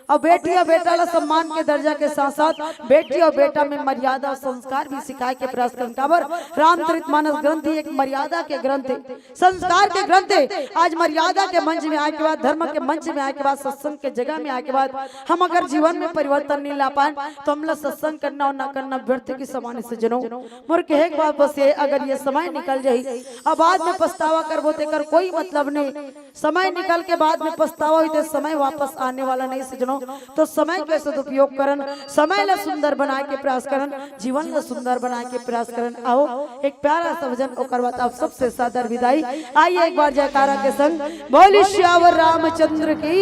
और बेटी और बेटा ला सम्मान के दर्जा के साथ साथ बेटी और बेटा में मर्यादा और संस्कार भी सिखाए के प्रयास करन। काबर रामचरितमानस ग्रंथ ही एक मर्यादा के ग्रंथ है, संस्कार के ग्रंथ है। आज मर्यादा के मंच में आए के बाद, धर्म के मंच में आए के बाद, सत्संग के जगह में आए के बाद हम अगर जीवन में परिवर्तन नहीं ला पाए तो हम लोग सत्संग करना और ना करना व्यर्थ की समान से जनों। मोर के एक बात बस ये, अगर ये समय निकल जाए अब बाद में पछतावा कर बोते कर कोई मतलब नहीं। समय निकल के बाद में पछतावा हुई तो समय वापस आने वाला नहीं सजनों। तो समय के सदुपयोग करन, समय ला सुंदर बनाए के प्रयास करन, जीवन ला सुंदर बनाए के प्रयास करन। आओ एक प्यारा सा भजन ओकर बाद आप सबसे सादर विदाई। आइए एक बार जयकारा के संग बोली श्यावर रामचंद्र की।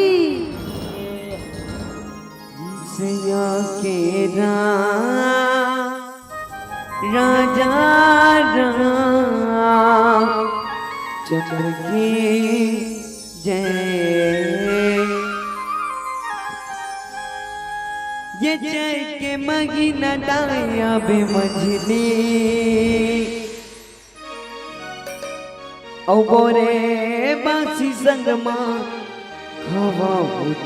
सिया के राजा चंद्र की जय। ये जय के महीना डाया बे मंझली औ बोरे बासी संगमा हवा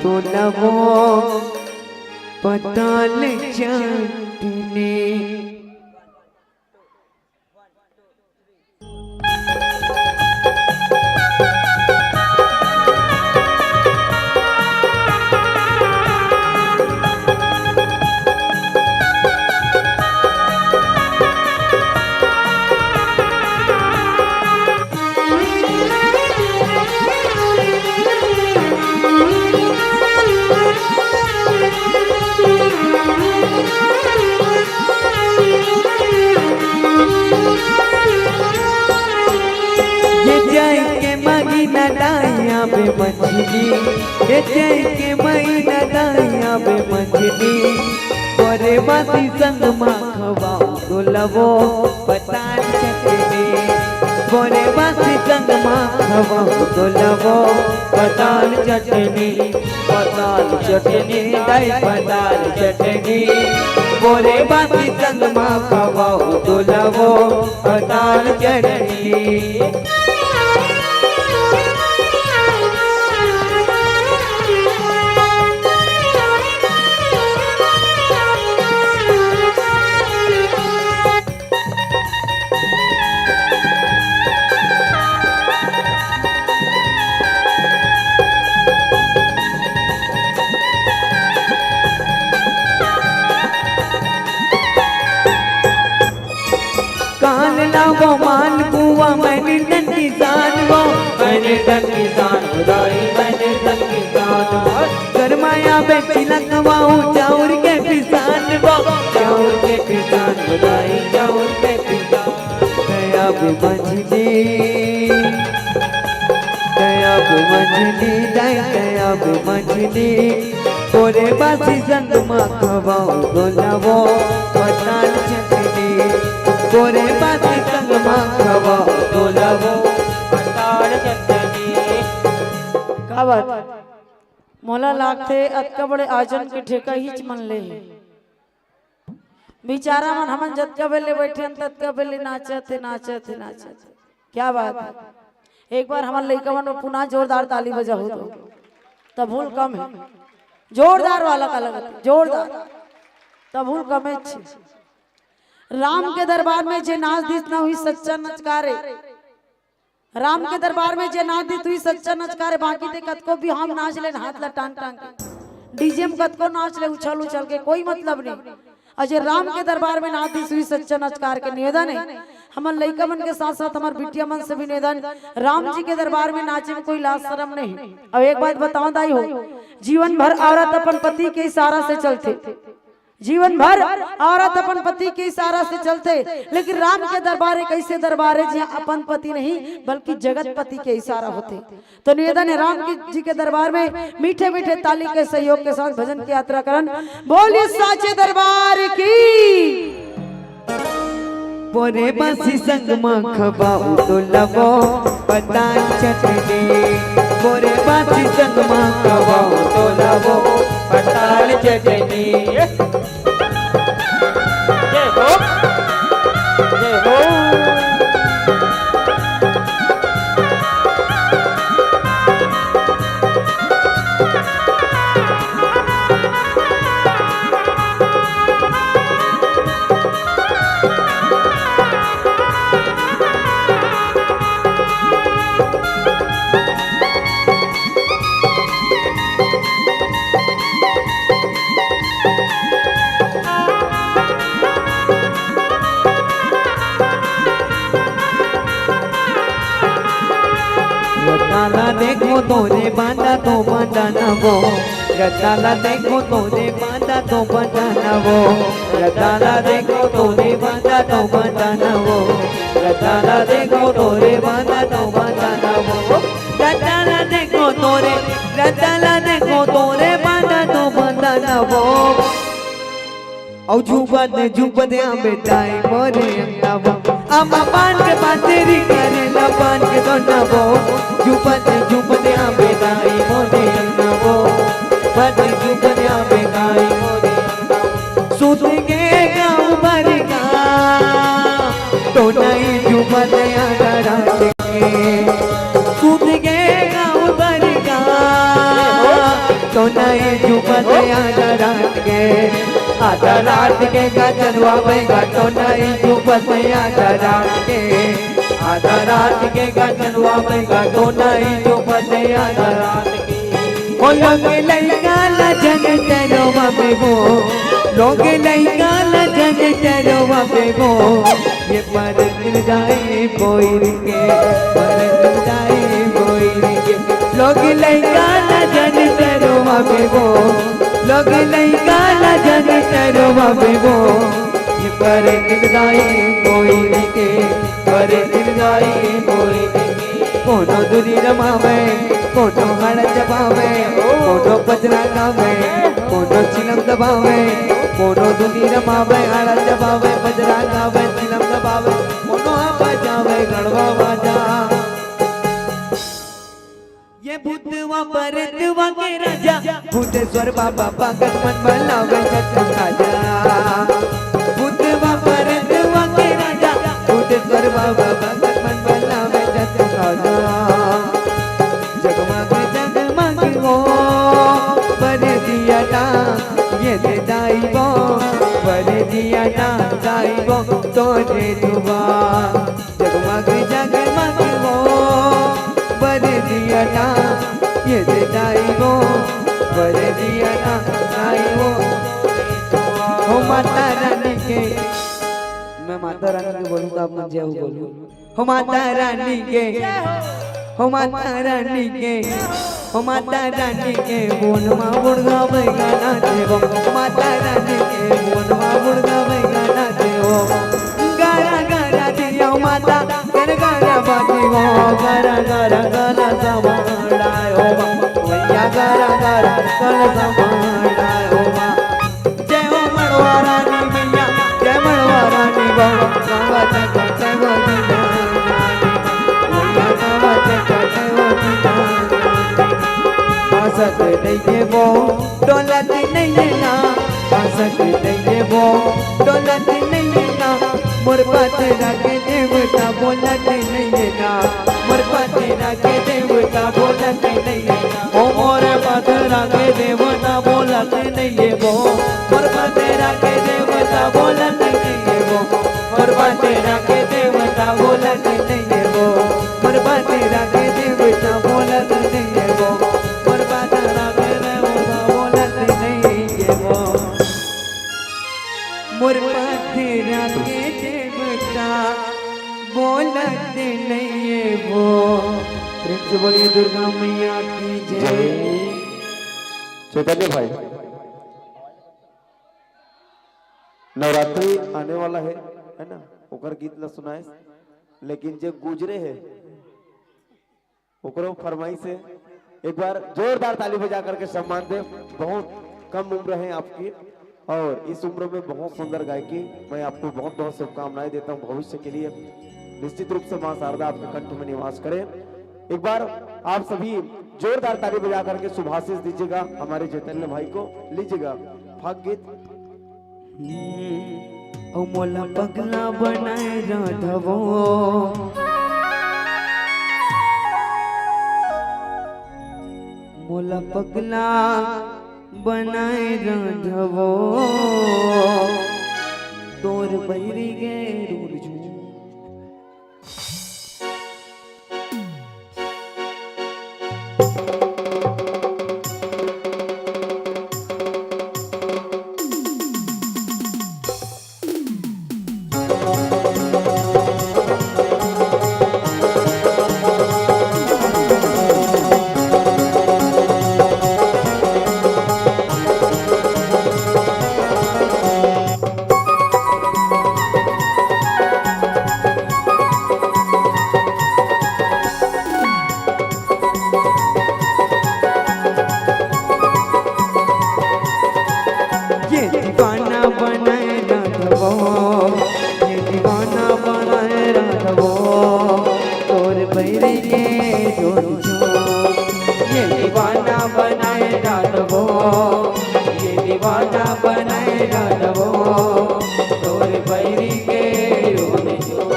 तो लवो पताल चटनी। बे मंझली ये जय के महीना दाया बे मंझली बोरे बासी संग माखवा दुलवो पताल चटनी। बोरे बासी संग माखवा दुलवो पताल चटनी। पताल चटनी दाई पताल चटनी। बोरे बासी संग माखवा दुलवो पताल चटनी। वो मान कुआ मैंने तन किसान वो मैंने तन किसान उदाई मैंने तन किसान गरमाया बेची लगवाऊं चाउर के किसान वो चाउर के किसान उदाई चाउर के किसान। गया भी मंझली गया भी मंझली गया भी मंझली बोरे बासी संग माखवाऊं गोलावो पताल चटनी। बोरे बासी संग माखवा दुलवो पताल चटनी। का बात मोला लागते अतका बड़े आयोजन के ठेका ही मन ले बेचारा मन हमन जतका बेले बैठे ततका बेले नाचते नाचते नाचते। क्या बात है एक बार हमारे लड़का मन पुनः जोरदार ताली बजाओ तो तब भूल कम है जोरदार वाला का लगा जोरदार तब भूल कम है। राम के दरबार में जे नाच दिस न हुई सच्चा नचकारे। राम के दरबार में जे नाच दिस हुई सच्चा नचकारे। बाकी ते कतको भी हम नाच ले हाथ ला टांग टांग के डीजे में कतको नाच ले उछल उछल के कोई मतलब नहीं। अजय राम के दरबार में नाच दिस हुई सच्चा नचकार के निवेदन है हमारे लड़का मन के साथ साथ हमारे बिटिया मन से भी निवेदन राम जी के दरबार में नाचे में कोई लाज शर्म नहीं। अब एक बात बताओ दाई हो जीवन भर औरत अपन पति के इशारा से चलते। जीवन भर औरत अपन पति के इशारा से चलते लेकिन राम के दरबार एक ऐसे दरबार है जहाँ अपन पति नहीं बल्कि जगत पति के इशारा होते। तो निवेदन है राम जी के दरबार में मीठे मीठे ताली के सहयोग के साथ भजन की यात्रा करन। बोलिए साचे दरबार की। बोरे बासी संग माखवा दुलवो पताल चटनी। बोरे बासी संग माखवा दुलवो पताल चटनी। जय हो जय हो। रताला देखो तोरे बांधा तो बंधाना वो। रताला देखो तोरे बांधा तो बंधाना वो। रताला देखो तोरे बांधा तो बंधाना वो। रताला देखो तोरे बांधा तो बंधाना वो। रताला देखो तोरे बांधा तो बंधाना वो। औ झूपत झूपत बेटाई मोरे अंगनाबो आमा पान के बातेरी करे ना पान के दोनाबो झूपत झूपत बेटाई मोरे अंगनाबो बाते झूपत बेटाई मोरे अंगनाबो सूत के गाँव भरगा तो नहीं झूपत रात के सूत के गाँव भरगा तो नहीं झूपत रात के आधा रात के गजनवा बेगा तो नहीं झूपत आधा रात के आधा रात के गजनवा बेगा तो नहीं झूपत आधा रात के ओ लोग लइका लजन तेरो बेगो लोग लइका लजन तेरो बेगो ये पर दिल जाए बोइर के पर दिल जाए बोइर के लोग लइका लजन तेरो बेगो लोग लइका लजन तेरो बेगो ये पर दिल जाए बोइर के पर दिल जाए बोइर के कोनो दूरी रमावे कोनो हड़ जबावे कोनो बजना गावे कोनो चिलम दबावे कोनो दूरी रमावे हड़ जबावे बजना गावे चिलम दबावे कोनो बजावे गड़वा बाजा ये भूतवा परतवा के राजा भूतेश्वर बाबा पागल मन बनावे सच राजा भूतवा परतवा के राजा भूतेश्वर बाबा पागल मन बनावे सच राजा जगमग जगमग हो बर दिया ना ये दे दाइबो बर दिया ना दाइबो तोरे दुआ जगमग जगमग हो बर दिया ना ये दे दाइबो बर दिया ना दाइबो हो माता रानी के मैं माता रानी के बोलूंगा आप जय हो बोलूं हो माता रानी के हो माता रानी के हो माता रानी के बोन मां बुड़गा बैगाना देवो माता रानी के बोन मां बुड़गा बैगाना देवो गारा गारा दियो माता तेरे गारा बाजीवो गारा गारा गाना समाड़ायो भैया गारा गारा गाना समाड़ायो जय हो मड़वा रानी मैया जय मड़वा रानी बाबा गावा जय हो आसक नहीं वो दौलत नहीं ना आसक नहीं वो दौलत नहीं ना मोर पातेरा के देवता बोलत नहीं ना मोर पातेरा के देवता बोलत नहीं ना ओ मोर पातेरा के देवता बोलत नहीं वो मोर पातेरा के देवता बोलत नहीं वो मोर पातेरा के देवता बोलत नहीं वो मोर पातेरा के देवता बोलत नहीं वो मोर पातेरा के देवता बोलत नहीं वो मोर पातेरा के देवता बोलत नहीं वो प्रेम से बोलिए दुर्गा मैया की जय चैतन्य भाई नवरात्रि आने वाला है ना ओकर गीत ला सुनाए लेकिन जो गुजरे है ओकरो फरमाइश है एक बार जोरदार ताली बजा करके सम्मान दे बहुत कम उम्र है आपकी और इस उम्र में बहुत सुंदर गायकी मैं आपको बहुत बहुत शुभकामनाएं देता हूं भविष्य के लिए निश्चित रूप से मां शारदा आपके कंठ में निवास करे एक बार आप सभी जोरदार ताली बजा करके शुभाशीष दीजिएगा हमारे चैतन्य भाई को लीजिएगा भाग गीत ओ मोला पगला बनाए राधवो मोला पगला बनाए राधवो तोर बैरी गे रूल जू बैरी के ढोल झूम ये दीवाना बनाए राधवो ये दीवाना बनाए राधवो तोरे बैरी के ढोल झूम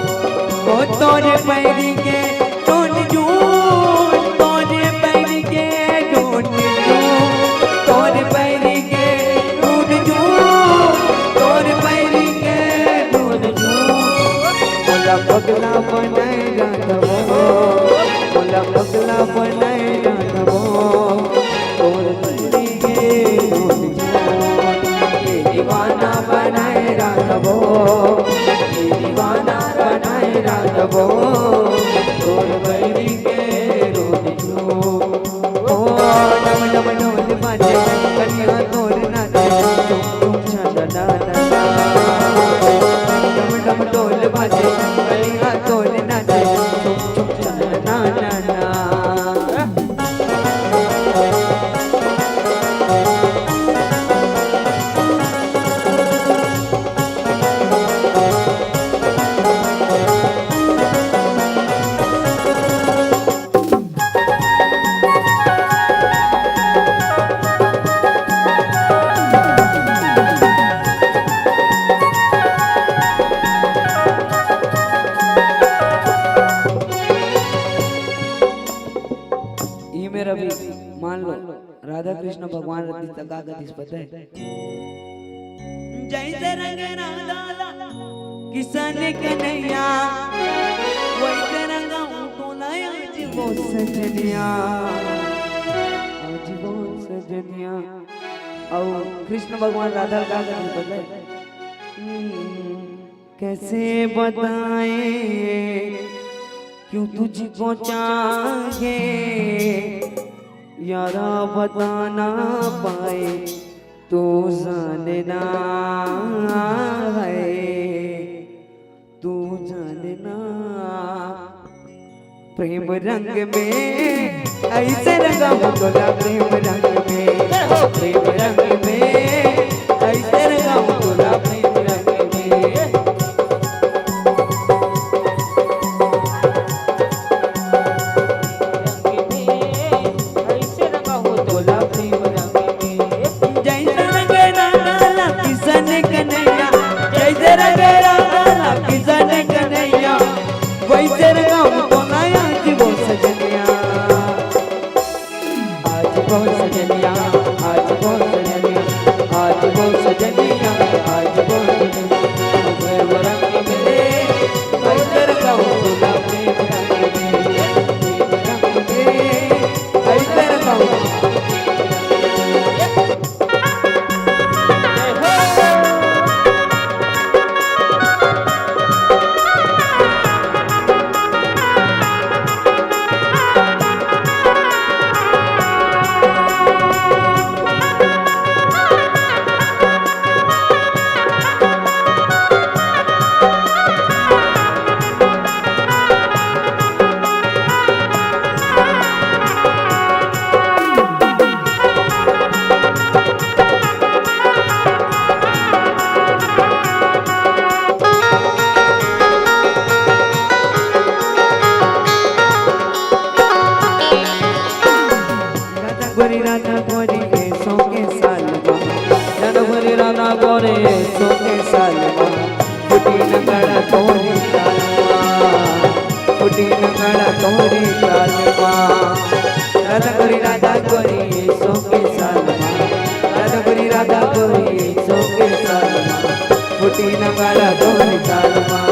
ओ तोरे बैरी के ढोल झूम तोरे बैरी के ढोल झूम तोरे बैरी के ढोल झूम तोरे बैरी के ढोल झूम बोला पगला बनाए राधवो बोला पगला बनाए राधवो तोर बैरी के ढोल झूम ये दीवाना बनाए राधवो ये दीवाना बनाए राधवो तोर बैरी के ढोल झूम ओ डम डम ढोल बाजे कन्या तोर नाचे झूम झूम छा ला ला डम डम ढोल बाजे कन्या तोर नाचे झूम झूम छा ला ला ये मेरा भी मान लो राधा कृष्ण भगवान रति तका गतिस पता है जैसे रंग राधा किसान कन्हैया वैसे रंगा टोला आज वो सजनिया आज वो सजनिया और कृष्ण भगवान राधा का गतिस पता है कैसे बताए क्यों तुझको चाहे यारा बताना पाए तो जानना है तू जानना प्रेम रंग में ऐसे रंगा मुझला प्रेम रंग में प्रेम रंग में ऐसे रंगा मुझला प्रेम रंग में वैसे रंगाऊं तो नया जीवो सजनिया आज बहुत सजनिया आज बहुत सजनिया आज बहुत सजनिया आज बहुत सजनिया वो रंग मिले वैसे रंगाऊं तो ना प्रेम रंग में वैसे रंगाऊं राधा गोरी सो के साल राधा गोरी राधा गोरे सो के साल फुटी नगड़ा तोरी सालवा फुटी नगड़ा तोरी सालवा राधा गोरी सो के साल राधा गोरी सो के साल फुटी नगड़ा तोरी सालवा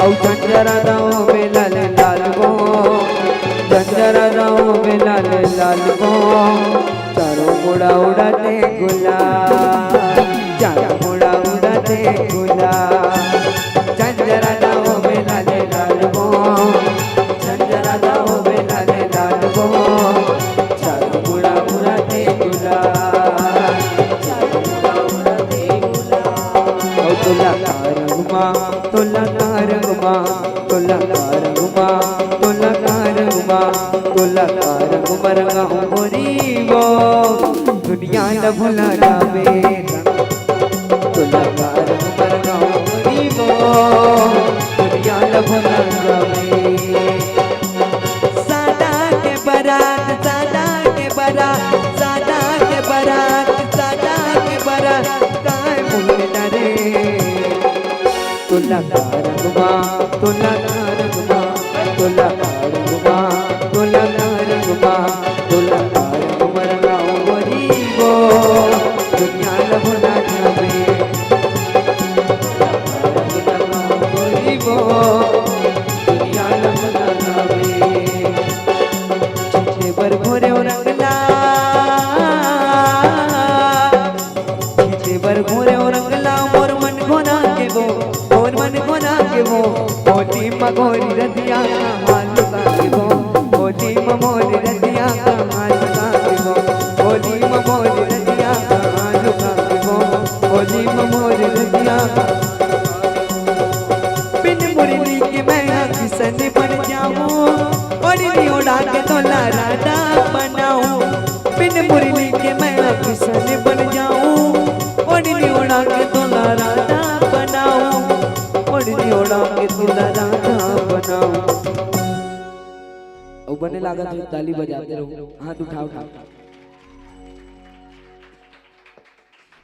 औ चंद्रा दाओ बेलाल लाल गो चंद्रा दाओ बेलाल लाल गो चारों मुड़ा उड़ाते गुलाब चारों मुड़ा उड़ाते गुलाब चंद्रा दाओ बेलाल लाल गो चंद्रा दाओ बेलाल लाल गो चारों मुड़ा उड़ाते गुलाब चारों मुड़ा उड़ाते गुलाब औ तुला कारगुमा तुला कारगुमा तुला कारगुमा तुला कारगुमा तुला कारगुमा रंगाऊं मोरी वो दुनिया न भुला जावे तुला कारगुमा रंगाऊं मोरी वो तोला का रंगवा तोला का रंगवा तोला का रंगवा तोला का रंगवा रंगाओ गोरी वो दुनिया लभना जावे गोरी वो दुनिया लभना जावे छे बर भोरे रंगला छे बर भोरे रंगला मोर मन घोना के वो मोर मन घोना के वो मोटी मगोरी रतिया हाल का के वो मोटी ममोरी रतिया का हाल का के वो मोटी ममोरी रतिया का हाल का के वो मोटी ममोरी रतिया बिन मुरली के मैं किसन बन जाऊं ओढ़नी उड़ा के तोला राधा बनाऊं बिन मुरली के मैं किसन बन जाऊं ओढ़नी उड़ा के तोला राधा बनाऊं ओढ़नी उड़ा के तोला राधा बनाऊं और बने लगा तो ताली बजाते रहो हाथ उठा उठा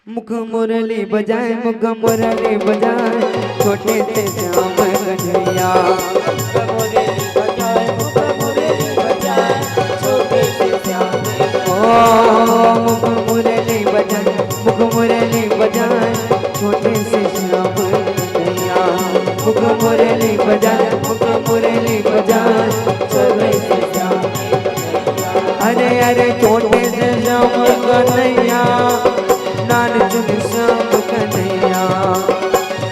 मुख मुरली बजाए मुख मुरली बजाए छोटे से श्याम कन्हैया मुख मुरली बजाए मुख मुरली बजाए छोटे से श्याम कन्हैया मुख मुरली बजाए मुख मुरली बजाए छोटे से श्याम अरे अरे छोटे से श्याम कन्हैया नान चुन श्याम कन्हैया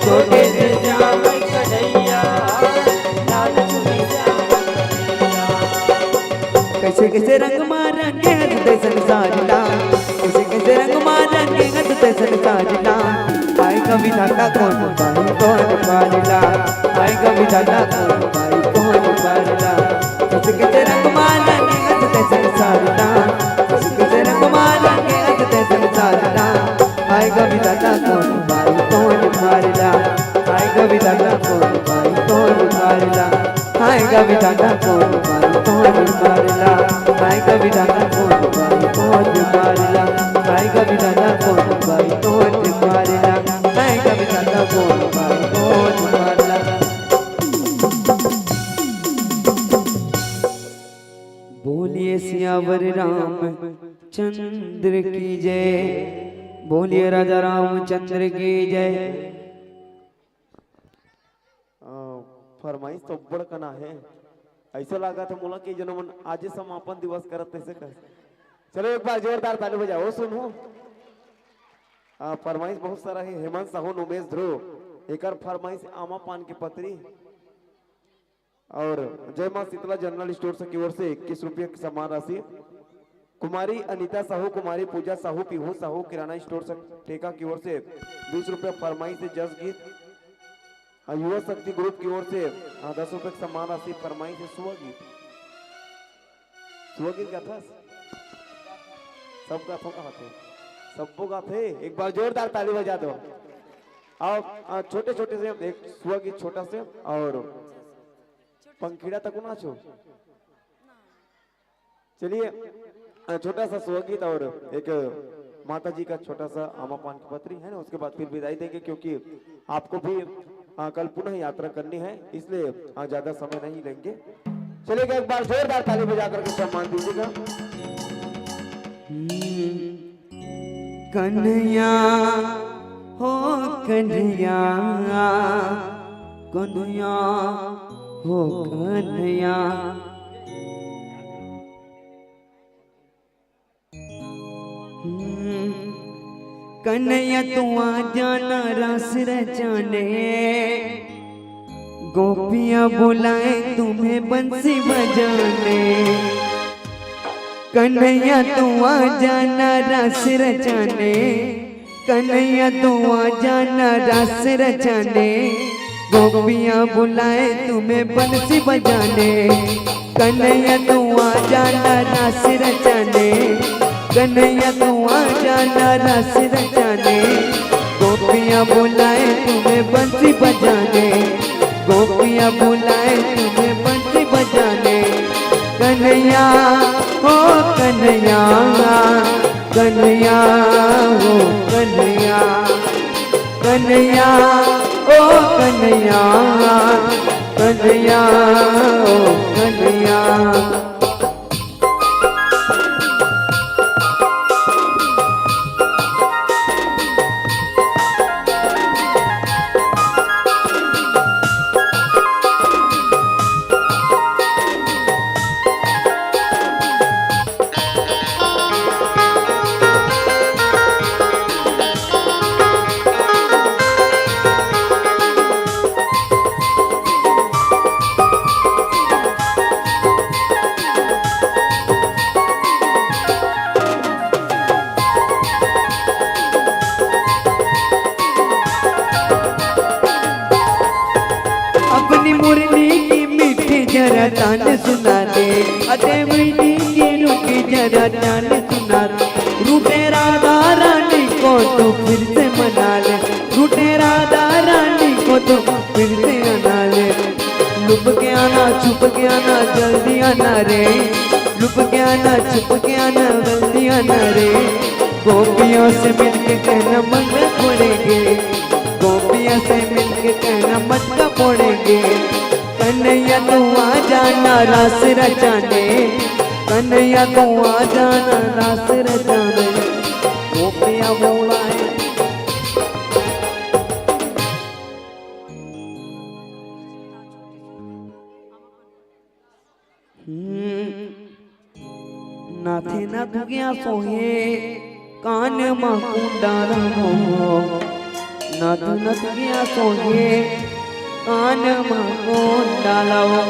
छोटे से श्याम कन्हैया नान चुन श्याम कन्हैया कैसे कैसे रंग मारेंगे हंसते संसारिला कैसे कैसे रंग मारेंगे हंसते संसारिला आए कभी दादा कौन पाई कौन पारिला आए कभी दादा कौन पाई कौन पारिला कैसे कैसे रंग मारेंगे हंसते संसारिला कैसे कैसे रंग मारेंगे हंसते संसारिला आए कभी दादा कौन पाई कौन पारिला आए कभी दादा कौन पाई कौन पारिला आए कभी दादा कौन पाई कौन पारिला आए कभी दादा कौन पाई कौन पारिला आए कभी दादा कौन पाई कौन पारिला आए कभी दादा कौन पाई कौन पारिला बोलिए सियावर राम चंद्र की जय बोलिए राजा रामचंद्र की जय फरमाइश तो बड़ कना है ऐसा लगा था मोला कि जनमन आज समापन दिवस करत ऐसे कर चलो एक बार जोरदार ताली बजाओ सुनो फरमाइश बहुत सारा है हेमंत साहू उमेश ध्रुव एक फरमाइश आमा पान की पत्री और जय मां शीतला जनरल स्टोर से की ओर से 21 रुपये की सम्मान राशि कुमारी अनीता साहू कुमारी पूजा साहू पीहू साहू किराना स्टोर से ठेका की ओर से 20 रुपये फरमाइश से जस गीत युवा शक्ति ग्रुप की ओर से 10 रुपये की सम्मान राशि फरमाइश से सुवगीत क्या था सबका थोड़ा थे सबको का थे एक बार जोरदार ताली बजा दो आओ छोटे छोटे से एक सुवगीत छोटा से और पंखीड़ा तक नाचो चलिए छोटा सा सुवगीत और एक माता जी का छोटा सा आमा पान की पत्री है ना उसके बाद फिर विदाई देंगे क्योंकि आपको भी कल पुनः यात्रा करनी है इसलिए ज्यादा समय नहीं लेंगे चलिए एक बार जोरदार ताली बजा करके सम्मान दीजिएगा कन्हैया हो कन्हैया कन्हैया हो कन्हैया कन्हैया तू आ जाना रस रचाने गोपियां बुलाए तुम्हें बंसी बजाने कन्हैया तू आ जाना रस रचाने कन्हैया तू आ जाना रस रचाने गोपियां बुलाए तुम्हें बंसी बजाने कन्हैया तू आ जाना रस रचाने कन्हैया तू आ जाना रस रचाने गोपियां बुलाए तुम्हें बंसी बजाने गोपियां बुलाए तुम्हें बंसी बजाने कन्हैया हो कन्हैया कन्हैया हो कन्हैया कन्हैया ओ कन्हैया कन्हैया ओ कन्हैया। अपनी मुरली की मीठी जरा तान सुना दे, अरे मीठी की रूठी जरा तान सुना दे। रूठे राधा रानी को तो फिर से मना ले, रूठे राधा रानी को तो फिर से मना ले। लुप के आना छुप के आना जल्दी आना रे, लुप के आना छुप के आना जल्दी आना रे। गोपियों से मिलके कहना मन फोड़ेंगे, गोपियों से मिलके कहना मटका फोड़ेंगे। कन्हैया तू आ जाना रास रचाने, कन्हैया तू आ जाना रास रचाने। गोपियाँ बोलाए नाथे ना दुगिया सोहे कान मां कुंडारा हो, नाथ नथ गया सोहे कान मां कुंडाला हो।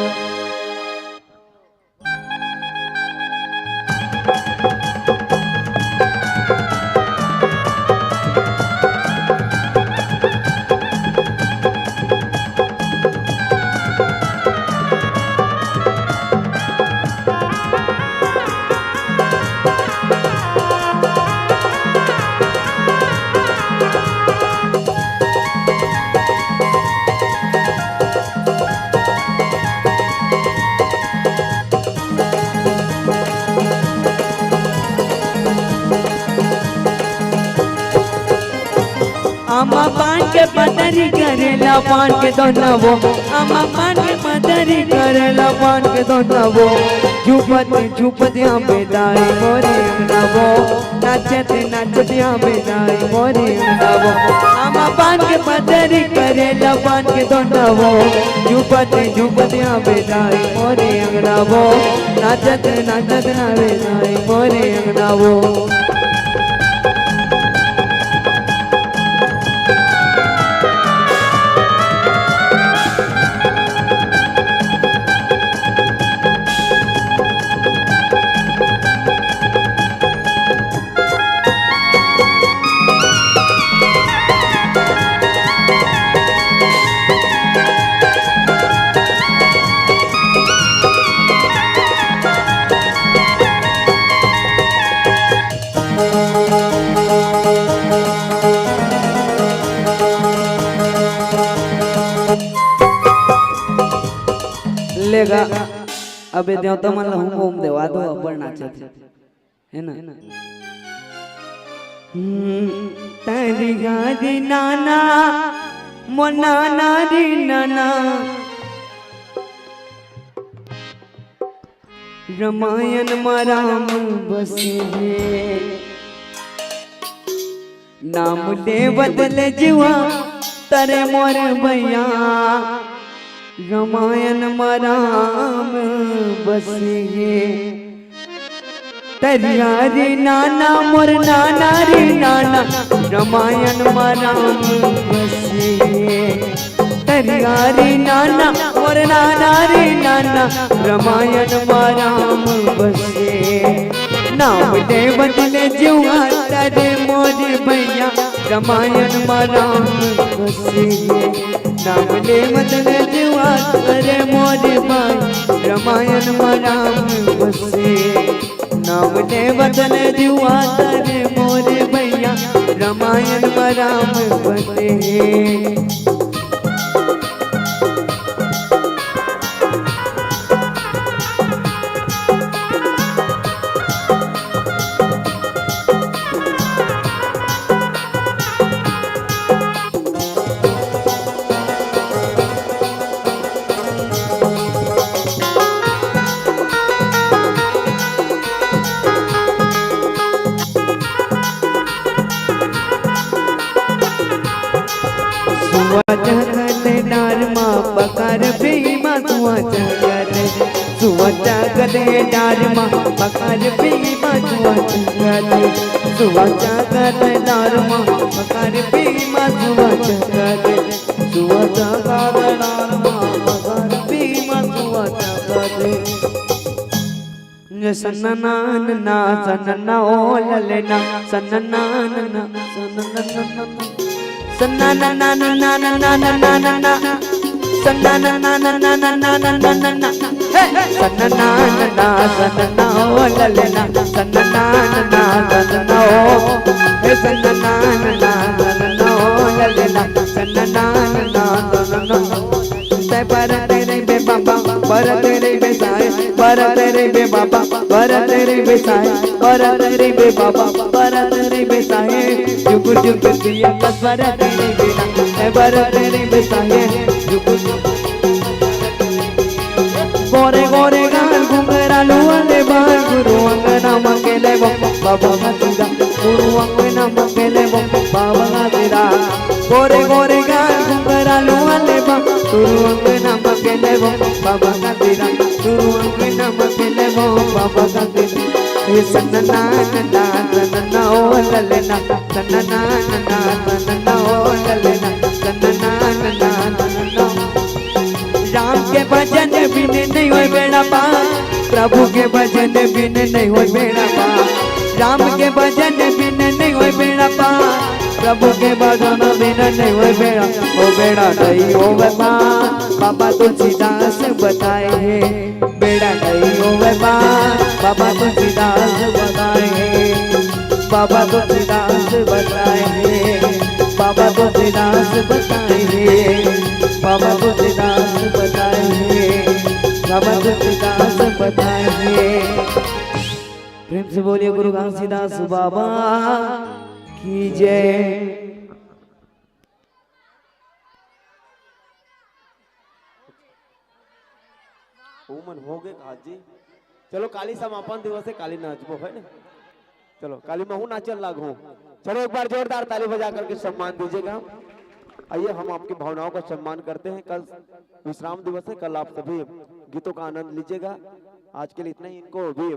आमा पान के पतरी करेला पान के दोना वो, आमा पान के पतरी करेला पान के दोना वो। झुपत यहाँ बेदाई मोरे अंगना वो, नाचत यहाँ बेदाई मोरे अंगना वो। आमा पान के पतरी करेला पान के दोना वो, झुपत यहाँ बेदाई मोरे अंगना वो। नाचत यहाँ बेदाई मोरे अंगना वो। लेगा अबे देव तो मन हम ओम देवा दो अपन नाचे है ना। तेरी गादी नाना मोनाना दी नाना, रामायण में राम बसे है। नाम ले बदले जीवा तरे मोर भैया, रामायण में राम बसे है। तरिया रे नाना मोर नाना रे नाना, रामायण में राम बसे है। तरिया रे नाना मोर नाना रे नाना, रामायण में राम बसे। नाम ले बदले जुआ तरे मोर भैया, रामायण में राम बसे। नाम ले बदले जुआ तरे मोर भाई, रामायण में राम बसे। नाम ले बदले जुआ तरे मोर भैया, रामायण में राम बसे। भीमा जुआ चंगले जुआ चंगले डारमा पकार भीमा जुआ चंगले जुआ चंगले डारमा पकार भीमा जुआ चंगले जुआ चंगले डारमा पकार भीमा जुआ चंगले सन्ना ना सन्ना ओ ललना सन्ना ना सन्ना ना ना ना ना ना ना ना ना ना सन्ना ना ना ना ना ना ना ना ना ना ना सन्ना ना ना सन्ना ओ ललना सन्ना ना ना सन्ना ओ हे सन्ना ना ना सन्ना ओ ललना सन्ना ना ना सन्ना पर तेरे बे बाबा पर तेरे बे साए पर तेरे बे बाबा पर तेरे बे साए पर तेरे बे बाबा पर तेरे बे साए जुग जुग दिया पर तेरे बे ना पर तेरे बे साए जुग गोरे गोरे गाल घुंघरा लुआले बाल गुरु अंगना मंगले बाबा मतीरा गुरु अंगना मंगले बाबा मतीरा गोरे गोरे गाल घुंघरा लुआले गुरु अंगना मंगले बाबा मतीरा गुरु अंगना मंगले बाबा मतीरा हे सन्ना ना सन्ना ओ ललना सन्ना ना सन्ना ओ ललना सन्ना ना सन्ना राम के भजन बिन नहीं हो बेड़ा पार प्रभु के भजन बिन नहीं हो बेड़ा पार राम के भजन बिन नहीं हो बेड़ा पार प्रभु के भजन बिन नहीं हो बेड़ा ओ बेड़ा नहीं हो पार बाबा तुलसीदास बताए है बेड़ा नहीं हो पार बाबा तुलसीदास बताए है बाबा तुलसीदास बताए है बाबा तुलसीदास बताए है बाबा तुलसीदास बताए हैं बाबा तुलसीदास बताए हैं प्रेम से बोलिए गुरु घासीदास बाबा की जय। उमन हो गए काजी चलो काली समापन दिवस है काली नाचबो है ना चलो काली महू नाचल लागू चलो एक बार जोरदार ताली बजा करके सम्मान दीजिएगा। आइए हम आपकी भावनाओं का सम्मान करते हैं। कल विश्राम दिवस है, कल आप सभी गीतों का आनंद लीजिएगा। आज के लिए इतना ही। इनको भी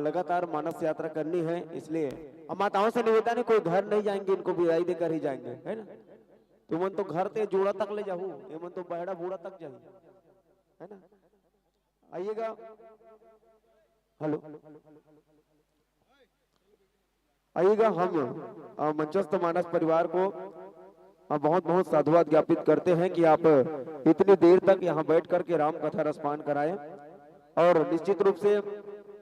लगातार मानस यात्रा करनी है, इसलिए हम माताओं से निवेदन है कोई घर नहीं जाएंगे, इनको विदाई देकर ही जाएंगे, है ना। तुमन तो घर ते जोड़ा तक ले जाऊँ, एमन तो बहड़ा बूढ़ा तक जाए, है ना। आइएगा। हेलो आइएगा। हम मंचस्थ मानस परिवार को बहुत बहुत साधुवाद ज्ञापित करते हैं कि आप इतनी देर तक यहाँ बैठ करके राम कथा रसपान कराएं और निश्चित रूप से